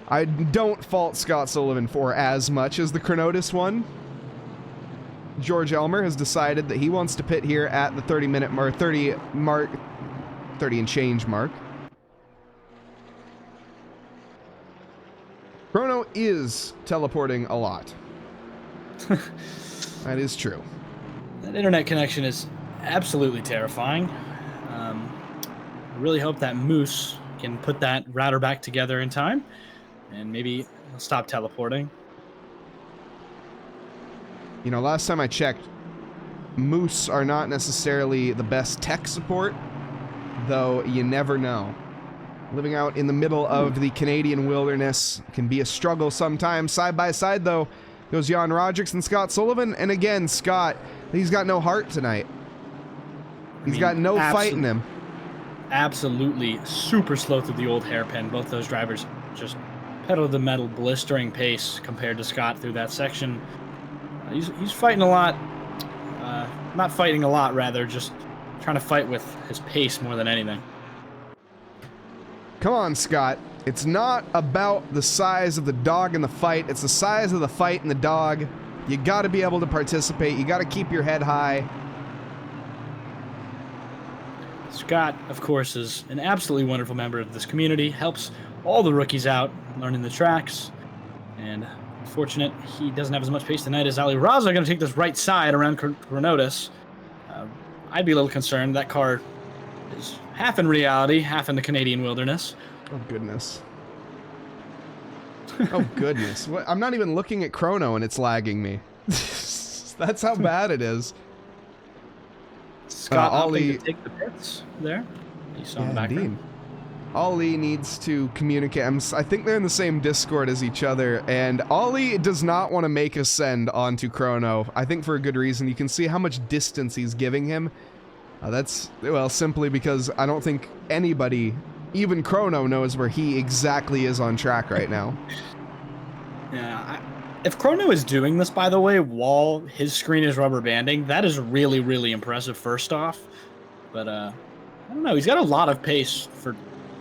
I don't fault Scott Sullivan for as much as the Chronotis one. George Elmer has decided that he wants to pit here at the 30-minute mark, 30 and change mark. Chrono is teleporting a lot. That is true. That internet connection is absolutely terrifying. I really hope that Moose can put that router back together in time, and maybe he'll stop teleporting. You know, last time I checked, Moose are not necessarily the best tech support, though you never know. Living out in the middle of the Canadian wilderness can be a struggle sometimes. Side by side, though, goes Jan Roderick and Scott Sullivan. And again, Scott, he's got no heart tonight. He's got no fight in him. Absolutely super slow through the old hairpin. Both those drivers just pedal to the metal, blistering pace compared to Scott through that section. He's fighting a lot. Not fighting a lot, rather, just trying to fight with his pace more than anything. Come on, Scott. It's not about the size of the dog in the fight. It's the size of the fight and the dog. You got to be able to participate. You got to keep your head high. Scott, of course, is an absolutely wonderful member of this community. Helps all the rookies out learning the tracks. And unfortunate, he doesn't have as much pace tonight as Ali Raza. Going to take this right side around Chronotis. I'd be a little concerned. That car is half in reality, half in the Canadian wilderness. Oh, goodness. Oh, goodness. What? I'm not even looking at Chrono and it's lagging me. That's how bad it is. Scott Ollie to take the pits there. You saw him back there. Ollie needs to communicate. I think they're in the same Discord as each other, and Ollie does not want to make a send onto Chrono. I think for a good reason. You can see how much distance he's giving him. That's, well, simply because I don't think anybody, even Chrono, knows where he exactly is on track right now. Yeah, if Chrono is doing this, by the way, while his screen is rubber banding, that is really, really impressive, first off. But, I don't know, he's got a lot of pace for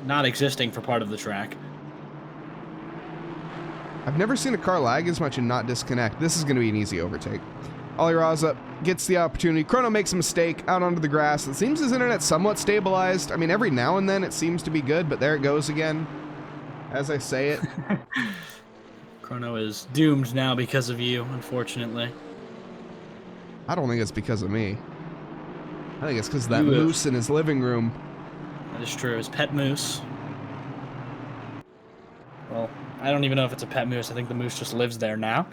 not existing for part of the track. I've never seen a car lag as much and not disconnect. This is going to be an easy overtake. Ollie Raza gets the opportunity. Chrono makes a mistake out onto the grass. It seems his internet's somewhat stabilized. I mean, every now and then it seems to be good, but there it goes again. As I say it. Chrono is doomed now because of you, unfortunately. I don't think it's because of me. I think it's because of that You moose in his living room. That is true. His pet moose. Well, I don't even know if it's a pet moose. I think the moose just lives there now.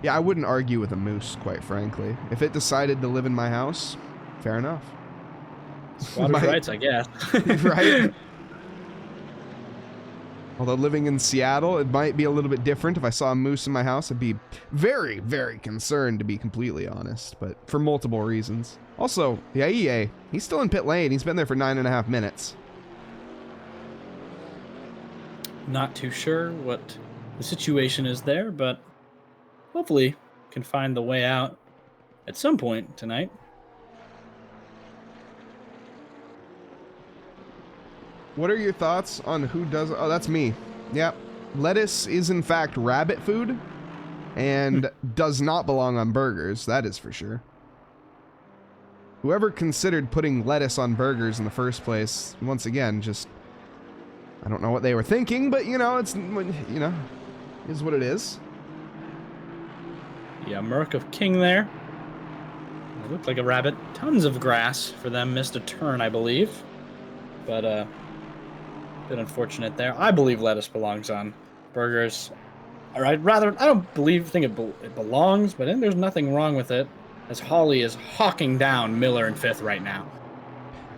Yeah, I wouldn't argue with a moose, quite frankly. If it decided to live in my house, fair enough. Squatters' rights, I guess. Right? Although living in Seattle, it might be a little bit different. If I saw a moose in my house, I'd be very, very concerned, to be completely honest, but for multiple reasons. Also, the IEA, he's still in pit lane. He's been there for 9.5 minutes. Not too sure what the situation is there, but hopefully can find the way out at some point tonight. What are your thoughts on who does... Oh, that's me. Yep. Lettuce is, in fact, rabbit food and does not belong on burgers. That is for sure. Whoever considered putting lettuce on burgers in the first place, once again, just... I don't know what they were thinking, but, you know, it's, you know, is what it is. Yeah, Merc of King there. It looked like a rabbit. Tons of grass for them. Missed a turn, I believe. But, bit unfortunate there. I believe lettuce belongs on burgers. All right, rather, I don't think it belongs, but then there's nothing wrong with it, as Holly is hawking down Miller in 5th right now.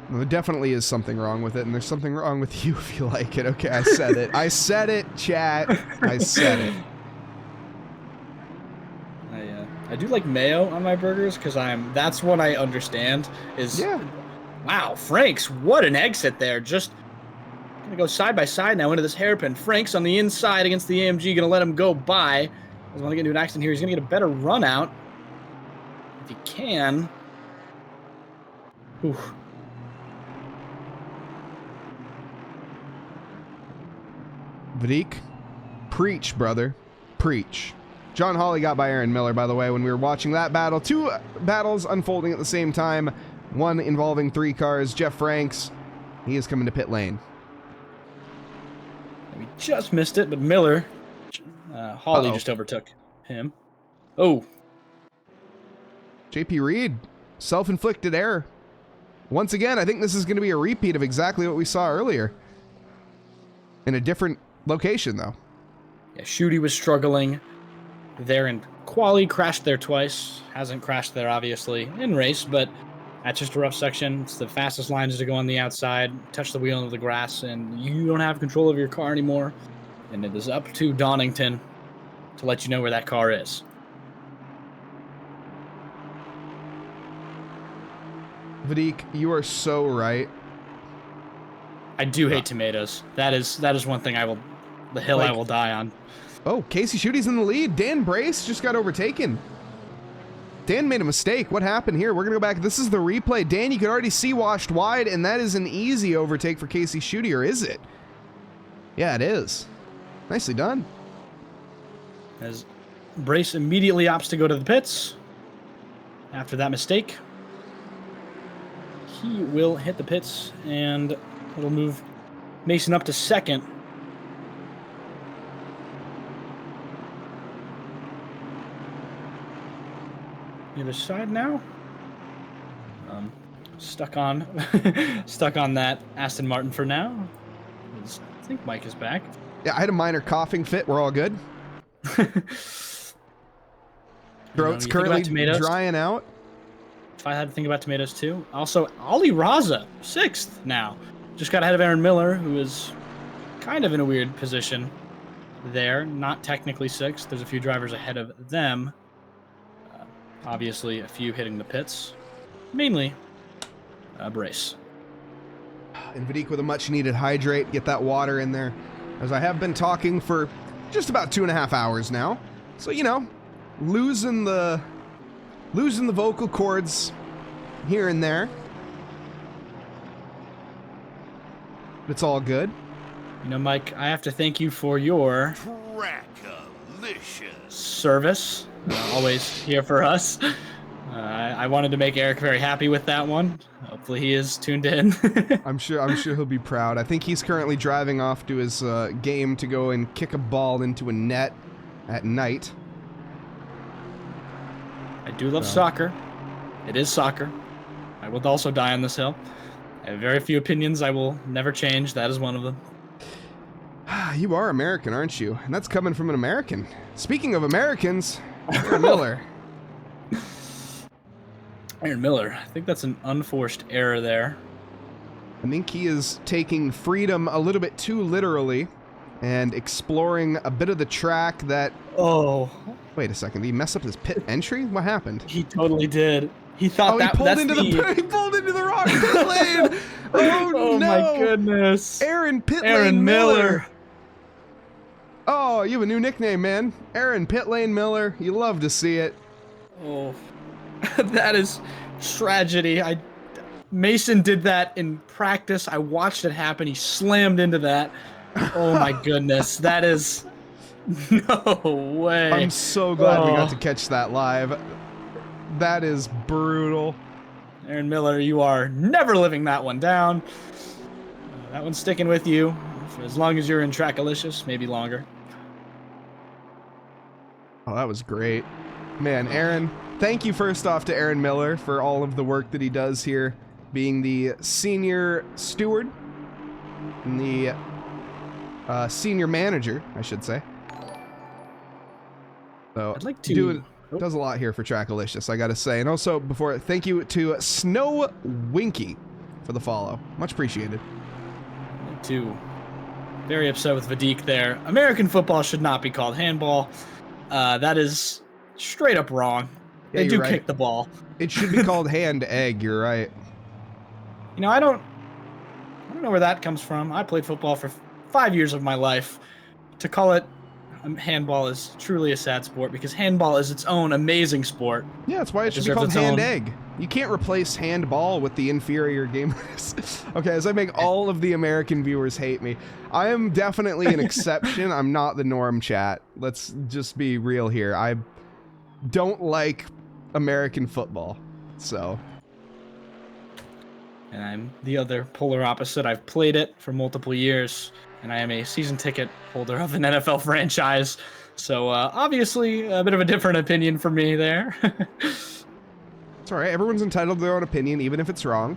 Well, there definitely is something wrong with it, and there's something wrong with you if you like it. Okay, I said it. I said it, chat. I said it. I do like mayo on my burgers because that's what I understand is. Yeah. Wow, Franks, what an exit there. Just gonna go side by side now into this hairpin. Franks on the inside against the AMG, gonna let him go by. Doesn't want to get into an accident here. He's gonna get a better run out if he can. Ooh. Vadik, preach, brother. Preach. John Hawley got by Aaron Miller, by the way, when we were watching that battle. 2 battles unfolding at the same time. One involving 3 cars. Jeff Franks, he is coming to pit lane. We just missed it, but Miller, Hawley just overtook him. Oh. JP Reed, self-inflicted error. Once again, I think this is going to be a repeat of exactly what we saw earlier. In a different location, though. Yeah, Shooty was struggling there in quali, crashed there twice. Hasn't crashed there, obviously, in race, but that's just a rough section. It's the fastest lines to go on the outside, touch the wheel into the grass, and you don't have control of your car anymore. And it is up to Donington to let you know where that car is. Vadik, you are so right. I do hate tomatoes. That is one thing I will die on. Oh, Casey Shooty's in the lead. Dan Brace just got overtaken. Dan made a mistake. What happened here? We're going to go back. This is the replay. Dan, you can already see washed wide, and that is an easy overtake for Casey Shooty, or is it? Yeah, it is. Nicely done. As Brace immediately opts to go to the pits after that mistake. He will hit the pits, and it'll move Mason up to 2nd. The other side now. Stuck on that Aston Martin for now. I think Mike is back. Yeah, I had a minor coughing fit. We're all good. Throat's currently drying out. If I had to think about tomatoes too. Also, Ollie Raza, 6th now. Just got ahead of Aaron Miller, who is kind of in a weird position there. Not technically 6th. There's a few drivers ahead of them. Obviously, a few hitting the pits. Mainly, Brace. And Vadik with a much-needed hydrate. Get that water in there. As I have been talking for just about 2.5 hours now. So, you know, losing the vocal cords here and there. It's all good. You know, Mike, I have to thank you for your service. Always here for us. I wanted to make Eric very happy with that one. Hopefully he is tuned in. I'm sure he'll be proud. I think he's currently driving off to his game to go and kick a ball into a net at night. I do love soccer. It is soccer. I will also die on this hill. I have very few opinions I will never change. That is one of them. You are American, aren't you? And that's coming from an American. Speaking of Americans, Aaron Miller. Aaron Miller. I think that's an unforced error there. I think he is taking freedom a little bit too literally and exploring a bit of the track that... Oh. Wait a second. Did he mess up his pit entry? What happened? He totally did. He thought he pulled into the wrong pit lane. Oh, no. My goodness. Aaron Aaron Miller. Oh, you have a new nickname, man. Aaron Pitlane Miller. You love to see it. Oh, that is tragedy. Mason did that in practice. I watched it happen. He slammed into that. Oh my goodness. That is no way. I'm so glad we got to catch that live. That is brutal. Aaron Miller, you are never living that one down. That one's sticking with you for as long as you're in Trackalicious, maybe longer. Oh, that was great. Man, Aaron, thank you first off to Aaron Miller for all of the work that he does here, being the senior steward and the senior manager, I should say. So, I'd like to... does a lot here for Trackalicious, I gotta say. And also, thank you to Snow Winky for the follow. Much appreciated. Too. Very upset with Vadik there. American football should not be called handball. That is straight up wrong. Yeah, they do right. kick the ball. It should be called hand egg, you're right. You know, I don't know where that comes from. I played football for 5 years of my life. To call it handball is truly a sad sport because handball is its own amazing sport. Yeah, that's why it should be called hand egg. You can't replace handball with the inferior gamers. Okay, as I make all of the American viewers hate me, I am definitely an exception. I'm not the norm, chat. Let's just be real here. I don't like American football, so. And I'm the other polar opposite. I've played it for multiple years, and I am a season ticket holder of an NFL franchise. So obviously a bit of a different opinion for me there. It's all right. Everyone's entitled to their own opinion, even if it's wrong.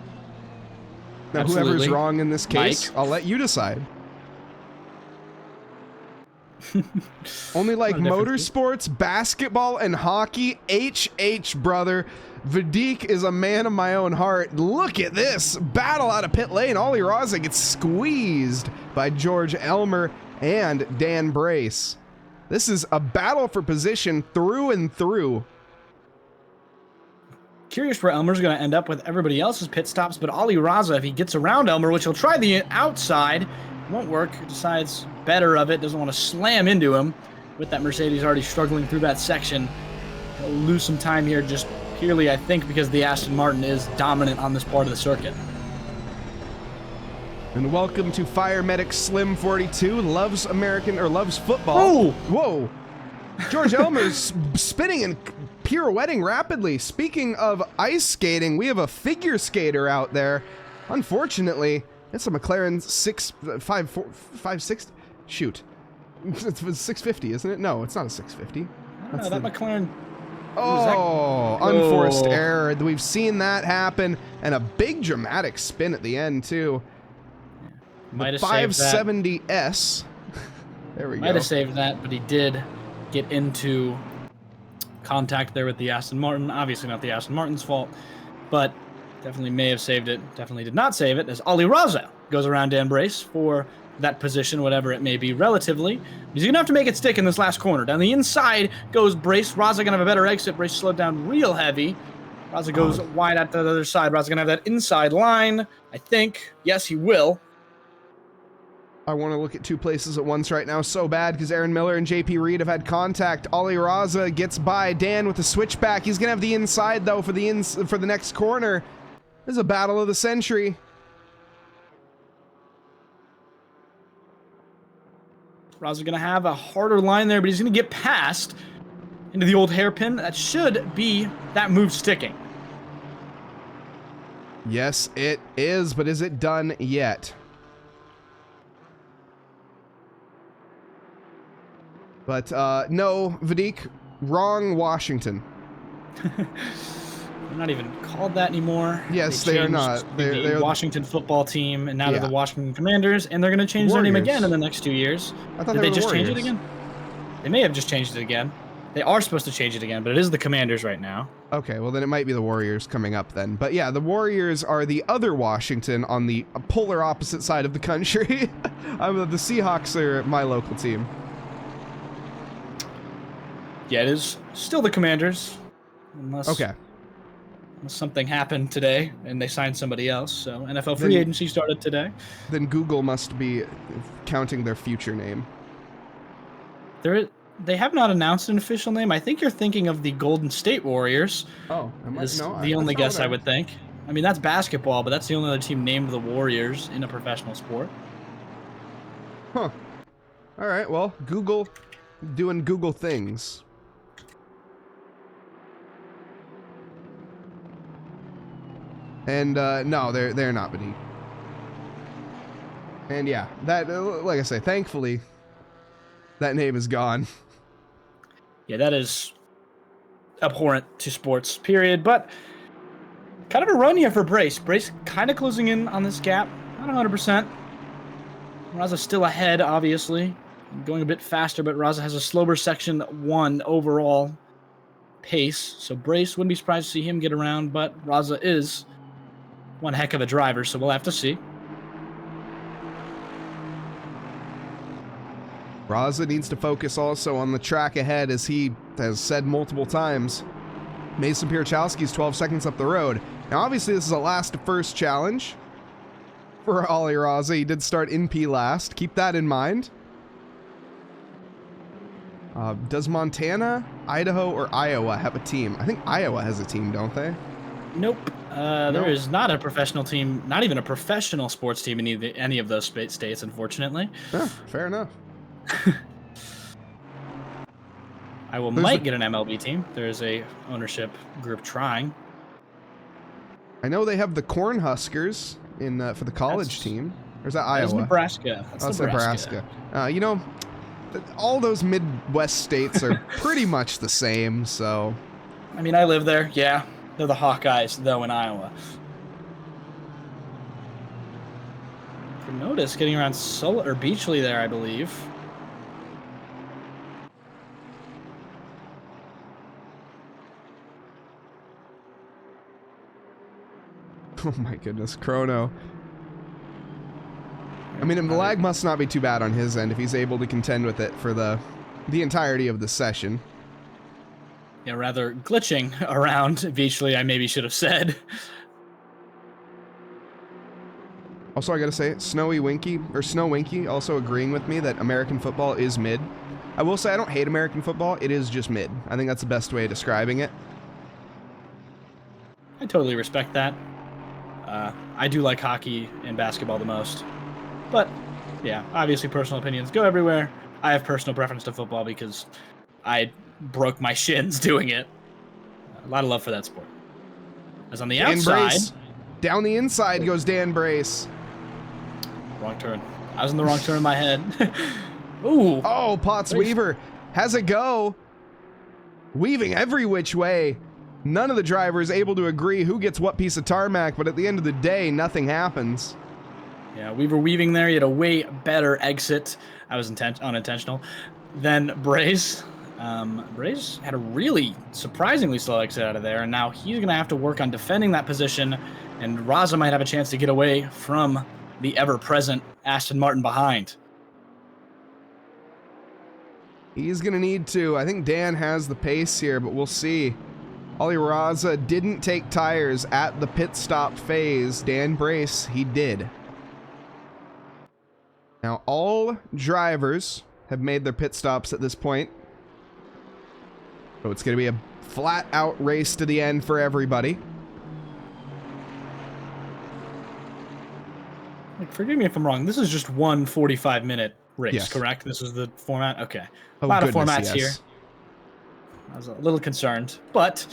Now, Absolutely. whoever's wrong in this case, Mike. I'll let you decide. Only like motorsports, basketball, and hockey. HH, brother. Vadik is a man of my own heart. Look at this battle out of pit lane. Ollie Raza gets squeezed by George Elmer and Dan Brace. This is a battle for position through and through. Curious where Elmer's going to end up with everybody else's pit stops, but Ollie Raza, if he gets around Elmer, which he'll try the outside, won't work, decides better of it, doesn't want to slam into him. With that Mercedes already struggling through that section, he'll lose some time here just purely, I think, because the Aston Martin is dominant on this part of the circuit. And welcome to Fire Medic Slim 42, loves football. Oh! Whoa! George Elmer's spinning and pirouetting rapidly. Speaking of ice skating, we have a figure skater out there. Unfortunately, it's a McLaren 650. Shoot. It's 650, isn't it? No, it's not a 650. I don't know, that McLaren... Oh, unforced error. We've seen that happen. And a big dramatic spin at the end, too. Might The have saved that. 570S. There we go. Might have saved that, but he did get into contact there with the Aston Martin. Obviously not the Aston Martin's fault, but definitely may have saved it. Definitely did not save it, as Ollie Raza goes around Dan Brace for that position, whatever it may be relatively. He's going to have to make it stick in this last corner. Down the inside goes Brace. Raza going to have a better exit. Brace slowed down real heavy. Raza goes wide out to the other side. Raza going to have that inside line, I think. Yes, he will. I want to look at two places at once right now so bad because Aaron Miller and JP Reed have had contact. Ollie Raza gets by Dan with the switchback. He's going to have the inside, though, for the next corner. This is a battle of the century. Raza's going to have a harder line there, but he's going to get past into the old hairpin. That should be that move sticking. Yes, it is, but is it done yet? But, no, Vadik, wrong Washington. They're not even called that anymore. Yes, they are not. They're the Washington football team, and now they're Yeah. the Washington Commanders, and they're going to change their name Warriors. again in the next 2 years. I thought Did they they were just change it Warriors. again? They may have just changed it again. They are supposed to change it again, but it is the Commanders right now. Okay, well then it might be the Warriors coming up then. But yeah, the Warriors are the other Washington on the polar opposite side of the country. The Seahawks are my local team. Yeah, it is still the Commanders, unless something happened today and they signed somebody else. So NFL free agency started today. Then Google must be counting their future name. They have not announced an official name. I think you're thinking of the Golden State Warriors. Oh, Is the only guess I would think. I mean, that's basketball, but that's the only other team named the Warriors in a professional sport. Huh. All right, well, Google doing Google things. And no, they're not Vadik. And yeah, that like I say, thankfully, that name is gone. Yeah, that is abhorrent to sports, period. But kind of a run here for Brace. Brace kind of closing in on this gap. Not 100%. Raza still ahead, obviously. Going a bit faster, but Raza has a slower section 1 overall pace. So Brace wouldn't be surprised to see him get around, but Raza is one heck of a driver, so we'll have to see. Raza needs to focus also on the track ahead, as he has said multiple times. Mason Pierchowski's 12 seconds up the road. Now, obviously, this is a last to first challenge for Ollie Raza. He did start in P last. Keep that in mind. Does Montana, Idaho, or Iowa have a team? I think Iowa has a team, don't they? Nope. There is not a professional team, not even a professional sports team in any of those states, unfortunately. Yeah, fair enough. Might get an MLB team. There's a ownership group trying. I know they have the Cornhuskers in for the college team. Or is that Iowa? That's Nebraska. That's Nebraska. You know, all those Midwest states are pretty much the same, so... I mean, I live there. Yeah, they're the Hawkeyes, though, in Iowa. Notice getting around Beachley there, I believe. Oh my goodness, Chrono. I mean, the lag must not be too bad on his end if he's able to contend with it for the entirety of the session. Yeah, rather glitching around Beachley, I maybe should have said. Also, I gotta say, Snow Winky also agreeing with me that American football is mid. I will say I don't hate American football, it is just mid. I think that's the best way of describing it. I totally respect that. I do like hockey and basketball the most. But, yeah, obviously personal opinions go everywhere. I have personal preference to football because I broke my shins doing it. A lot of love for that sport. As on the outside... Brace. Down the inside goes Dan Brace. Wrong turn. I was in the wrong turn in my head. Ooh. Oh, Potts Weaver has a go. Weaving every which way. None of the drivers able to agree who gets what piece of tarmac, but at the end of the day, nothing happens. Yeah, we were weaving there. He had a way better exit. I was unintentional. Then Brace. Brace had a really surprisingly slow exit out of there, and now he's going to have to work on defending that position, and Raza might have a chance to get away from the ever-present Aston Martin behind. He's going to need to. I think Dan has the pace here, but we'll see. Ollie Raza didn't take tires at the pit stop phase. Dan Brace, he did. Now, all drivers have made their pit stops at this point. So it's going to be a flat-out race to the end for everybody. Forgive me if I'm wrong. This is just one 45-minute race, Yes. correct? This was the format? Okay. Oh, A lot of goodness, formats here. yes. I was a little concerned, but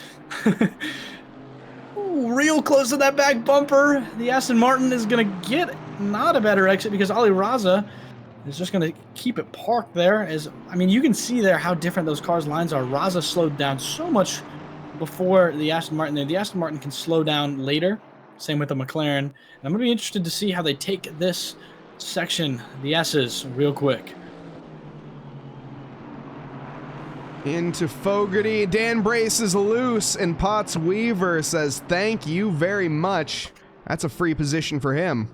ooh, real close to that back bumper. The Aston Martin is going to get not a better exit because Ali Raza is just going to keep it parked there. I mean, you can see there how different those cars' lines are. Raza slowed down so much before the Aston Martin there. The Aston Martin can slow down later. Same with the McLaren. And I'm going to be interested to see how they take this section, the S's, real quick. Into Fogarty. Dan Brace is loose, and Potts Weaver says, thank you very much. That's a free position for him.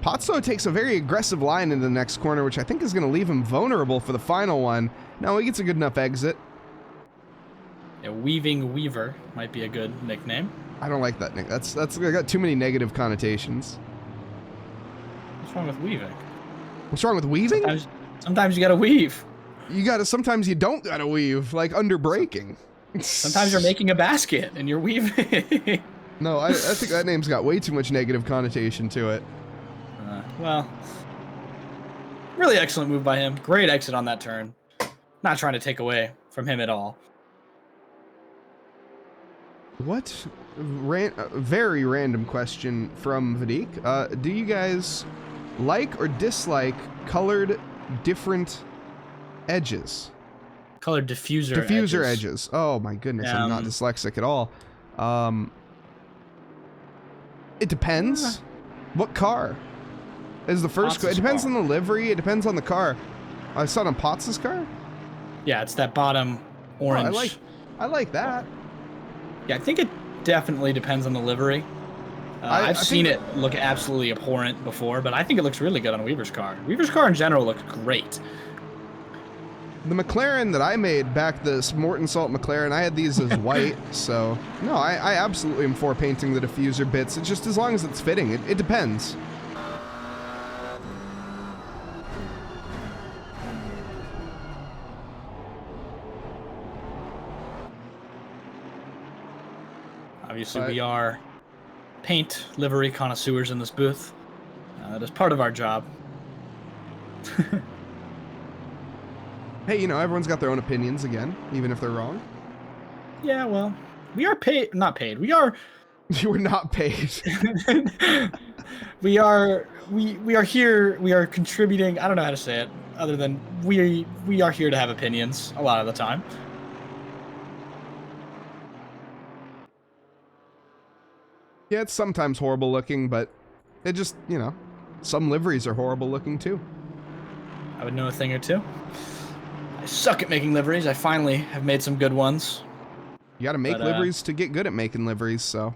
Potts, though, takes a very aggressive line into the next corner, which I think is going to leave him vulnerable for the final one. No, he gets a good enough exit. Yeah, Weaving Weaver might be a good nickname. I don't like that, Nick. That's got too many negative connotations. What's wrong with weaving? What's wrong with weaving? Sometimes you gotta weave. Sometimes you don't gotta weave, like under braking. Sometimes you're making a basket and you're weaving. No, I think that name's got way too much negative connotation to it. Well, really excellent move by him. Great exit on that turn. Not trying to take away from him at all. What? Very random question from Vadik. Do you guys like or dislike colored different edges? Colored diffuser edges. Oh my goodness, I'm not dyslexic at all. It depends. What car is the first car? It depends on the livery. It depends on the car. I saw it on Potts' car. Yeah, it's that bottom orange. Oh, I like that. Yeah, I think it definitely depends on the livery. I've seen it look absolutely abhorrent before, but I think it looks really good on Weaver's car. Weaver's car in general looks great. The McLaren that I made back, the Morton Salt McLaren, I had these as white, so no, I absolutely am for painting the diffuser bits. It's just as long as it's fitting. It depends. Obviously, we are paint livery connoisseurs in this booth. That is part of our job. Hey, you know, everyone's got their own opinions again, even if they're wrong. Yeah, well, we are paid. Not paid. We are. You were not paid. We are here. We are contributing. I don't know how to say it other than we are here to have opinions a lot of the time. Yeah, it's sometimes horrible looking, but it just, you know, some liveries are horrible looking too. I would know a thing or two. I suck at making liveries. I finally have made some good ones. You got to make liveries to get good at making liveries, so.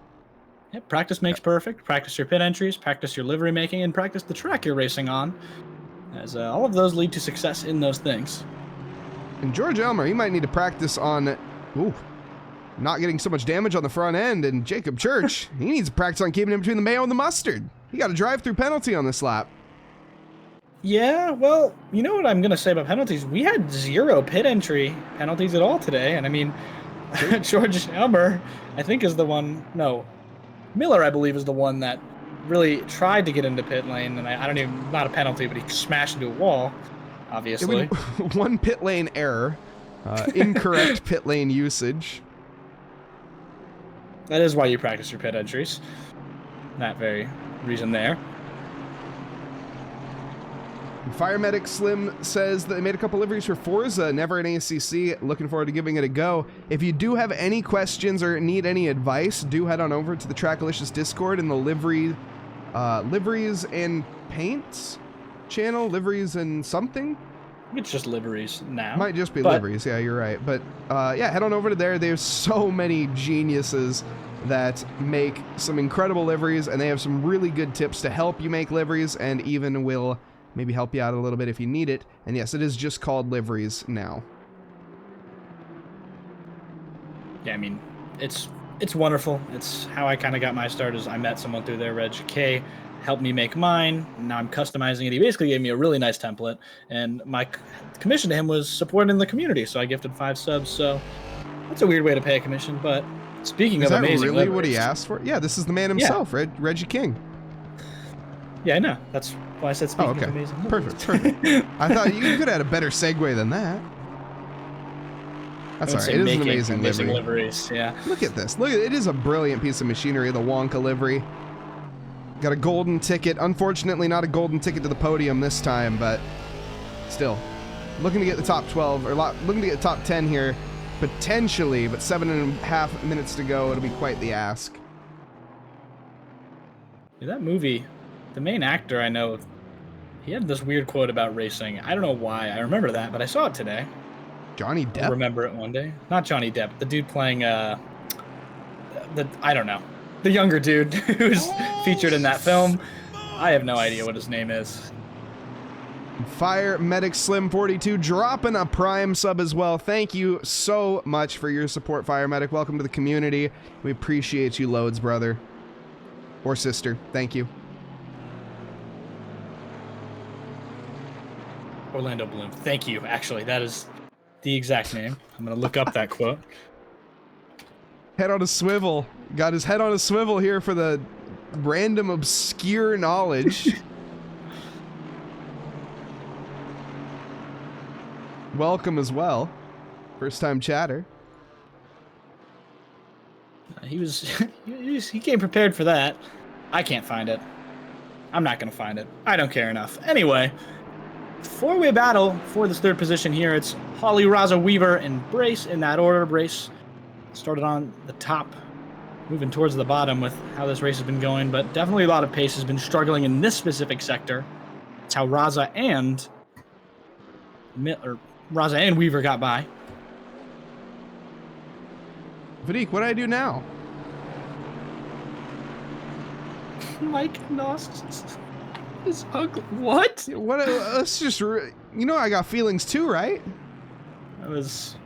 Yeah, practice makes perfect. Practice your pit entries, practice your livery making, and practice the track you're racing on, as all of those lead to success in those things. And George Elmer, he might need to practice on, not getting so much damage on the front end, and Jacob Church, he needs to practice on keeping it between the mayo and the mustard. He got a drive-through penalty on this lap. Yeah, well, you know what I'm going to say about penalties? We had 0 pit entry penalties at all today, and I mean, George Elmer, I think, is the one, no, Miller, I believe, is the one that really tried to get into pit lane, and I don't even, not a penalty, but he smashed into a wall, obviously. One pit lane error, incorrect pit lane usage. That is why you practice your pit entries. That very reason there. Fire Medic Slim says that they made a couple liveries for Forza, never an ACC. Looking forward to giving it a go. If you do have any questions or need any advice, do head on over to the Trackalicious Discord in the liveries and paints channel. Liveries and something? It's just liveries now. Might just be liveries, yeah, you're right. But yeah, head on over to there. There's so many geniuses that make some incredible liveries, and they have some really good tips to help you make liveries, and even will maybe help you out a little bit if you need it. And yes, it is just called liveries now. Yeah, I mean, it's wonderful. It's how I kind of got my start. Is I met someone through there, Reg K, helped me make mine. Now I'm customizing it. He basically gave me a really nice template, and my commission to him was supporting the community. So I gifted 5 subs. So that's a weird way to pay a commission. But speaking of amazing, is that really what he asked for? Yeah, this is the man himself, Reggie King. Yeah, I know. That's why I said speaking Oh, okay. of amazing Perfect. liveries. Perfect. I thought you could have had a better segue than that. That's I all would right. say It is an making amazing livery. liveries. Yeah. Look at this. Look, it is a brilliant piece of machinery, the Wonka livery. Got a golden ticket. Unfortunately, not a golden ticket to the podium this time, but still. Looking to get the top 12, or looking to get the top 10 here, potentially, but 7.5 minutes to go. It'll be quite the ask. Yeah, that movie, the main actor I know, he had this weird quote about racing. I don't know why I remember that, but I saw it today. Johnny I'll Depp? remember it one day. Not Johnny Depp, the dude playing I don't know. The younger dude who's featured in that film. I have no idea what his name is. Fire Medic Slim 42 dropping a Prime sub as well. Thank you so much for your support, Fire Medic. Welcome to the community. We appreciate you loads, brother. Or sister. Thank you. Orlando Bloom. Thank you, actually. That is the exact name. I'm going to look up that quote. Head on a swivel. Got his head on a swivel here for the random obscure knowledge. Welcome as well. First time chatter. He came prepared for that. I can't find it. I'm not going to find it. I don't care enough. Anyway, four-way battle for this third position here. It's Holly, Raza, Weaver, and Brace in that order. Brace started on the top, moving towards the bottom with how this race has been going, but definitely a lot of pace has been struggling in this specific sector. It's how Raza and Weaver got by. Vadik, what do I do now? Mike Nause is ugly. What? What? Let's just, you know, I got feelings too, right? That was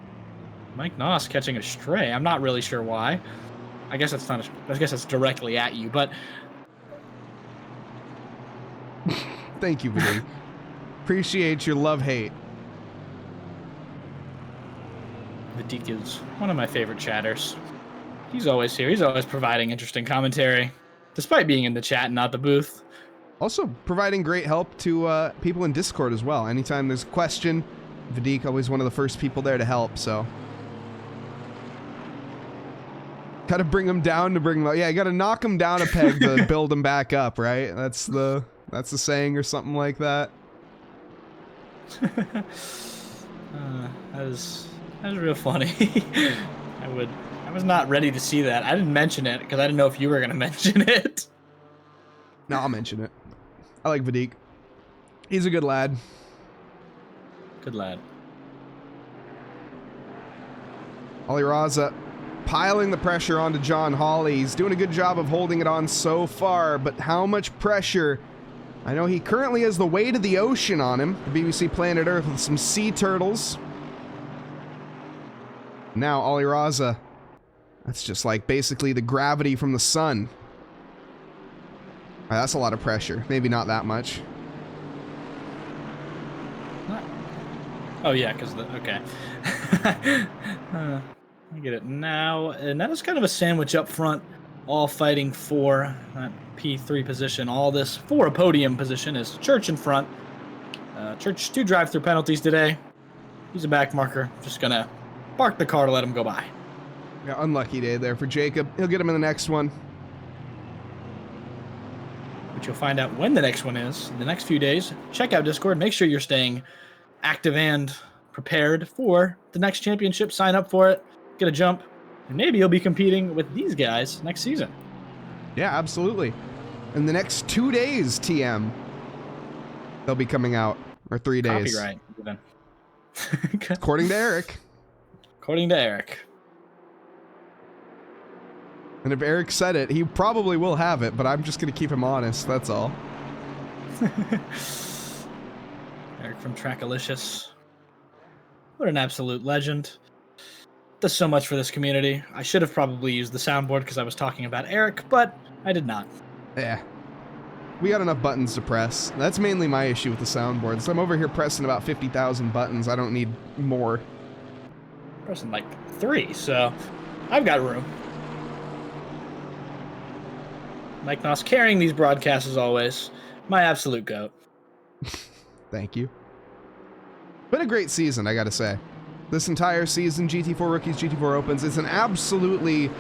Mike Nause catching a stray. I'm not really sure why. I guess that's not. I guess that's directly at you, but Thank you, Vadik. Appreciate your love-hate. Vadik is one of my favorite chatters. He's always here. He's always providing interesting commentary, despite being in the chat and not the booth. Also providing great help to people in Discord as well. Anytime there's a question, Vadik always one of the first people there to help, so. Gotta bring him down to bring him up. Yeah, you gotta knock him down a peg to build him back up, right? That's the saying or something like that. That was real funny. I was not ready to see that. I didn't mention it because I didn't know if you were gonna mention it. No, I'll mention it. I like Vadik. He's a good lad. Good lad. Holly Raza piling the pressure onto John Hawley. He's doing a good job of holding it on so far, but how much pressure? I know he currently has the weight of the ocean on him. The BBC Planet Earth with some sea turtles. Now, Ollie Raza. That's just like basically the gravity from the sun. That's a lot of pressure. Maybe not that much. Oh yeah, because okay. I get it now, and that is kind of a sandwich up front, all fighting for that P3 position. All this for a podium position is Church in front. Church 2 drive-through penalties today. He's a back marker. Just gonna park the car to let him go by. Yeah, unlucky day there for Jacob. He'll get him in the next one. But you'll find out when the next one is in the next few days. Check out Discord. Make sure you're staying active and prepared for the next championship. Sign up for it. Get a jump. And maybe you'll be competing with these guys next season. Yeah, absolutely. In the next 2 days, TM, they'll be coming out. Or 3 days. Copyright. According to Eric. According to Eric. And if Eric said it, he probably will have it, but I'm just going to keep him honest, that's all. Eric from TRACKILICIOUS. What an absolute legend. Does so much for this community. I should have probably used the soundboard because I was talking about Eric, but I did not. Yeah. We got enough buttons to press. That's mainly my issue with the soundboard. So I'm over here pressing about 50,000 buttons. I don't need more. Pressing like 3, so I've got room. Mike Nause carrying these broadcasts as always. My absolute goat. Thank you. Been a great season, I gotta say. This entire season, GT4 Rookies, GT4 Opens, it's an absolutely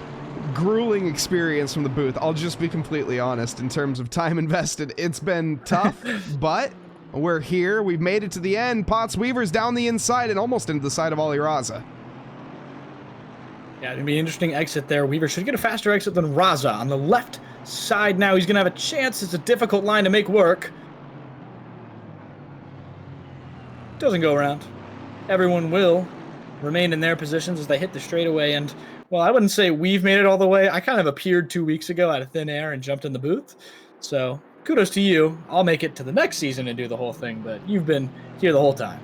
grueling experience from the booth. I'll just be completely honest in terms of time invested. It's been tough, but we're here. We've made it to the end. Potts Weaver's down the inside and almost into the side of Ali Raza. Yeah, it'll be an interesting exit there. Weaver should get a faster exit than Raza on the left side now. He's going to have a chance. It's a difficult line to make work. Doesn't go around. Everyone will remain in their positions as they hit the straightaway. And, well, I wouldn't say we've made it all the way. I kind of appeared 2 weeks ago out of thin air and jumped in the booth. So kudos to you. I'll make it to the next season and do the whole thing, but you've been here the whole time.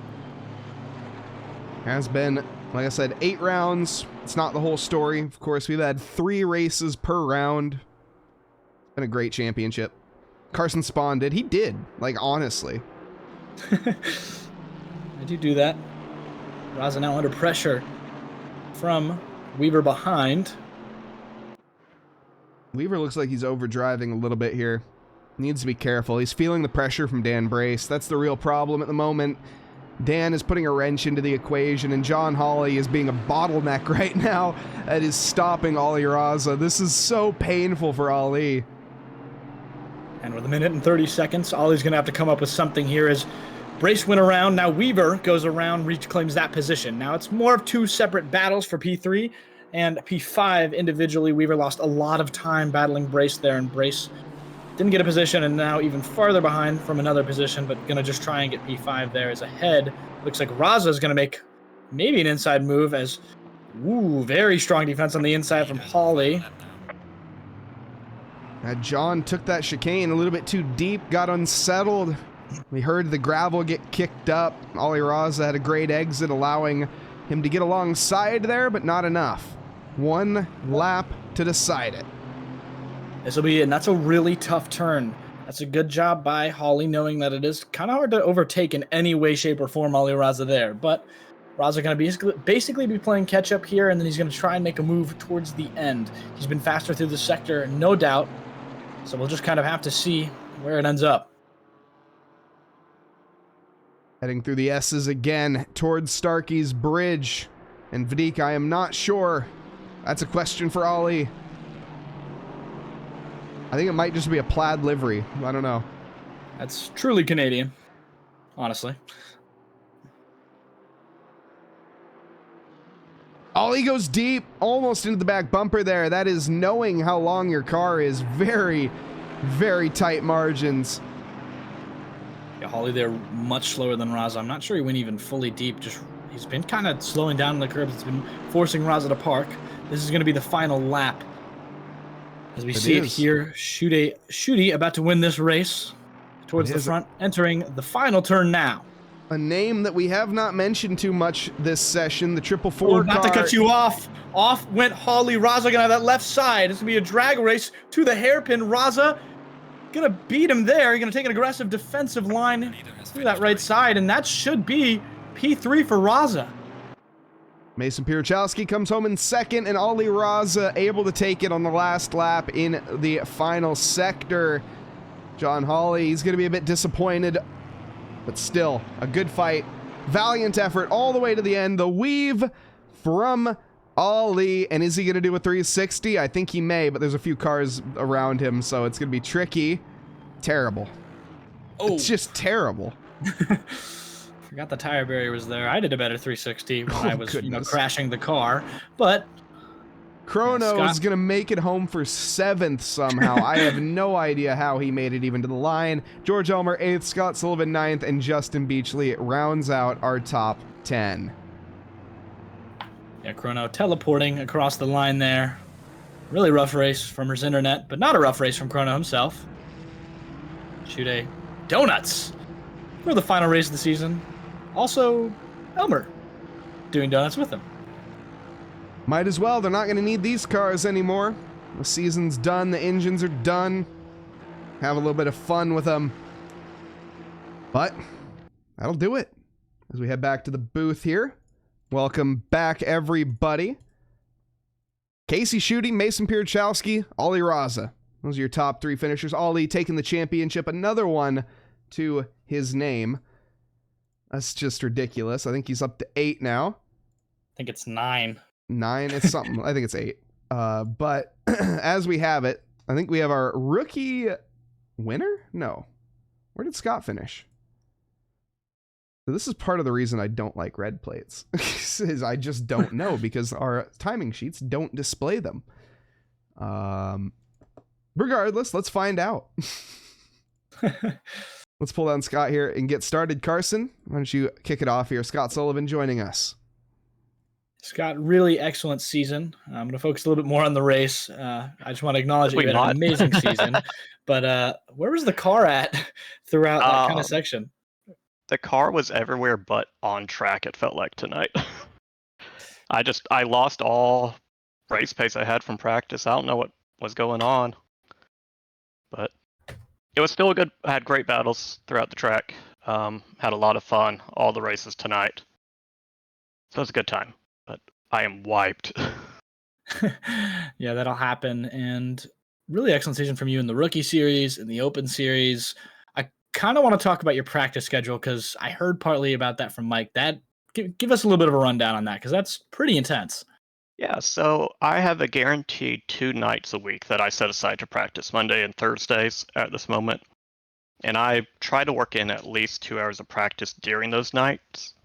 Has been, like I said, 8 rounds. It's not the whole story. Of course, we've had 3 races per round. Been a great championship. Carson Spawn did. He did. Like, honestly. I do that. Raza now under pressure from Weaver behind. Weaver looks like he's overdriving a little bit here. Needs to be careful. He's feeling the pressure from Dan Brace. That's the real problem at the moment. Dan is putting a wrench into the equation, and John Hawley is being a bottleneck right now that is stopping Ali Raza. This is so painful for Ali. And with 1 minute and 30 seconds, Ollie's going to have to come up with something here as Brace went around. Now Weaver goes around, reclaims that position. Now it's more of 2 separate battles for P3 and P5 individually. Weaver lost a lot of time battling Brace there, and Brace didn't get a position, and now even farther behind from another position, but going to just try and get P5 there as ahead. Looks like Raza is going to make maybe an inside move as, very strong defense on the inside from Hawley. John took that chicane a little bit too deep, got unsettled. We heard the gravel get kicked up. Ali Raza had a great exit, allowing him to get alongside there, but not enough. 1 lap to decide it. This will be it, and that's a really tough turn. That's a good job by Hawley, knowing that it is kind of hard to overtake in any way, shape, or form Ali Raza there. But Raza going to basically be playing catch-up here, and then he's going to try and make a move towards the end. He's been faster through the sector, no doubt. So we'll just kind of have to see where it ends up. Heading through the S's again towards Starkey's Bridge. And Vadik, I am not sure. That's a question for Ali. I think it might just be a plaid livery. I don't know. That's truly Canadian, honestly. Ali goes deep, almost into the back bumper there. That is knowing how long your car is. Very, very tight margins. Yeah, Hawley there much slower than Raza. I'm not sure he went even fully deep. He's been kind of slowing down on the curbs. It's been forcing Raza to park. This is going to be the final lap. As we see it here, Shooty about to win this race towards the front, entering the final turn now. A name that we have not mentioned too much this session, the 444 not car. to cut you off. Off went Hawley. Raza going to have that left side. It's going to be a drag race to the hairpin. Raza going to beat him there. You're going to take an aggressive defensive line through that right side, and that should be P3 for Raza. Mason Pierchowski comes home in second, and Ali Raza able to take it on the last lap in the final sector. John Hawley, he's going to be a bit disappointed, but still a good fight. Valiant effort all the way to the end. The weave from Ali, and is he going to do a 360? I think he may, but there's a few cars around him, so it's going to be tricky. Terrible. Oh. It's just terrible. Forgot the tire barrier was there. I did a better 360 when I was, goodness. crashing the car. But Chrono is going to make it home for 7th somehow. I have no idea how he made it even to the line. George Elmer 8th, Scott Sullivan 9th, and Justin Beachley rounds out our top 10. Yeah, Chrono teleporting across the line there. Really rough race from his internet, but not a rough race from Chrono himself. Shoot a donuts for the final race of the season. Also, Elmer doing donuts with him. Might as well. They're not going to need these cars anymore. The season's done. The engines are done. Have a little bit of fun with them. But that'll do it. As we head back to the booth here. Welcome back, everybody. Casey Shooty, Mason Pierchowski, Ali Raza. Those are your top 3 finishers. Ollie taking the championship, another one to his name. That's just ridiculous. I think he's up to 8 now. I think it's 9. 9, it's something. I think it's 8. But as we have it, I think we have our rookie winner? No. Where did Scott finish? So this is part of the reason I don't like red plates. Is I just don't know because our timing sheets don't display them. Regardless, let's find out. Let's pull down Scott here and get started. Carson, why don't you kick it off here? Scott Sullivan joining us. Scott, really excellent season. I'm going to focus a little bit more on the race. I just want to acknowledge that you had an amazing season. But where was the car at throughout that kind of section? The car was everywhere but on track, it felt like tonight. I lost all race pace I had from practice. I don't know what was going on. But it was still I had great battles throughout the track. Had a lot of fun, all the races tonight. So it was a good time. But I am wiped. Yeah, that'll happen. And really excellent season from you in the rookie series, in the open series. I kind of want to talk about your practice schedule because I heard partly about that from Mike. Give us a little bit of a rundown on that because that's pretty intense. Yeah, so I have a guaranteed 2 nights a week that I set aside to practice, Monday and Thursdays at this moment. And I try to work in at least 2 hours of practice during those nights.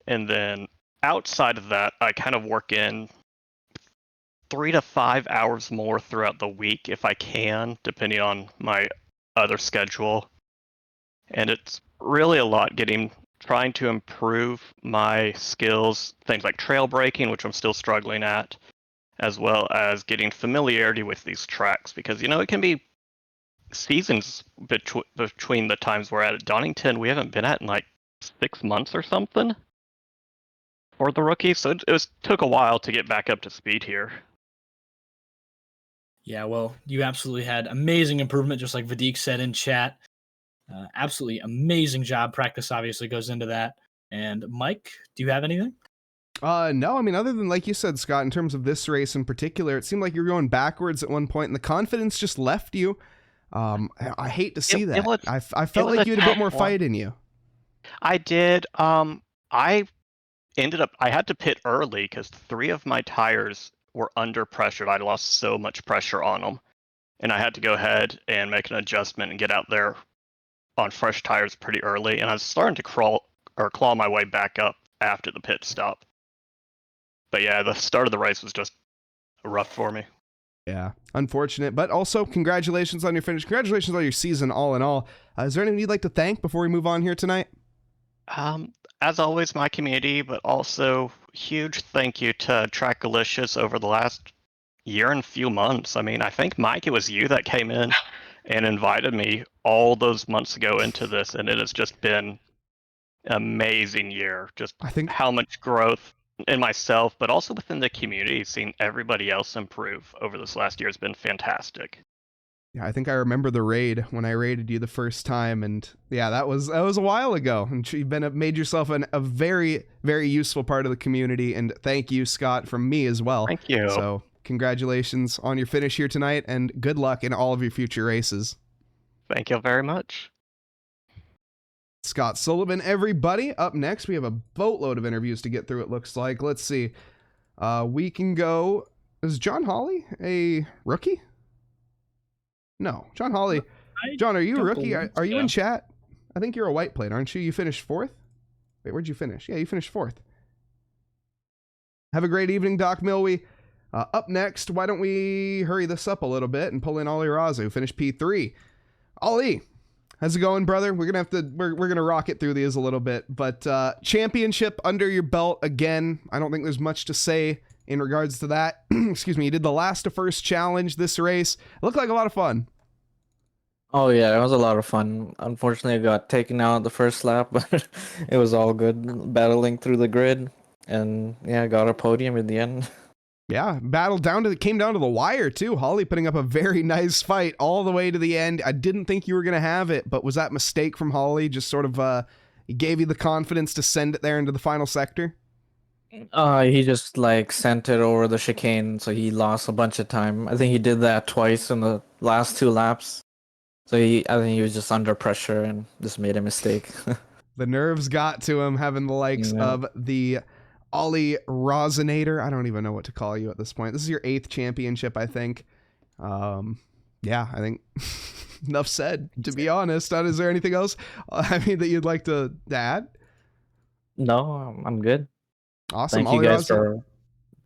And then outside of that, I kind of work in 3 to 5 hours more throughout the week if I can, depending on my other schedule. And it's really a lot trying to improve my skills, things like trail braking, which I'm still struggling at, as well as getting familiarity with these tracks, because, it can be seasons between the times we're at Donington. We haven't been at in like 6 months or something for the rookies, so it took a while to get back up to speed here. Yeah, well, you absolutely had amazing improvement, just like Vadik said in chat. Absolutely amazing job. Practice obviously goes into that. And Mike, do you have anything? No, I mean, other than like you said, Scott, in terms of this race in particular, it seemed like you were going backwards at one point and the confidence just left you. I hate to see that. I felt like you had a bit more fight in you. I did. I had to pit early because 3 of my tires were under pressure. I lost so much pressure on them. And I had to go ahead and make an adjustment and get out there on fresh tires pretty early. And I was starting to claw my way back up after the pit stop. But yeah, the start of the race was just rough for me. Yeah, unfortunate. But also, congratulations on your finish. Congratulations on your season, all in all. Is there anyone you'd like to thank before we move on here tonight? As always, my community, but also huge thank you to TRACKILICIOUS over the last year and few months. I mean, I think, Mike, it was you that came in and invited me all those months ago into this, and it has just been an amazing year. Just how much growth in myself, but also within the community, seeing everybody else improve over this last year has been fantastic. Yeah, I think I remember the raid when I raided you the first time, and yeah, that was a while ago. And you've made yourself a very, very useful part of the community. And thank you, Scott, from me as well. Thank you. So congratulations on your finish here tonight, and good luck in all of your future races. Thank you very much. Scott Sullivan, everybody. Up next, we have a boatload of interviews to get through, it looks like. Let's see. We can go... Is John Hawley a rookie? No. John Hawley. John, are you a rookie? Are you in chat? I think you're a white plate, aren't you? You finished 4th? Wait, where'd you finish? Yeah, you finished 4th. Have a great evening, Doc Milwee. Up next, why don't we hurry this up a little bit and pull in Ollie Raza, who finished P3. Ollie, how's it going, brother? We're gonna rock it through these a little bit, but championship under your belt again. I don't think there's much to say in regards to that. Excuse me. You did the last to first challenge this race. It looked like a lot of fun. Oh yeah, it was a lot of fun. Unfortunately, I got taken out the first lap, but it was all good battling through the grid, and yeah, I got a podium in the end. Yeah, came down to the wire too. Holly putting up a very nice fight all the way to the end. I didn't think you were going to have it, but was that mistake from Holly just sort of gave you the confidence to send it there into the final sector? He just like sent it over the chicane, so he lost a bunch of time. I think he did that twice in the last 2 laps. So I think he was just under pressure and just made a mistake. The nerves got to him, having the likes Yeah. of the Ollie Rosinator. I don't even know what to call you at this point. This is your 8th championship, I think. Yeah, I think enough said, to be honest. Is there anything else that you'd like to add? No, I'm good. Awesome. Thank you Ollie guys Rosa. for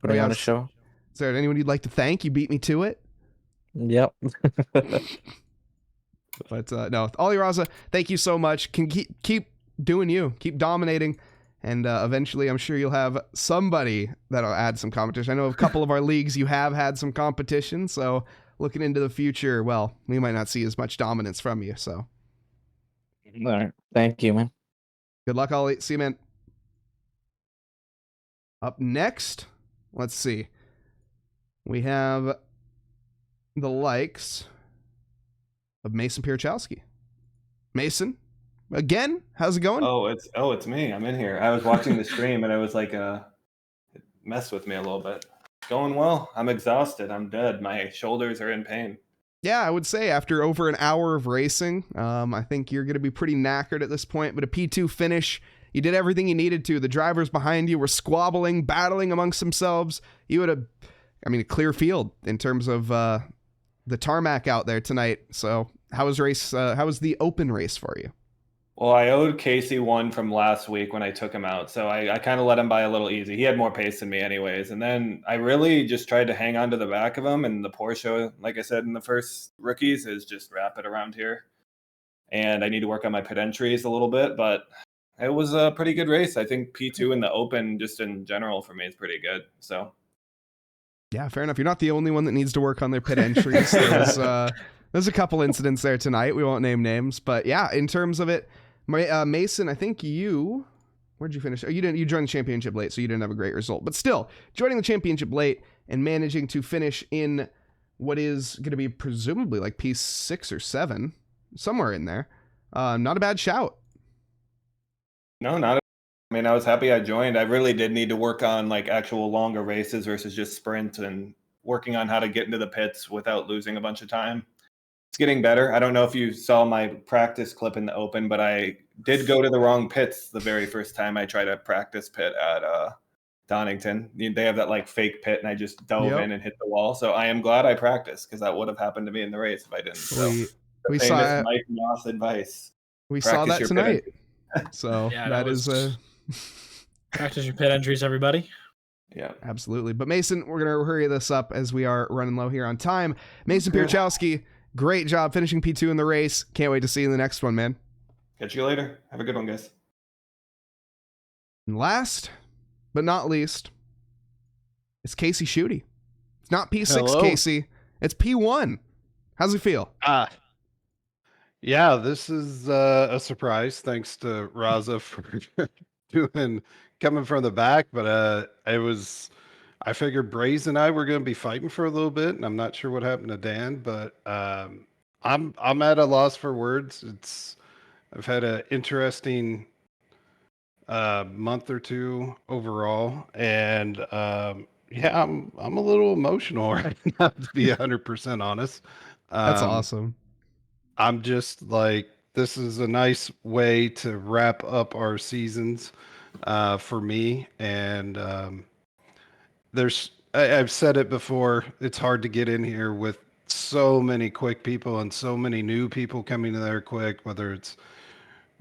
putting on a show. Is there anyone you'd like to thank? You beat me to it. Yep. But no, Ollie Raza, thank you so much. Can keep doing you, keep dominating, and eventually I'm sure you'll have somebody that'll add some competition. I know a couple of our leagues you have had some competition, so looking into the future, well, we might not see as much dominance from you. So, All right. Thank you, man. good luck, Ollie. See you, man. Up next, let's see. We have the likes of Mason Pierchowski. Mason, again, how's it going? It's me. I'm in here. I was watching the stream and I was like, it messed with me a little bit. Going well. I'm exhausted. I'm dead. My shoulders are in pain. Yeah, I would say after over an hour of racing, I think you're going to be pretty knackered at this point. But a P2 finish, you did everything you needed to. The drivers behind you were squabbling, battling amongst themselves. You had a clear field in terms of the tarmac out there tonight. So how was the open race for you? Well, I owed Casey one from last week when I took him out. So I kind of let him by a little easy. He had more pace than me anyways. And then I really just tried to hang on to the back of him. And the Porsche, like I said in the first rookies, is just rapid around here. And I need to work on my pit entries a little bit. But it was a pretty good race. I think P2 in the open, just in general, for me, is pretty good. So yeah, fair enough. You're not the only one that needs to work on their pit entries. There's a couple incidents there tonight. We won't name names. But yeah, in terms of it, Mason, I think where'd you finish? Oh, you didn't. You joined the championship late, so you didn't have a great result. But still, joining the championship late and managing to finish in what is going to be presumably like P6 or 7, somewhere in there. Not a bad shout. No, not. I was happy I joined. I really did need to work on like actual longer races versus just sprint and working on how to get into the pits without losing a bunch of time. It's getting better. I don't know if you saw my practice clip in the open, but I did go to the wrong pits the very first time I tried a practice pit at Donington. They have that like fake pit, and I just dove in and hit the wall. So I am glad I practiced because that would have happened to me in the race if I didn't. So we famous saw Mike Nause advice. We saw that tonight. So Yeah, that is practice your pit entries, everybody. Yeah, absolutely. But Mason, we're gonna hurry this up as we are running low here on time. Mason Pierchowski, great job finishing P2 in the race. Can't wait to see you in the next one, man. Catch you later. Have a good one, guys. And last but not least, it's Casey Schutte. It's not P6, Hello. Casey. It's P1. How's it feel? Yeah, this is a surprise. Thanks to Raza for coming from the back, but I figured Braze and I were going to be fighting for a little bit, and I'm not sure what happened to Dan, but I'm at a loss for words. I've had an interesting month or two overall, and yeah, I'm a little emotional right now, to be 100% honest. That's awesome. I'm just like, this is a nice way to wrap up our seasons for me. And I've said it before, it's hard to get in here with so many quick people and so many new people coming in there quick, whether it's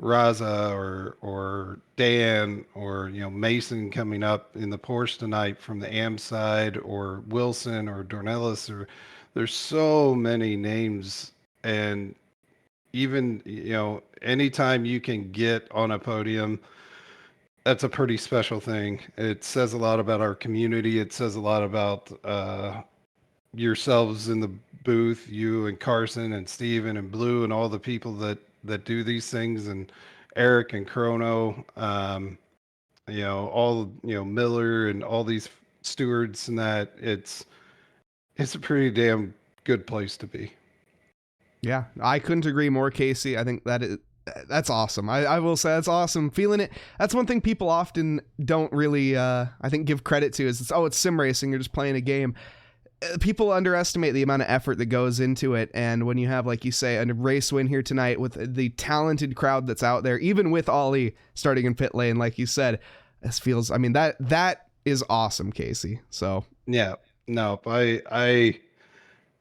Raza or Dan or Mason coming up in the Porsche tonight from the AM side, or Wilson or Dornelis, or there's so many names. And even anytime you can get on a podium, that's a pretty special thing. It says a lot about our community. It says a lot about yourselves in the booth, you and Carson and Steven and Blue and all the people that do these things, and Eric and Chrono, Miller and all these stewards, and that it's a pretty damn good place to be. Yeah, I couldn't agree more, Casey. I think that That's awesome. I will say that's awesome. Feeling it. That's one thing people often don't really, I think, give credit to is it's sim racing. You're just playing a game. People underestimate the amount of effort that goes into it. And when you have, like you say, a race win here tonight with the talented crowd that's out there, even with Ollie starting in pit lane, like you said, this feels, I mean, that is awesome, Casey. So Yeah, no, I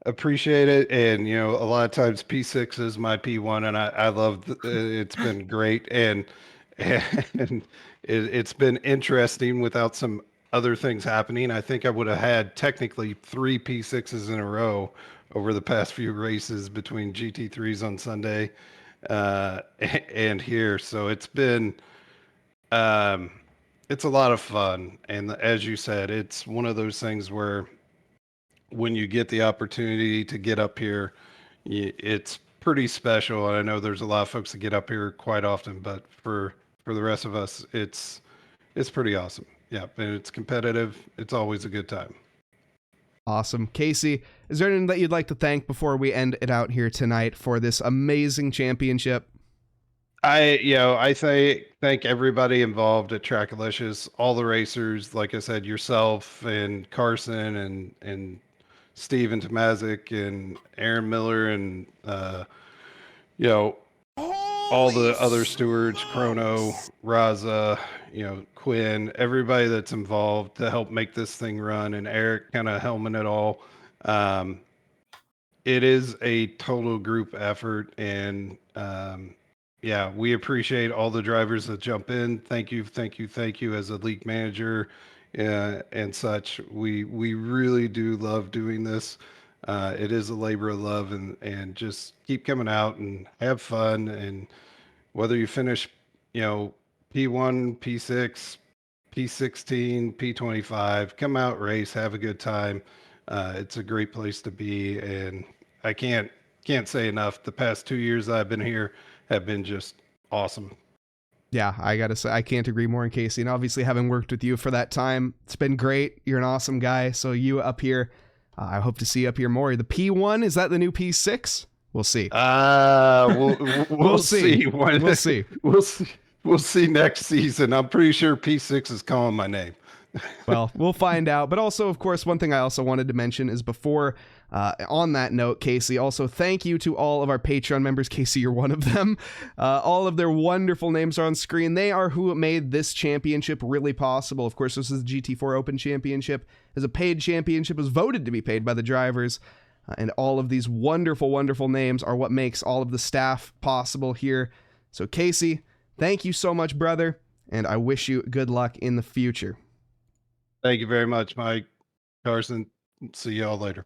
appreciate it. And, you know, a lot of times P6 is my P1 and I love, it's been great. And it's been interesting without some other things happening. I think I would have had technically 3 P6s in a row over the past few races between GT3s on Sunday and here. So it's been, it's a lot of fun. And as you said, it's one of those things where when you get the opportunity to get up here, it's pretty special. And I know there's a lot of folks that get up here quite often, but for the rest of us, it's pretty awesome. Yeah, and it's competitive. It's always a good time. awesome. Casey, is there anything that you'd like to thank before we end it out here tonight for this amazing championship? I thank everybody involved at Trackalicious, all the racers, like I said, yourself and Carson and Steven Tomazic and Aaron Miller and all the other stewards, Chrono, Raza, Quinn, everybody that's involved to help make this thing run, and Eric kind of helming it all. It is a total group effort, and we appreciate all the drivers that jump in. Thank you as a league manager and such. We really do love doing this. It is a labor of love, and just keep coming out and have fun. And whether you finish, P1, P6, P16, P25, come out, race, have a good time. It's a great place to be, and I can't say enough. The past 2 years that I've been here have been just awesome. Yeah, I gotta say, I can't agree more, Casey. And obviously, having worked with you for that time, it's been great. You're an awesome guy. So you up here, I hope to see you up here more. The P1, is that the new P6? We'll see. We'll see. We'll see. We'll see next season. I'm pretty sure P6 is calling my name. Well, we'll find out. But also, of course, one thing I also wanted to mention is before, on that note, Casey, also thank you to all of our Patreon members. Casey, you're one of them. All of their wonderful names are on screen. They are who made this championship really possible. Of course, this is the GT4 Open Championship. As a paid championship, was voted to be paid by the drivers. And all of these wonderful, wonderful names are what makes all of the staff possible here. So, Casey, thank you so much, brother. And I wish you good luck in the future. Thank you very much, Mike. Carson, see y'all later.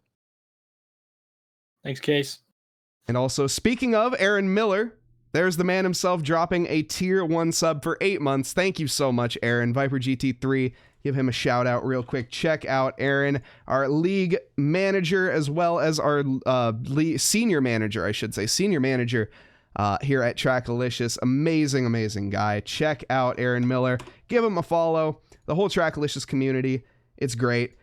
Thanks, Case. And also, speaking of Aaron Miller, there's the man himself dropping a tier 1 sub for 8 months. Thank you so much, Aaron. Viper GT3, give him a shout out real quick. Check out Aaron, our league manager, as well as our senior manager here at Trackalicious. Amazing, amazing guy. Check out Aaron Miller. Give him a follow. The whole Trackalicious community. It's great.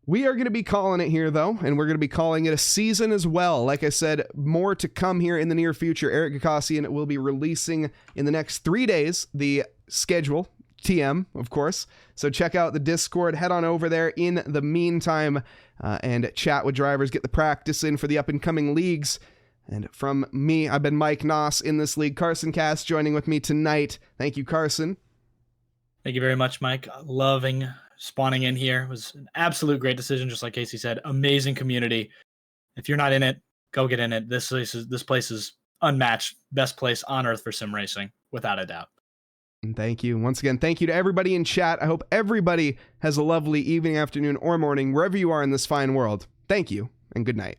We are going to be calling it here, though, and we're going to be calling it a season as well. Like I said, more to come here in the near future. Eric Gakassian will be releasing in the next 3 days the schedule, TM, of course. So check out the Discord. Head on over there in the meantime and chat with drivers. Get the practice in for the up-and-coming leagues. And from me, I've been Mike Nause in this league. Carson Cass joining with me tonight. Thank you, Carson. Thank you very much, Mike. Loving spawning in here. It was an absolute great decision, just like Casey said. Amazing community. If you're not in it, go get in it. This place is unmatched. Best place on earth for sim racing, without a doubt. And thank you. Once again, thank you to everybody in chat. I hope everybody has a lovely evening, afternoon, or morning, wherever you are in this fine world. Thank you, and good night.